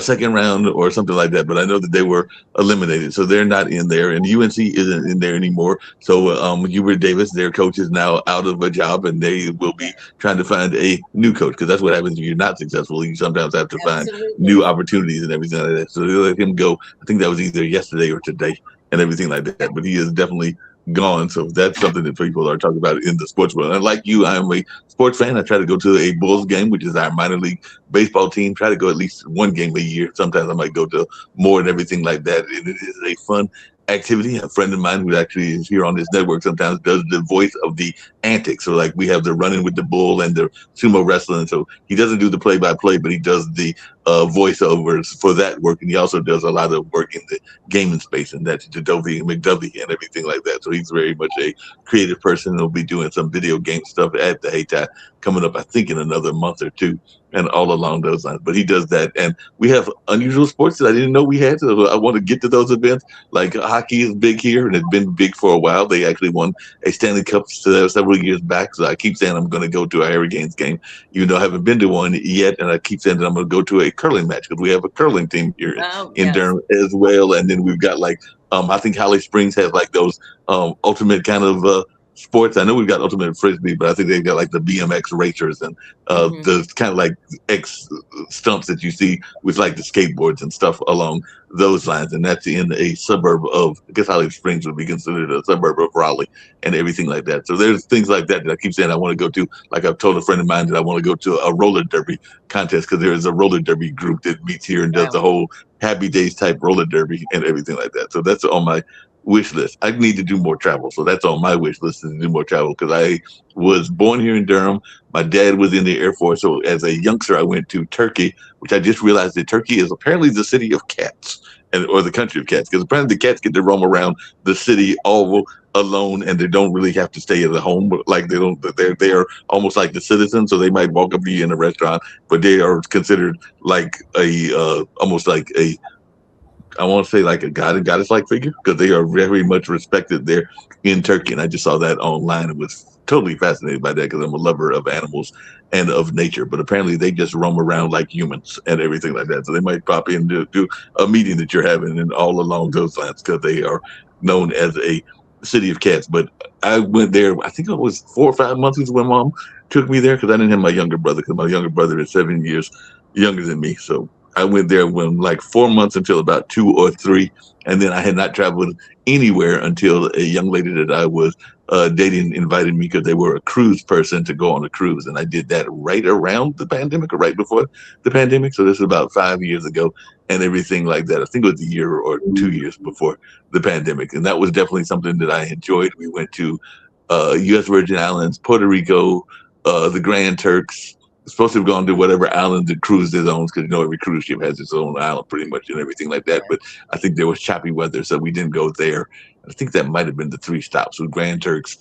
second round or something like that, but I know that they were eliminated, so they're not in there, and UNC isn't in there anymore. So Hubert Davis, their coach, is now out of a job, and they will be trying to find a new coach, because that's what happens if you're not successful. You sometimes have to find new opportunities and everything like that. So they let him go. I think that was either yesterday or today and everything like that, but he is definitely gone. So that's something that people are talking about in the sports world. And like you, I'm a sports fan. I try to go to a Bulls game, which is our minor league baseball team. Try to go at least one game a year. Sometimes I might go to more and everything like that. And it is a fun activity. A friend of mine who actually is here on this network sometimes does the voice of the antics. So like we have the running with the bull and the sumo wrestling. So he doesn't do the play-by-play, but he does the voiceovers for that work. And he also does a lot of work in the gaming space, and that's Dovey and McDovey and everything like that. So he's very much a creative person. He'll be doing some video game stuff at the Hayti coming up, I think, in another month or two, and all along those lines. But he does that. And we have unusual sports that I didn't know we had. So I want to get to those events. Like hockey is big here, and it's been big for a while. They actually won a Stanley Cup several years back. So I keep saying I'm going to go to a Hurricanes game, even though I haven't been to one yet. And I keep saying that I'm going to go to a curling match, because we have a curling team here in Durham as well. And then we've got like, I think Holly Springs has like those ultimate kind of sports. I know we've got ultimate frisbee, but I think they've got like the BMX racers and the kind of like X stumps that you see with like the skateboards and stuff along those lines. And that's in a suburb of, I guess Holly Springs would be considered a suburb of Raleigh and everything like that. So there's things like that I keep saying I want to go to. Like I've told a friend of mine that I want to go to a roller derby contest, because there is a roller derby group that meets here and does the whole Happy Days type roller derby and everything like that. So that's on my wish list. I need to do more travel, so that's on my wish list, is to do more travel, because I was born here in Durham. My dad was in the Air Force, so as a youngster I went to Turkey, which I just realized that Turkey is apparently the city of cats, or the country of cats, because apparently the cats get to roam around the city all alone, and they don't really have to stay at the home. But like they are almost like the citizens, so they might walk up to you in a restaurant, but they are considered like a almost like a, I want to say like a god and goddess-like figure, because they are very much respected there in Turkey. And I just saw that online and was totally fascinated by that, because I'm a lover of animals and of nature. But apparently they just roam around like humans and everything like that. So they might pop in to do a meeting that you're having and all along those lines, because they are known as a city of cats. But I went there, I think it was 4 or 5 months ago when Mom took me there, because I didn't have my younger brother, because my younger brother is 7 years younger than me. So I went there when like 4 months until about 2 or 3. And then I had not traveled anywhere until a young lady that I was dating invited me, because they were a cruise person, to go on a cruise. And I did that right around the pandemic, or right before the pandemic. So this is about 5 years ago and everything like that. I think it was a year or 2 years before the pandemic. And that was definitely something that I enjoyed. We went to U.S. Virgin Islands, Puerto Rico, the Grand Turks. Supposed to have gone to whatever island the cruise is on, because every cruise ship has its own island pretty much and everything like that. But I think there was choppy weather, so we didn't go there. I think that might have been the 3 stops with Grand Turks,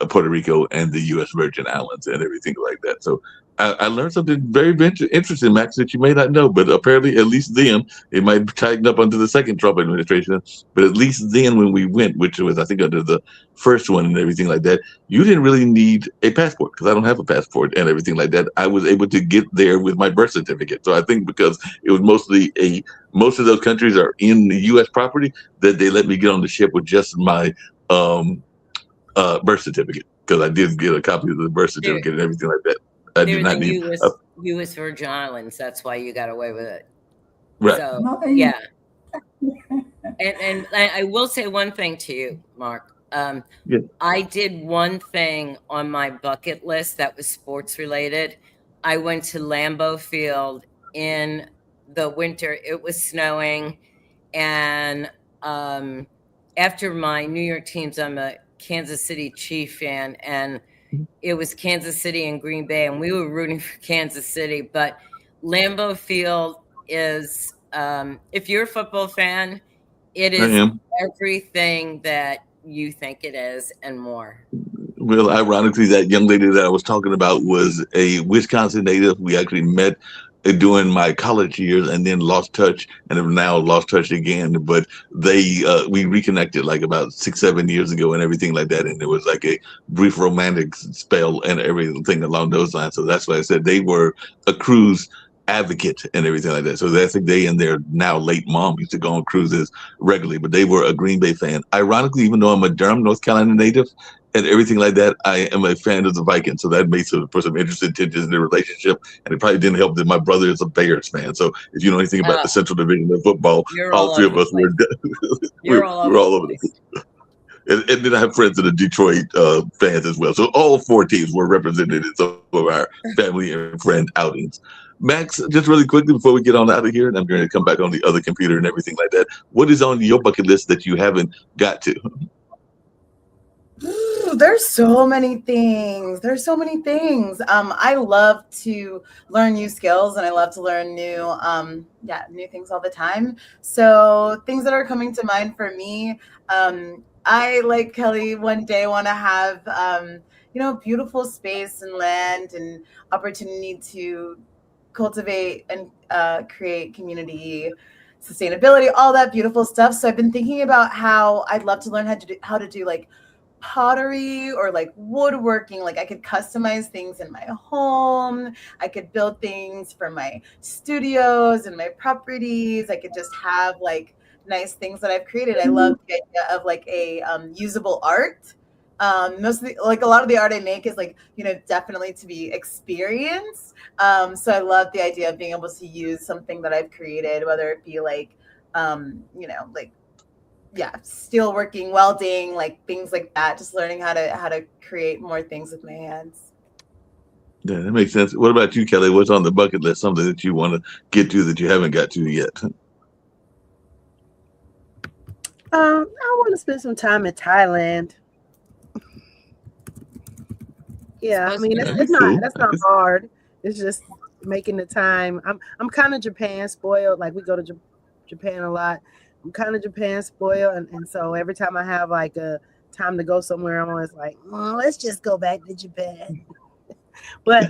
Puerto Rico, and the U.S. Virgin Islands and everything like that. So I learned something very interesting, Max, that you may not know, but apparently at least then, it might tighten up under the second Trump administration, but at least then when we went, which was I think under the first one and everything like that, you didn't really need a passport, because I don't have a passport and everything like that. I was able to get there with my birth certificate. So I think because it was mostly most of those countries are in the U.S. property, that they let me get on the ship with just my birth certificate, because I did get a copy of the birth certificate and everything like that. I did not need U.S. Virgin Islands. That's why you got away with it. Right. So, Not a- yeah. And I will say one thing to you, Mark. Yeah. I did one thing on my bucket list that was sports related. I went to Lambeau Field in the winter. It was snowing, and after my New York teams, I'm a Kansas City Chief fan, and it was Kansas City and Green Bay, and we were rooting for Kansas City. But Lambeau Field is, if you're a football fan, it I is am. everything that you think it is and more. Well, ironically, that young lady that I was talking about was a Wisconsin native. We actually met during my college years and then lost touch and have now lost touch again. But we reconnected like about 6-7 years ago and everything like that. And there was like a brief romantic spell and everything along those lines. So that's why I said they were a cruise advocate and everything like that. So that's like they and their now late mom used to go on cruises regularly, but they were a Green Bay fan. Ironically, even though I'm a Durham, North Carolina native and everything like that, I am a fan of the Vikings. So that made for some interesting tensions in the relationship. And it probably didn't help that my brother is a Bears fan. So if you know anything about the Central Division of football, all three of us were we're all over the place. And then I have friends that are Detroit fans as well. So all four teams were represented in some of our family and friend outings. Max, just really quickly before we get on out of here, and I'm going to come back on the other computer and everything like that. What is on your bucket list that you haven't got to? Ooh, there's so many things. I love to learn new skills, and I love to learn new things all the time. So things that are coming to mind for me, I, like Kelly, one day want to have beautiful space and land and opportunity to cultivate and create community sustainability, all that beautiful stuff. So I've been thinking about how I'd love to learn how to do like pottery or like woodworking. Like I could customize things in my home. I could build things for my studios and my properties. I could just have like nice things that I've created. I love the idea of like a usable art. Most of a lot of the art I make is like, definitely to be experienced. So I love the idea of being able to use something that I've created, whether it be like, steelworking, welding, like things like that. Just learning how to create more things with my hands. Yeah, that makes sense. What about you, Kelly? What's on the bucket list? Something that you want to get to that you haven't got to yet? I want to spend some time in Thailand. Yeah, I mean that's not hard. It's just making the time. I'm kind of Japan spoiled. Like we go to Japan a lot. I'm kind of Japan spoiled, and so every time I have like a time to go somewhere, I'm always like, let's just go back to Japan. But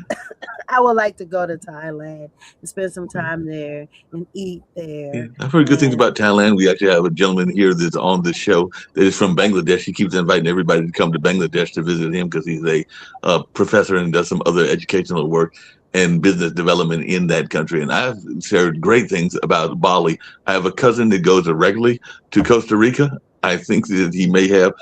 I would like to go to Thailand and spend some time there and eat there. Yeah, I've heard good things about Thailand. We actually have a gentleman here that's on the show that is from Bangladesh. He keeps inviting everybody to come to Bangladesh to visit him because he's a professor and does some other educational work and business development in that country. And I've heard great things about Bali. I have a cousin that goes regularly to Costa Rica. I think that he may have,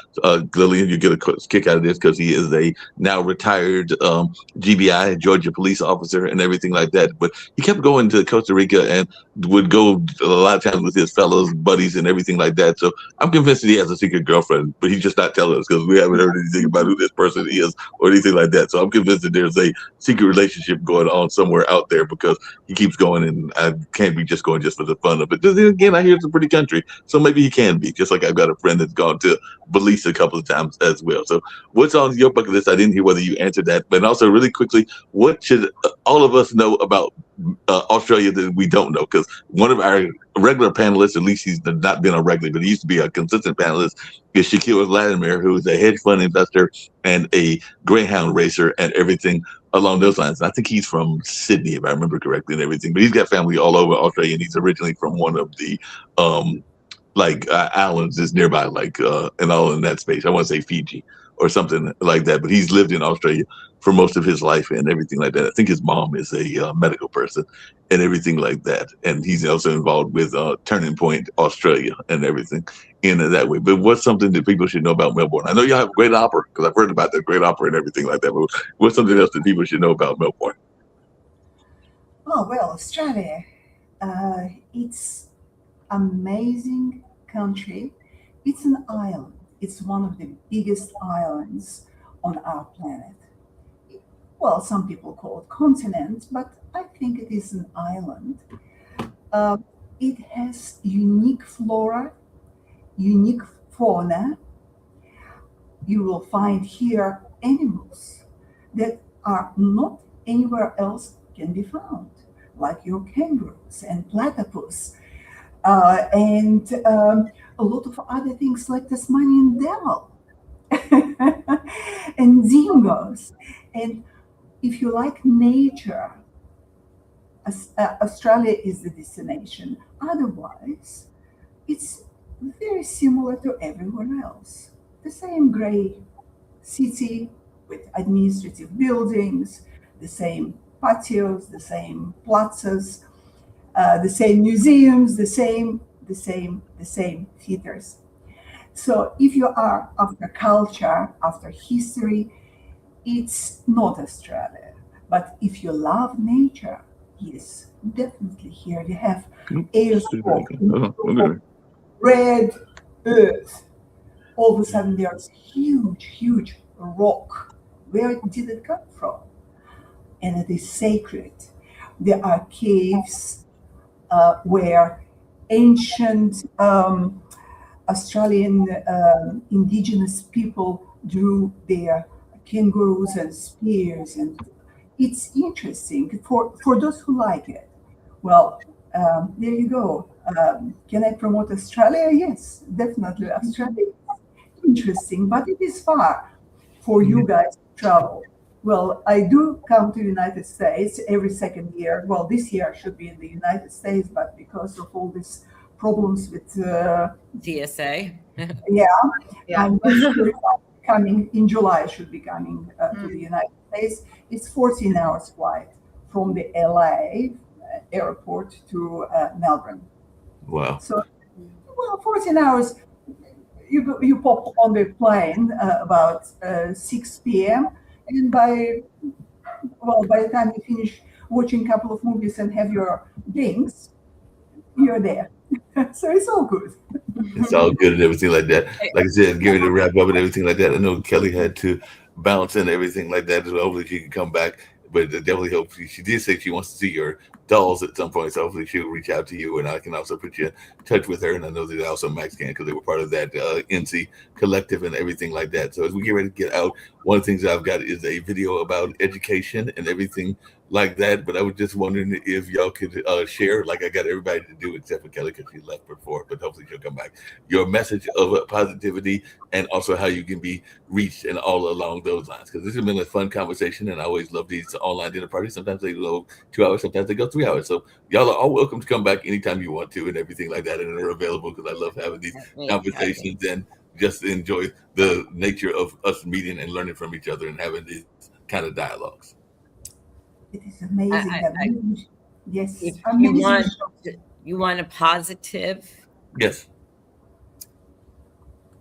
Lillian, you get a kick out of this because he is a now retired GBI, Georgia police officer and everything like that. But he kept going to Costa Rica and would go a lot of times with his fellows, buddies and everything like that. So I'm convinced that he has a secret girlfriend, but he's just not telling us because we haven't heard anything about who this person is or anything like that. So I'm convinced that there's a secret relationship going on somewhere out there because he keeps going and I can't be just going just for the fun of it. Then again, I hear it's a pretty country. So maybe he can be, just like I've got a friend that's gone to Belize a couple of times as well. So what's on your bucket list? I didn't hear whether you answered that, but also really quickly, what should all of us know about Australia that we don't know? Because one of our regular panelists, at least he's not been a regular, but he used to be a consistent panelist, is Shaquille Vladimir, who is a hedge fund investor and a greyhound racer and everything along those lines. And I think he's from Sydney, if I remember correctly, and everything. But he's got family all over Australia, and he's originally from one of the islands is nearby, and all in that space. I want to say Fiji or something like that. But he's lived in Australia for most of his life and everything like that. I think his mom is a medical person and everything like that. And he's also involved with Turning Point Australia and everything in that way. But what's something that people should know about Melbourne? I know you have a great opera because I've heard about the great opera and everything like that. But what's something else that people should know about Melbourne? Oh, well, Australia, it's amazing country. It's an island. It's one of the biggest islands on our planet. Well, some people call it continent, but I think it is an island. Uh, it has unique flora, unique fauna. You will find here animals that are not anywhere else can be found, like your kangaroos and platypus, and a lot of other things like Tasmanian devil and dingoes. And if you like nature, Australia is the destination. Otherwise, it's very similar to everywhere else. The same gray city with administrative buildings, the same patios, the same plazas, the same museums, the same theaters. So if you are after culture, after history, it's not Australia. But if you love nature, yes, definitely here you have Ayers red earth. All of a sudden there's huge rock. Where did it come from? And it is sacred. There are caves where ancient Australian indigenous people drew their kangaroos and spears, and it's interesting for those who like it. Well, there you go. Can I promote Australia? Yes, definitely. Australia is interesting, but it is far for you guys to travel. Well, I do come to the United States every second year. Well, this year I should be in the United States, but because of all these problems with DSA. yeah, Yeah. I'm not sure if I'm coming in July. I should be coming to the United States. It's 14 hours flight from the LA airport to Melbourne. Wow. So, well, 14 hours. You pop on the plane about 6 p.m. and by the time you finish watching a couple of movies and have your drinks, you're there. So it's all good. It's all good and everything like that. Like I said, getting to wrap up and everything like that. I know Kelly had to bounce and everything like that as well. Hopefully she can come back. But definitely hope she did say she wants to see your dolls at some point. So hopefully she'll reach out to you and I can also put you in touch with her. And I know that also Max can because they were part of that NC collective and everything like that. So as we get ready to get out, one of the things that I've got is a video about education and everything like that. But I was just wondering if y'all could share, like I got everybody to do except for Kelly because she left before, but hopefully she'll come back, your message of positivity and also how you can be reached and all along those lines. Because this has been a fun conversation and I always love these online dinner parties. Sometimes they go 2 hours, sometimes they go 3 hours. So y'all are all welcome to come back anytime you want to and everything like that. And they're available because I love having these conversations and just enjoy the nature of us meeting and learning from each other and having these kind of dialogues. It is amazing. Yes. If amazing. you want a positive, Yes.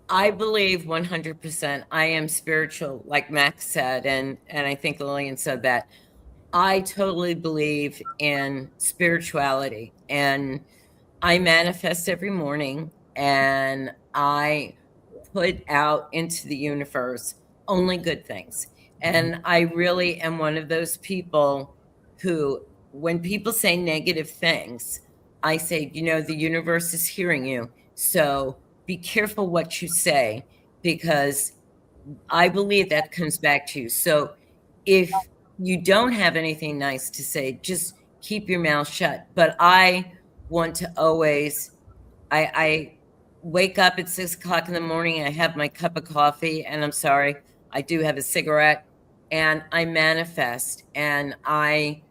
I believe 100%. I am spiritual, like Max said, and I think Lillian said that. I totally believe in spirituality, and I manifest every morning, and I put out into the universe only good things. And I really am one of those people who, when people say negative things, I say, the universe is hearing you. So be careful what you say, because I believe that comes back to you. So if you don't have anything nice to say, just keep your mouth shut. But I want to always, I wake up at 6 o'clock in the morning, I have my cup of coffee, and I'm sorry, I do have a cigarette, and I manifest and I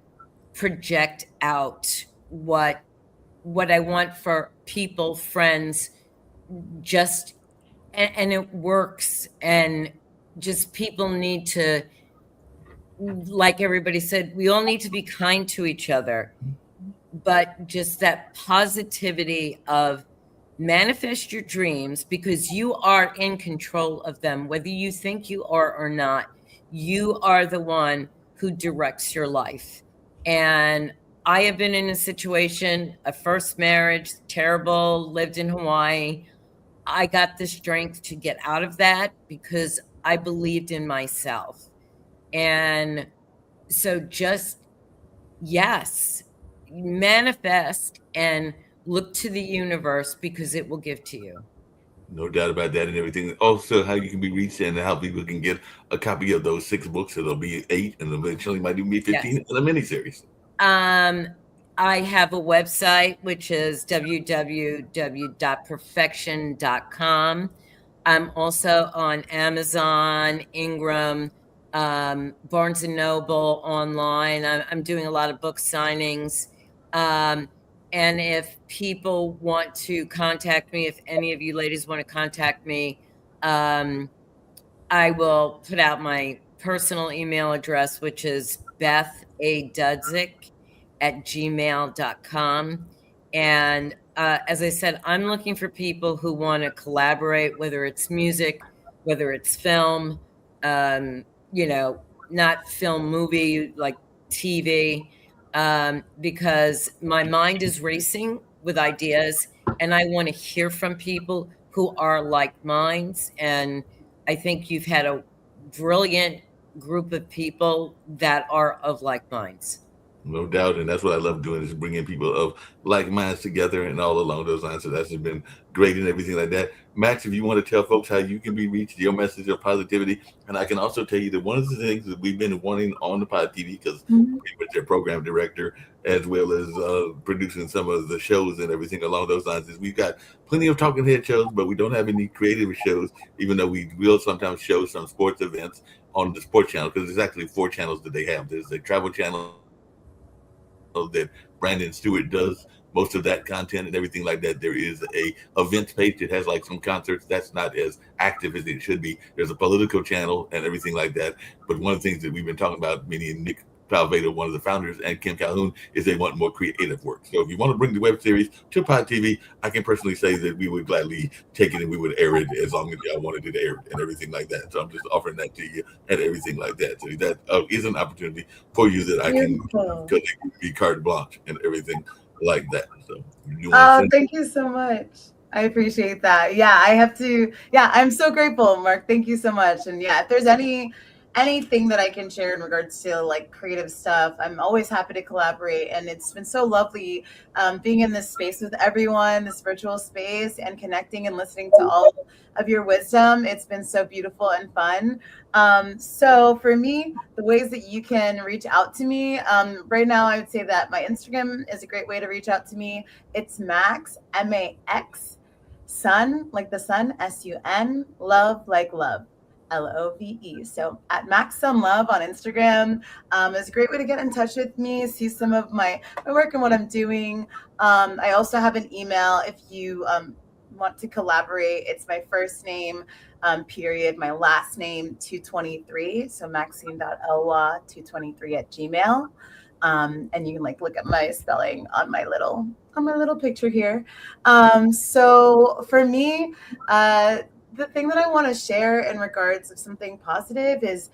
project out what I want for people, friends, just, and it works. And just people need to, like everybody said, we all need to be kind to each other, but just that positivity of manifest your dreams, because you are in control of them, whether you think you are or not. You are the one who directs your life. And I have been in a situation, a first marriage, terrible, lived in Hawaii. I got the strength to get out of that because I believed in myself. And so just, yes, manifest and look to the universe because it will give to you. No doubt about that and everything. Also, how you can be reached and how people can get a copy of those 6 books. So there'll be 8 and eventually might even be 15 Yes. in a miniseries. I have a website, which is www.perfection.com. I'm also on Amazon, Ingram, Barnes & Noble online. I'm doing a lot of book signings. And if people want to contact me, if any of you ladies want to contact me, I will put out my personal email address, which is bethaDudzik@gmail.com. And as I said, I'm looking for people who want to collaborate, whether it's music, whether it's film, not film, movie, like TV, because my mind is racing with ideas and I want to hear from people who are like minds. And I think you've had a brilliant group of people that are of like minds. No doubt, and that's what I love doing is bringing people of like minds together and all along those lines. So that's been great and everything like that. Max, if you want to tell folks how you can be reached, your message of positivity, and I can also tell you that one of the things that we've been wanting on the Pod TV because with their program director as well as producing some of the shows and everything along those lines is we've got plenty of talking head shows, but we don't have any creative shows. Even though we will sometimes show some sports events on the sports channel because there's actually 4 channels that they have. There's a travel channel that Brandon Stewart does most of that content and everything like that. There is a events page that has like some concerts that's not as active as it should be. There's a political channel and everything like that. But one of the things that we've been talking about, me and Nick Palveda, one of the founders, and Kim Calhoun, is they want more creative work. So if you want to bring the web series to Pod TV, I can personally say that we would gladly take it and we would air it as long as y'all wanted it aired and everything like that. So I'm just offering that to you and everything like that. So that is an opportunity for you that I can be carte blanche and everything like that. So thank you so much. I appreciate that. Yeah, I'm so grateful, Mark. Thank you so much. And yeah, if there's anything that I can share in regards to like creative stuff, I'm always happy to collaborate. And it's been so lovely being in this space with everyone, this virtual space, and connecting and listening to all of your wisdom. It's been so beautiful and fun. So for me, the ways that you can reach out to me, right now, I would say that my Instagram is a great way to reach out to me. It's Max, MAX, Sun, like the sun, SUN, love, like love. LOVE. So at Max Sun Love on Instagram is a great way to get in touch with me, see some of my work and what I'm doing. I also have an email if you want to collaborate. It's my first name, period, my last name, 223. So maxine.elwa223@gmail. And you can like look at my spelling on my little picture here. So for me, the thing that I want to share in regards of something positive is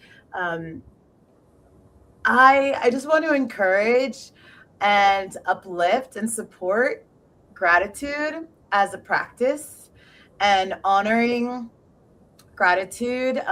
I just want to encourage and uplift and support gratitude as a practice, and honoring gratitude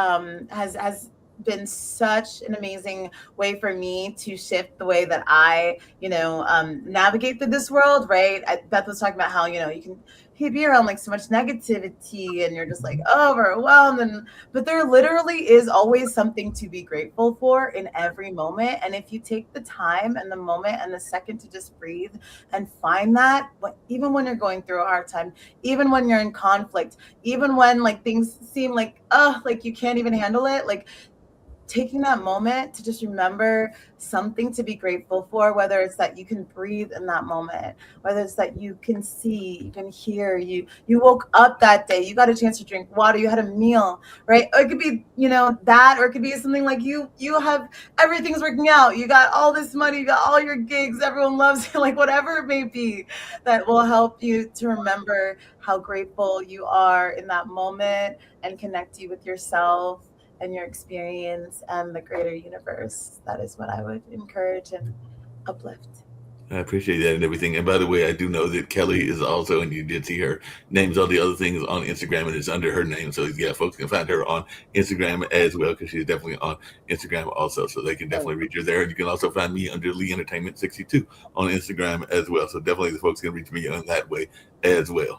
has been such an amazing way for me to shift the way that I, navigate through this world, right? Beth was talking about how, you can be around like so much negativity and you're just like overwhelmed. But there literally is always something to be grateful for in every moment. And if you take the time and the moment and the second to just breathe and find that, even when you're going through a hard time, even when you're in conflict, even when like things seem like you can't even handle it, like taking that moment to just remember something to be grateful for, whether it's that you can breathe in that moment, whether it's that you can see, you can hear, you woke up that day, you got a chance to drink water, you had a meal, right? Or it could be, that, or it could be something like you have, everything's working out, you got all this money, you got all your gigs, everyone loves you, like whatever it may be, that will help you to remember how grateful you are in that moment and connect you with yourself and your experience and the greater universe. That is what I would encourage and uplift. I appreciate that and everything. And by the way, I do know that Kelly is also, and you did see her names all the other things on Instagram, and it's under her name. So yeah, folks can find her on Instagram as well, because she's definitely on Instagram also. So they can definitely reach her there. And you can also find me under Lee Entertainment 62 on Instagram as well. So definitely the folks can reach me on that way as well.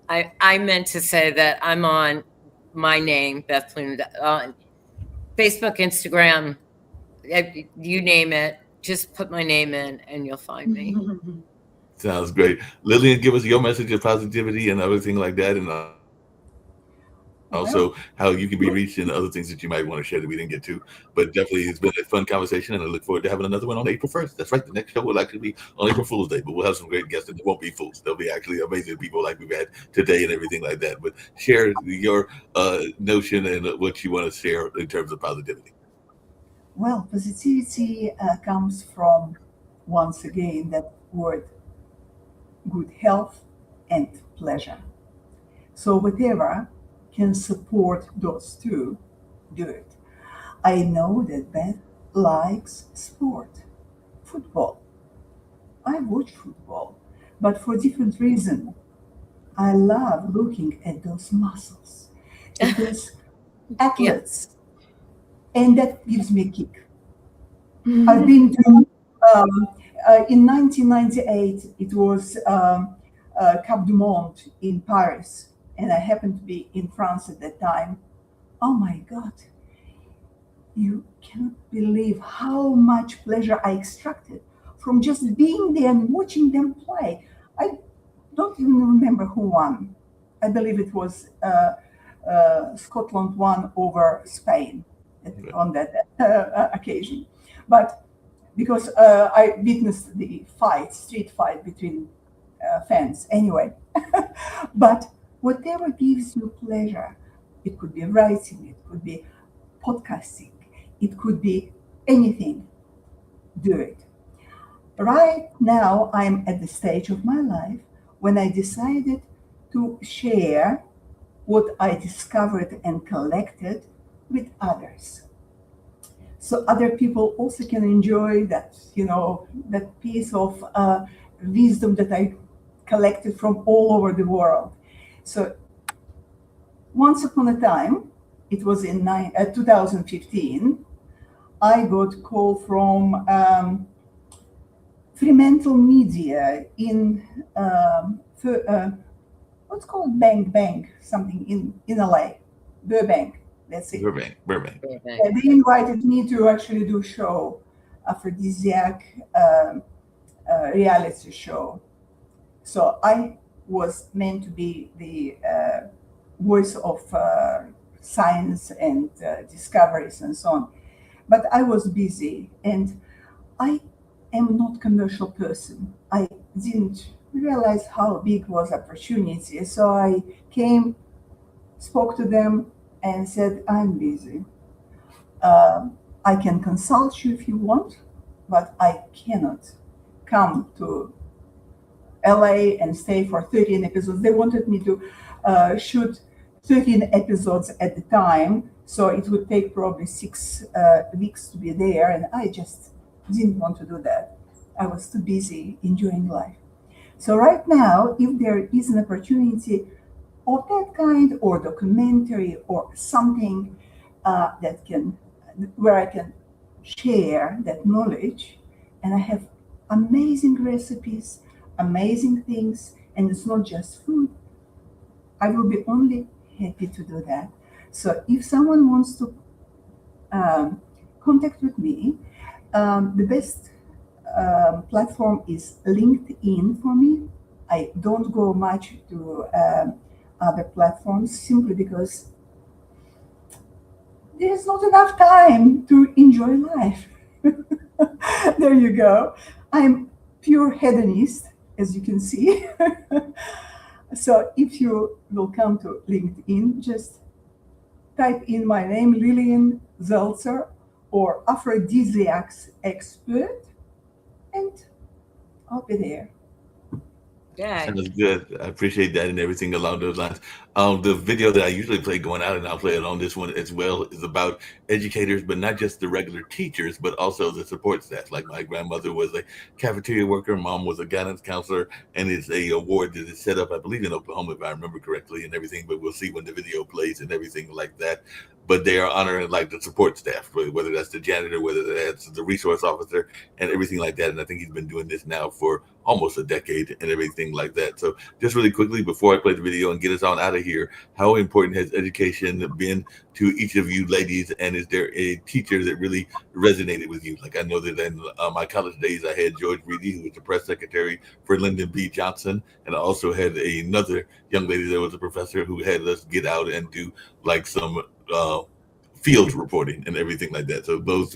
I meant to say that I'm on my name, Beth Plume, on Facebook, Instagram, you name it. Just put my name in and you'll find me. Sounds great. Lillian, give us your message of positivity and everything like that, and also how you can be reached and other things that you might want to share that we didn't get to. But definitely it's been a fun conversation, and I look forward to having another one on April 1st. That's right. The next show will actually be on April Fool's Day, but we'll have some great guests, and they won't be fools. They'll be actually amazing people like we've had today and everything like that. But share your notion and what you want to share in terms of positivity. Well, positivity comes from, once again, that word, good health and pleasure. So whatever can support those two, do it. I know that Beth likes sport, football. I watch football, but for different reason. I love looking at those muscles, at those athletes, and that gives me a kick. I've been to, in 1998, it was Cap du Monde in Paris, and I happened to be in France at that time. Oh my God, you cannot believe how much pleasure I extracted from just being there and watching them play. I don't even remember who won. I believe it was Scotland won over Spain on that occasion. But because I witnessed the street fight between fans anyway. But whatever gives you pleasure, it could be writing, it could be podcasting, it could be anything, do it. Right now, I'm at the stage of my life when I decided to share what I discovered and collected with others. So other people also can enjoy that, that piece of wisdom that I collected from all over the world. So once upon a time, it was in 2015, I got a call from Fremantle Media in what's called Bang, something in LA, Burbank. That's it. Burbank. They invited me to actually do a show, aphrodisiac reality show. So I was meant to be the voice of science and discoveries and so on. But I was busy, and I am not commercial person. I didn't realize how big was opportunity. So I came, spoke to them, and said, I'm busy. I can consult you if you want, but I cannot come to LA and stay for 13 episodes. They wanted me to shoot 13 episodes at the time, so it would take probably 6 weeks to be there, and I just didn't want to do that. I was too busy enjoying life. So right now, if there is an opportunity of that kind, or documentary, or something where I can share that knowledge, and I have amazing recipes, amazing things, and it's not just food, I will be only happy to do that. So if someone wants to contact with me, the best platform is LinkedIn for me. I don't go much to other platforms simply because there's not enough time to enjoy life. There you go. I'm pure hedonist, as you can see. So if you will come to LinkedIn, just type in my name, Lillian Zeltzer, or aphrodisiacs expert, and I'll be there. Yeah. Sounds good. I appreciate that and everything along those lines. The video that I usually play going out, and I'll play it on this one as well, is about educators, but not just the regular teachers, but also the support staff. Like my grandmother was a cafeteria worker, mom was a guidance counselor, and it's a award that is set up, I believe, in Oklahoma, if I remember correctly, and everything. But we'll see when the video plays and everything like that. But they are honoring like the support staff, whether that's the janitor, whether that's the resource officer, and everything like that. And I think he's been doing this now for almost a decade and everything like that. So just really quickly before I play the video and get us on out of here, how important has education been to each of you ladies? And is there a teacher that really resonated with you? Like I know that in my college days, I had George Reedy, who was the press secretary for Lyndon B. Johnson. And I also had another young lady that was a professor who had us get out and do like some field reporting and everything like that. So those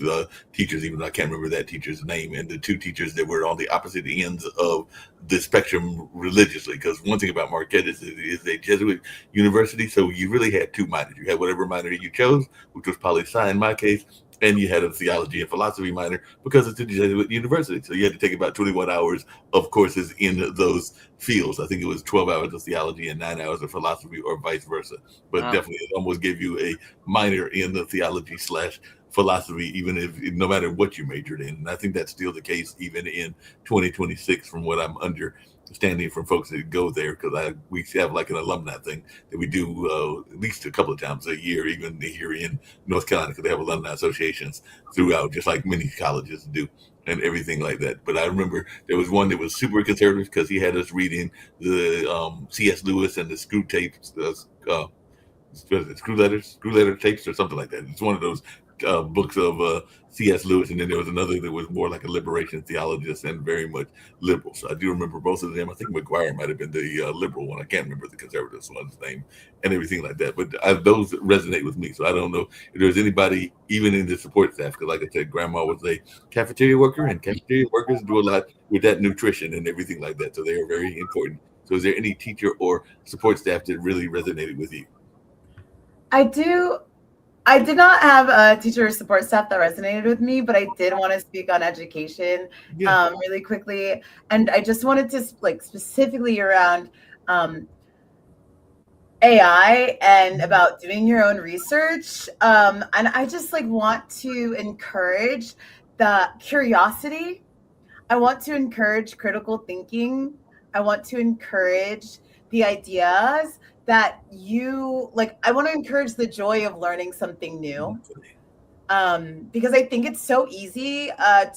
teachers, even though I can't remember that teacher's name, and the two teachers that were on the opposite ends of the spectrum religiously, because one thing about Marquette is it is a Jesuit university, so you really had two minors. You had whatever minor you chose, which was poli-sci in my case, and you had a theology and philosophy minor because it's a Jesuit university. So you had to take about 21 hours of courses in those fields. I think it was 12 hours of theology and 9 hours of philosophy, or vice versa. But definitely it almost gave you a minor in the theology / philosophy, even if no matter what you majored in. And I think that's still the case even in 2026 from what I'm understanding from folks that go there, because we have like an alumni thing that we do at least a couple of times a year, even here in North Carolina, because they have alumni associations throughout, just like many colleges do and everything like that. But I remember there was one that was super conservative because he had us reading the C.S. Lewis and the screw tapes, screw letter tapes or something like that. It's one of those books of C.S. Lewis, and then there was another that was more like a liberation theologist and very much liberal. So I do remember both of them. I think McGuire might have been the liberal one. I can't remember the conservative one's name and everything like that. But those resonate with me. So I don't know if there's anybody even in the support staff, because like I said, Grandma was a cafeteria worker, and cafeteria workers do a lot with that nutrition and everything like that. So they are very important. So is there any teacher or support staff that really resonated with you? I did not have a teacher or support staff that resonated with me, but I did want to speak on education really quickly. And I just wanted to specifically around AI and about doing your own research. And I just want to encourage the curiosity. I want to encourage critical thinking. I want to encourage the ideas that I want to encourage the joy of learning something new. Because I think it's so easy I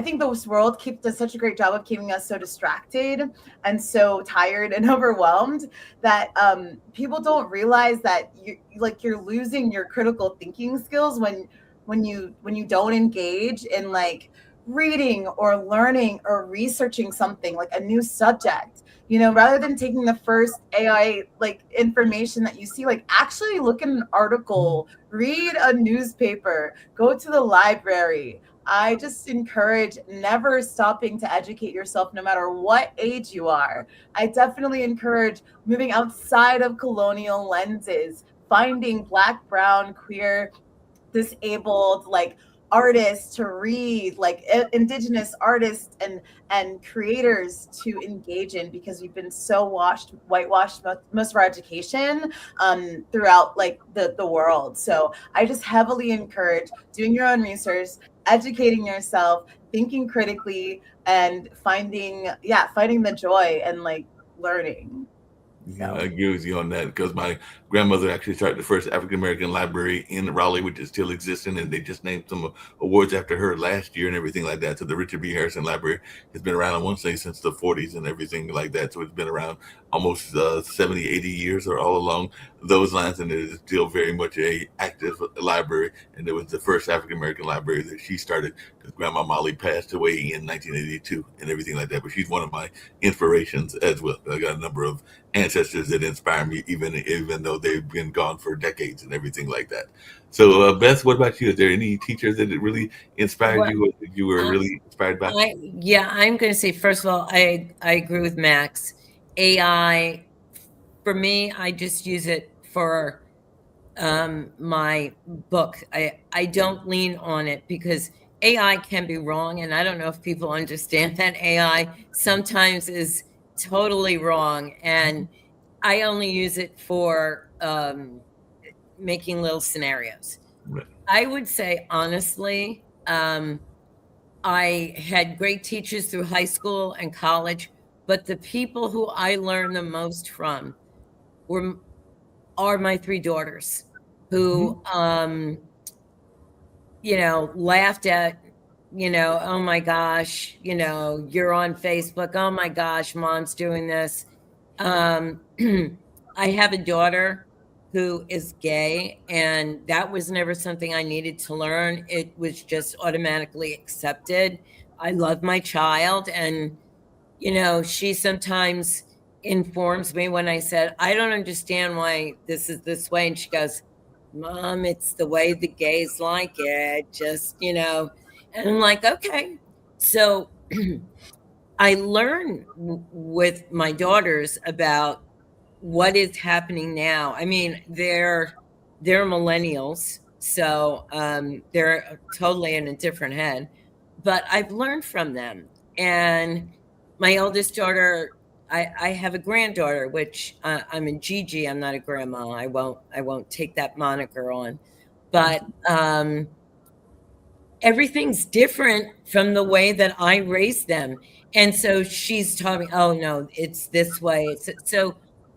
think this world does such a great job of keeping us so distracted and so tired and overwhelmed that people don't realize that you're losing your critical thinking skills when you don't engage in reading or learning or researching something like a new subject. Rather than taking the first AI information that you see, actually look at an article, read a newspaper, go to the library. I just encourage never stopping to educate yourself, no matter what age you are. I definitely encourage moving outside of colonial lenses, finding Black, brown, queer, disabled, artists to read, indigenous artists and creators to engage in, because we've been so whitewashed most of our education throughout the world. So I just heavily encourage doing your own research, educating yourself, thinking critically, and finding the joy and learning. Yeah, I agree with you on that, because my grandmother actually started the first African-American library in Raleigh, which is still existing, and they just named some awards after her last year and everything like that. So the Richard B. Harrison Library has been around, I want to say, since the 40s and everything like that. So it's been around almost 70, 80 years or all along those lines, and it is still very much a active library. And it was the first African-American library that she started, because Grandma Molly passed away in 1982 and everything like that. But she's one of my inspirations as well. I got a number of ancestors that inspire me, even though they've been gone for decades and everything like that. So Beth, what about you? Is there any teachers that really inspired you, or that you were really inspired by? I'm going to say, first of all, I agree with Max. AI, for me, I just use it for my book. I don't lean on it because AI can be wrong, and I don't know if people understand that AI sometimes is totally wrong, and I only use it for making little scenarios. Right. I would say, honestly, I had great teachers through high school and college, but the people who I learned the most from are my three daughters, who laughed at, oh my gosh, you're on Facebook. Oh my gosh, mom's doing this. I have a daughter who is gay, and that was never something I needed to learn. It was just automatically accepted. I love my child, and she sometimes informs me when I said, I don't understand why this is this way, and she goes, Mom, it's the way the gays like it, just and I'm like, okay. So I learn with my daughters about what is happening now. I mean, they're millennials, so they're totally in a different head, but I've learned from them. And my oldest daughter, I have a granddaughter, which I'm a Gigi. I'm not a grandma. I won't take that moniker on, but everything's different from the way that I raised them. And so she's telling me, oh no, it's this way. So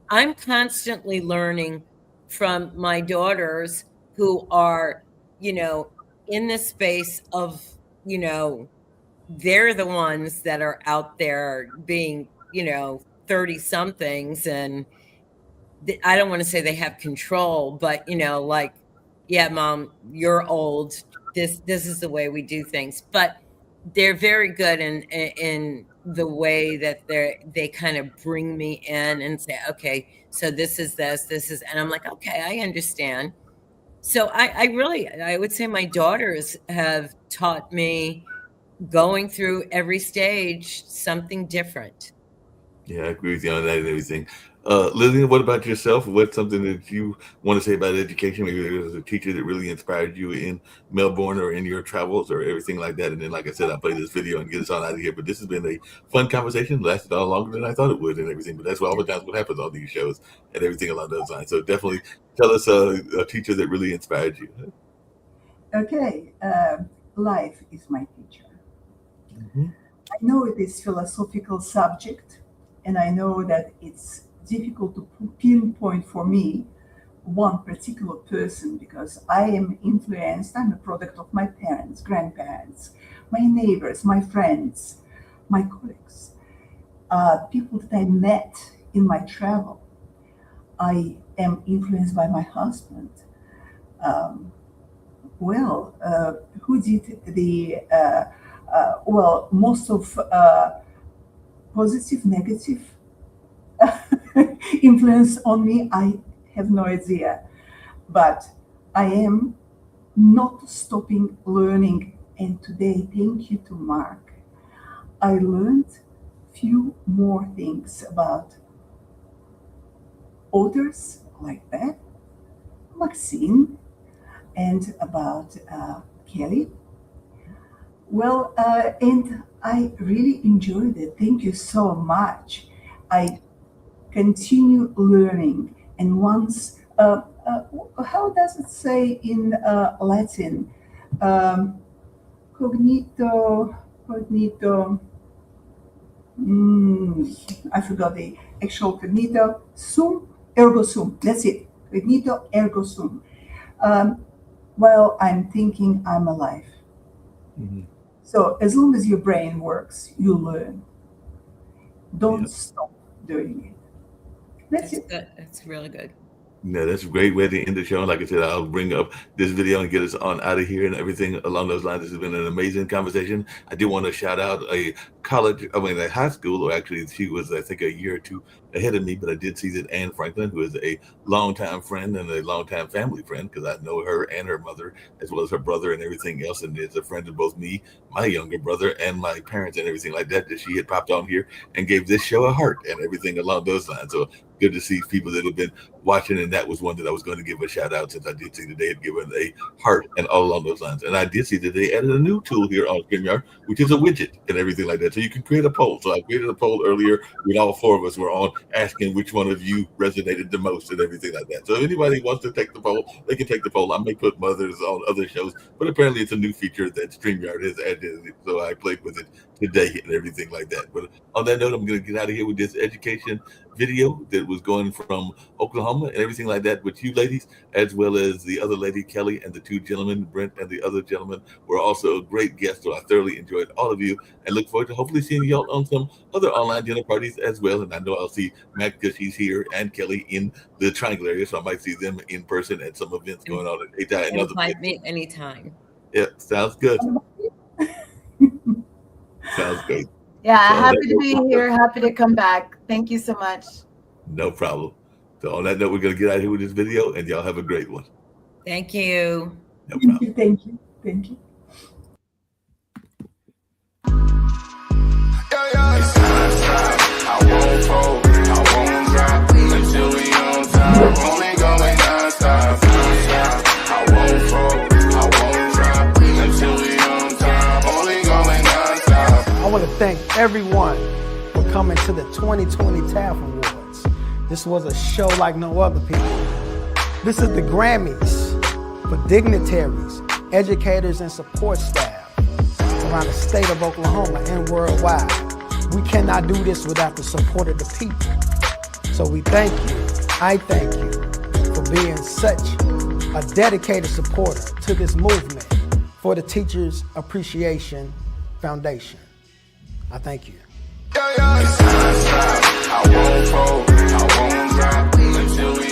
I'm constantly learning from my daughters who are, in the space of, they're the ones that are out there being, 30 somethings. And I don't want to say they have control, but, like, yeah, Mom, you're old. This is the way we do things. But they're very good in the way that they kind of bring me in and say, okay, so this is, and I'm like, okay, I understand. So I would say my daughters have taught me, going through every stage, something different. Yeah, I agree with you on that and everything. Lillian, what about yourself? What's something that you want to say about education? Maybe there was a teacher that really inspired you in Melbourne or in your travels or everything like that. And then, like I said, I'll play this video and get us on out of here. But this has been a fun conversation. Lasted all longer than I thought it would and everything. But that's all the times what happens on these shows and everything along those lines. So definitely tell us a teacher that really inspired you. Okay, life is my teacher. I know it is philosophical subject, and I know that it's difficult to pinpoint for me one particular person, because I am influenced. I'm a product of my parents, grandparents, my neighbors, my friends, my colleagues, people that I met in my travel. I am influenced by my husband. Who did the most of positive, negative influence on me, I have no idea. But I am not stopping learning. And today, thank you to Mark, I learned few more things about authors like that, Maxine, and about Kelly. And I really enjoyed it. Thank you so much. I continue learning. And once, how does it say in Latin? Cognito, I forgot the actual cognito, sum, ergo sum. That's it. Cognito, ergo sum. While I'm thinking, I'm alive. So as long as your brain works, you learn. Don't stop doing it. That's it. Good. That's really good. Yeah, that's a great way to end the show. Like I said, I'll bring up this video and get us on out of here and everything along those lines. This has been an amazing conversation. I do want to shout out a like high school, or actually she was, I think, a year or two ahead of me, but I did see that Anne Franklin, who is a longtime friend and a longtime family friend, because I know her and her mother, as well as her brother and everything else, and is a friend of both me, my younger brother, and my parents and everything like that, that she had popped on here and gave this show a heart and everything along those lines. So good to see people that have been watching, and that was one that I was going to give a shout out, since I did see that they had given a heart and all along those lines. And I did see that they added a new tool here on StreamYard, which is a widget and everything like that. So you can create a poll. So I created a poll earlier when all four of us were on, asking which one of you resonated the most and everything like that. So if anybody wants to take the poll, they can take the poll. I may put mothers on other shows, but apparently it's a new feature that StreamYard has added. So I played with it today and everything like that. But on that note, I'm going to get out of here with this education video that was going from Oklahoma and everything like that with you ladies, as well as the other lady, Kelly, and the two gentlemen, Brent and the other gentleman, were also great guests. So I thoroughly enjoyed all of you and look forward to hopefully seeing y'all on some other online dinner parties as well. And I know I'll see Mac, because he's here, and Kelly in the Triangle area, so I might see them in person at some events going on at ATI and other Invite me anytime. Yeah, sounds good. Sounds great. Yeah, So happy to be here. Happy to come back. Thank you so much. no problem. So on that note, we're going to get out of here with this video, and y'all have a great one. Thank you. No problem. Thank you, thank you, thank you. I won't fold, I won't drop until we on top. Only going non-stop. I won't fold, I won't drop until we on top. Only going non-stop. I want to thank everyone for coming to the 2020 TAF Awards. This was a show like no other, people. This is the Grammys for dignitaries, educators, and support staff around the state of Oklahoma and worldwide. We cannot do this without the support of the people. So we thank you, I thank you, for being such a dedicated supporter to this movement for the Teachers Appreciation Foundation. I thank you. I won't fold, I won't drop until we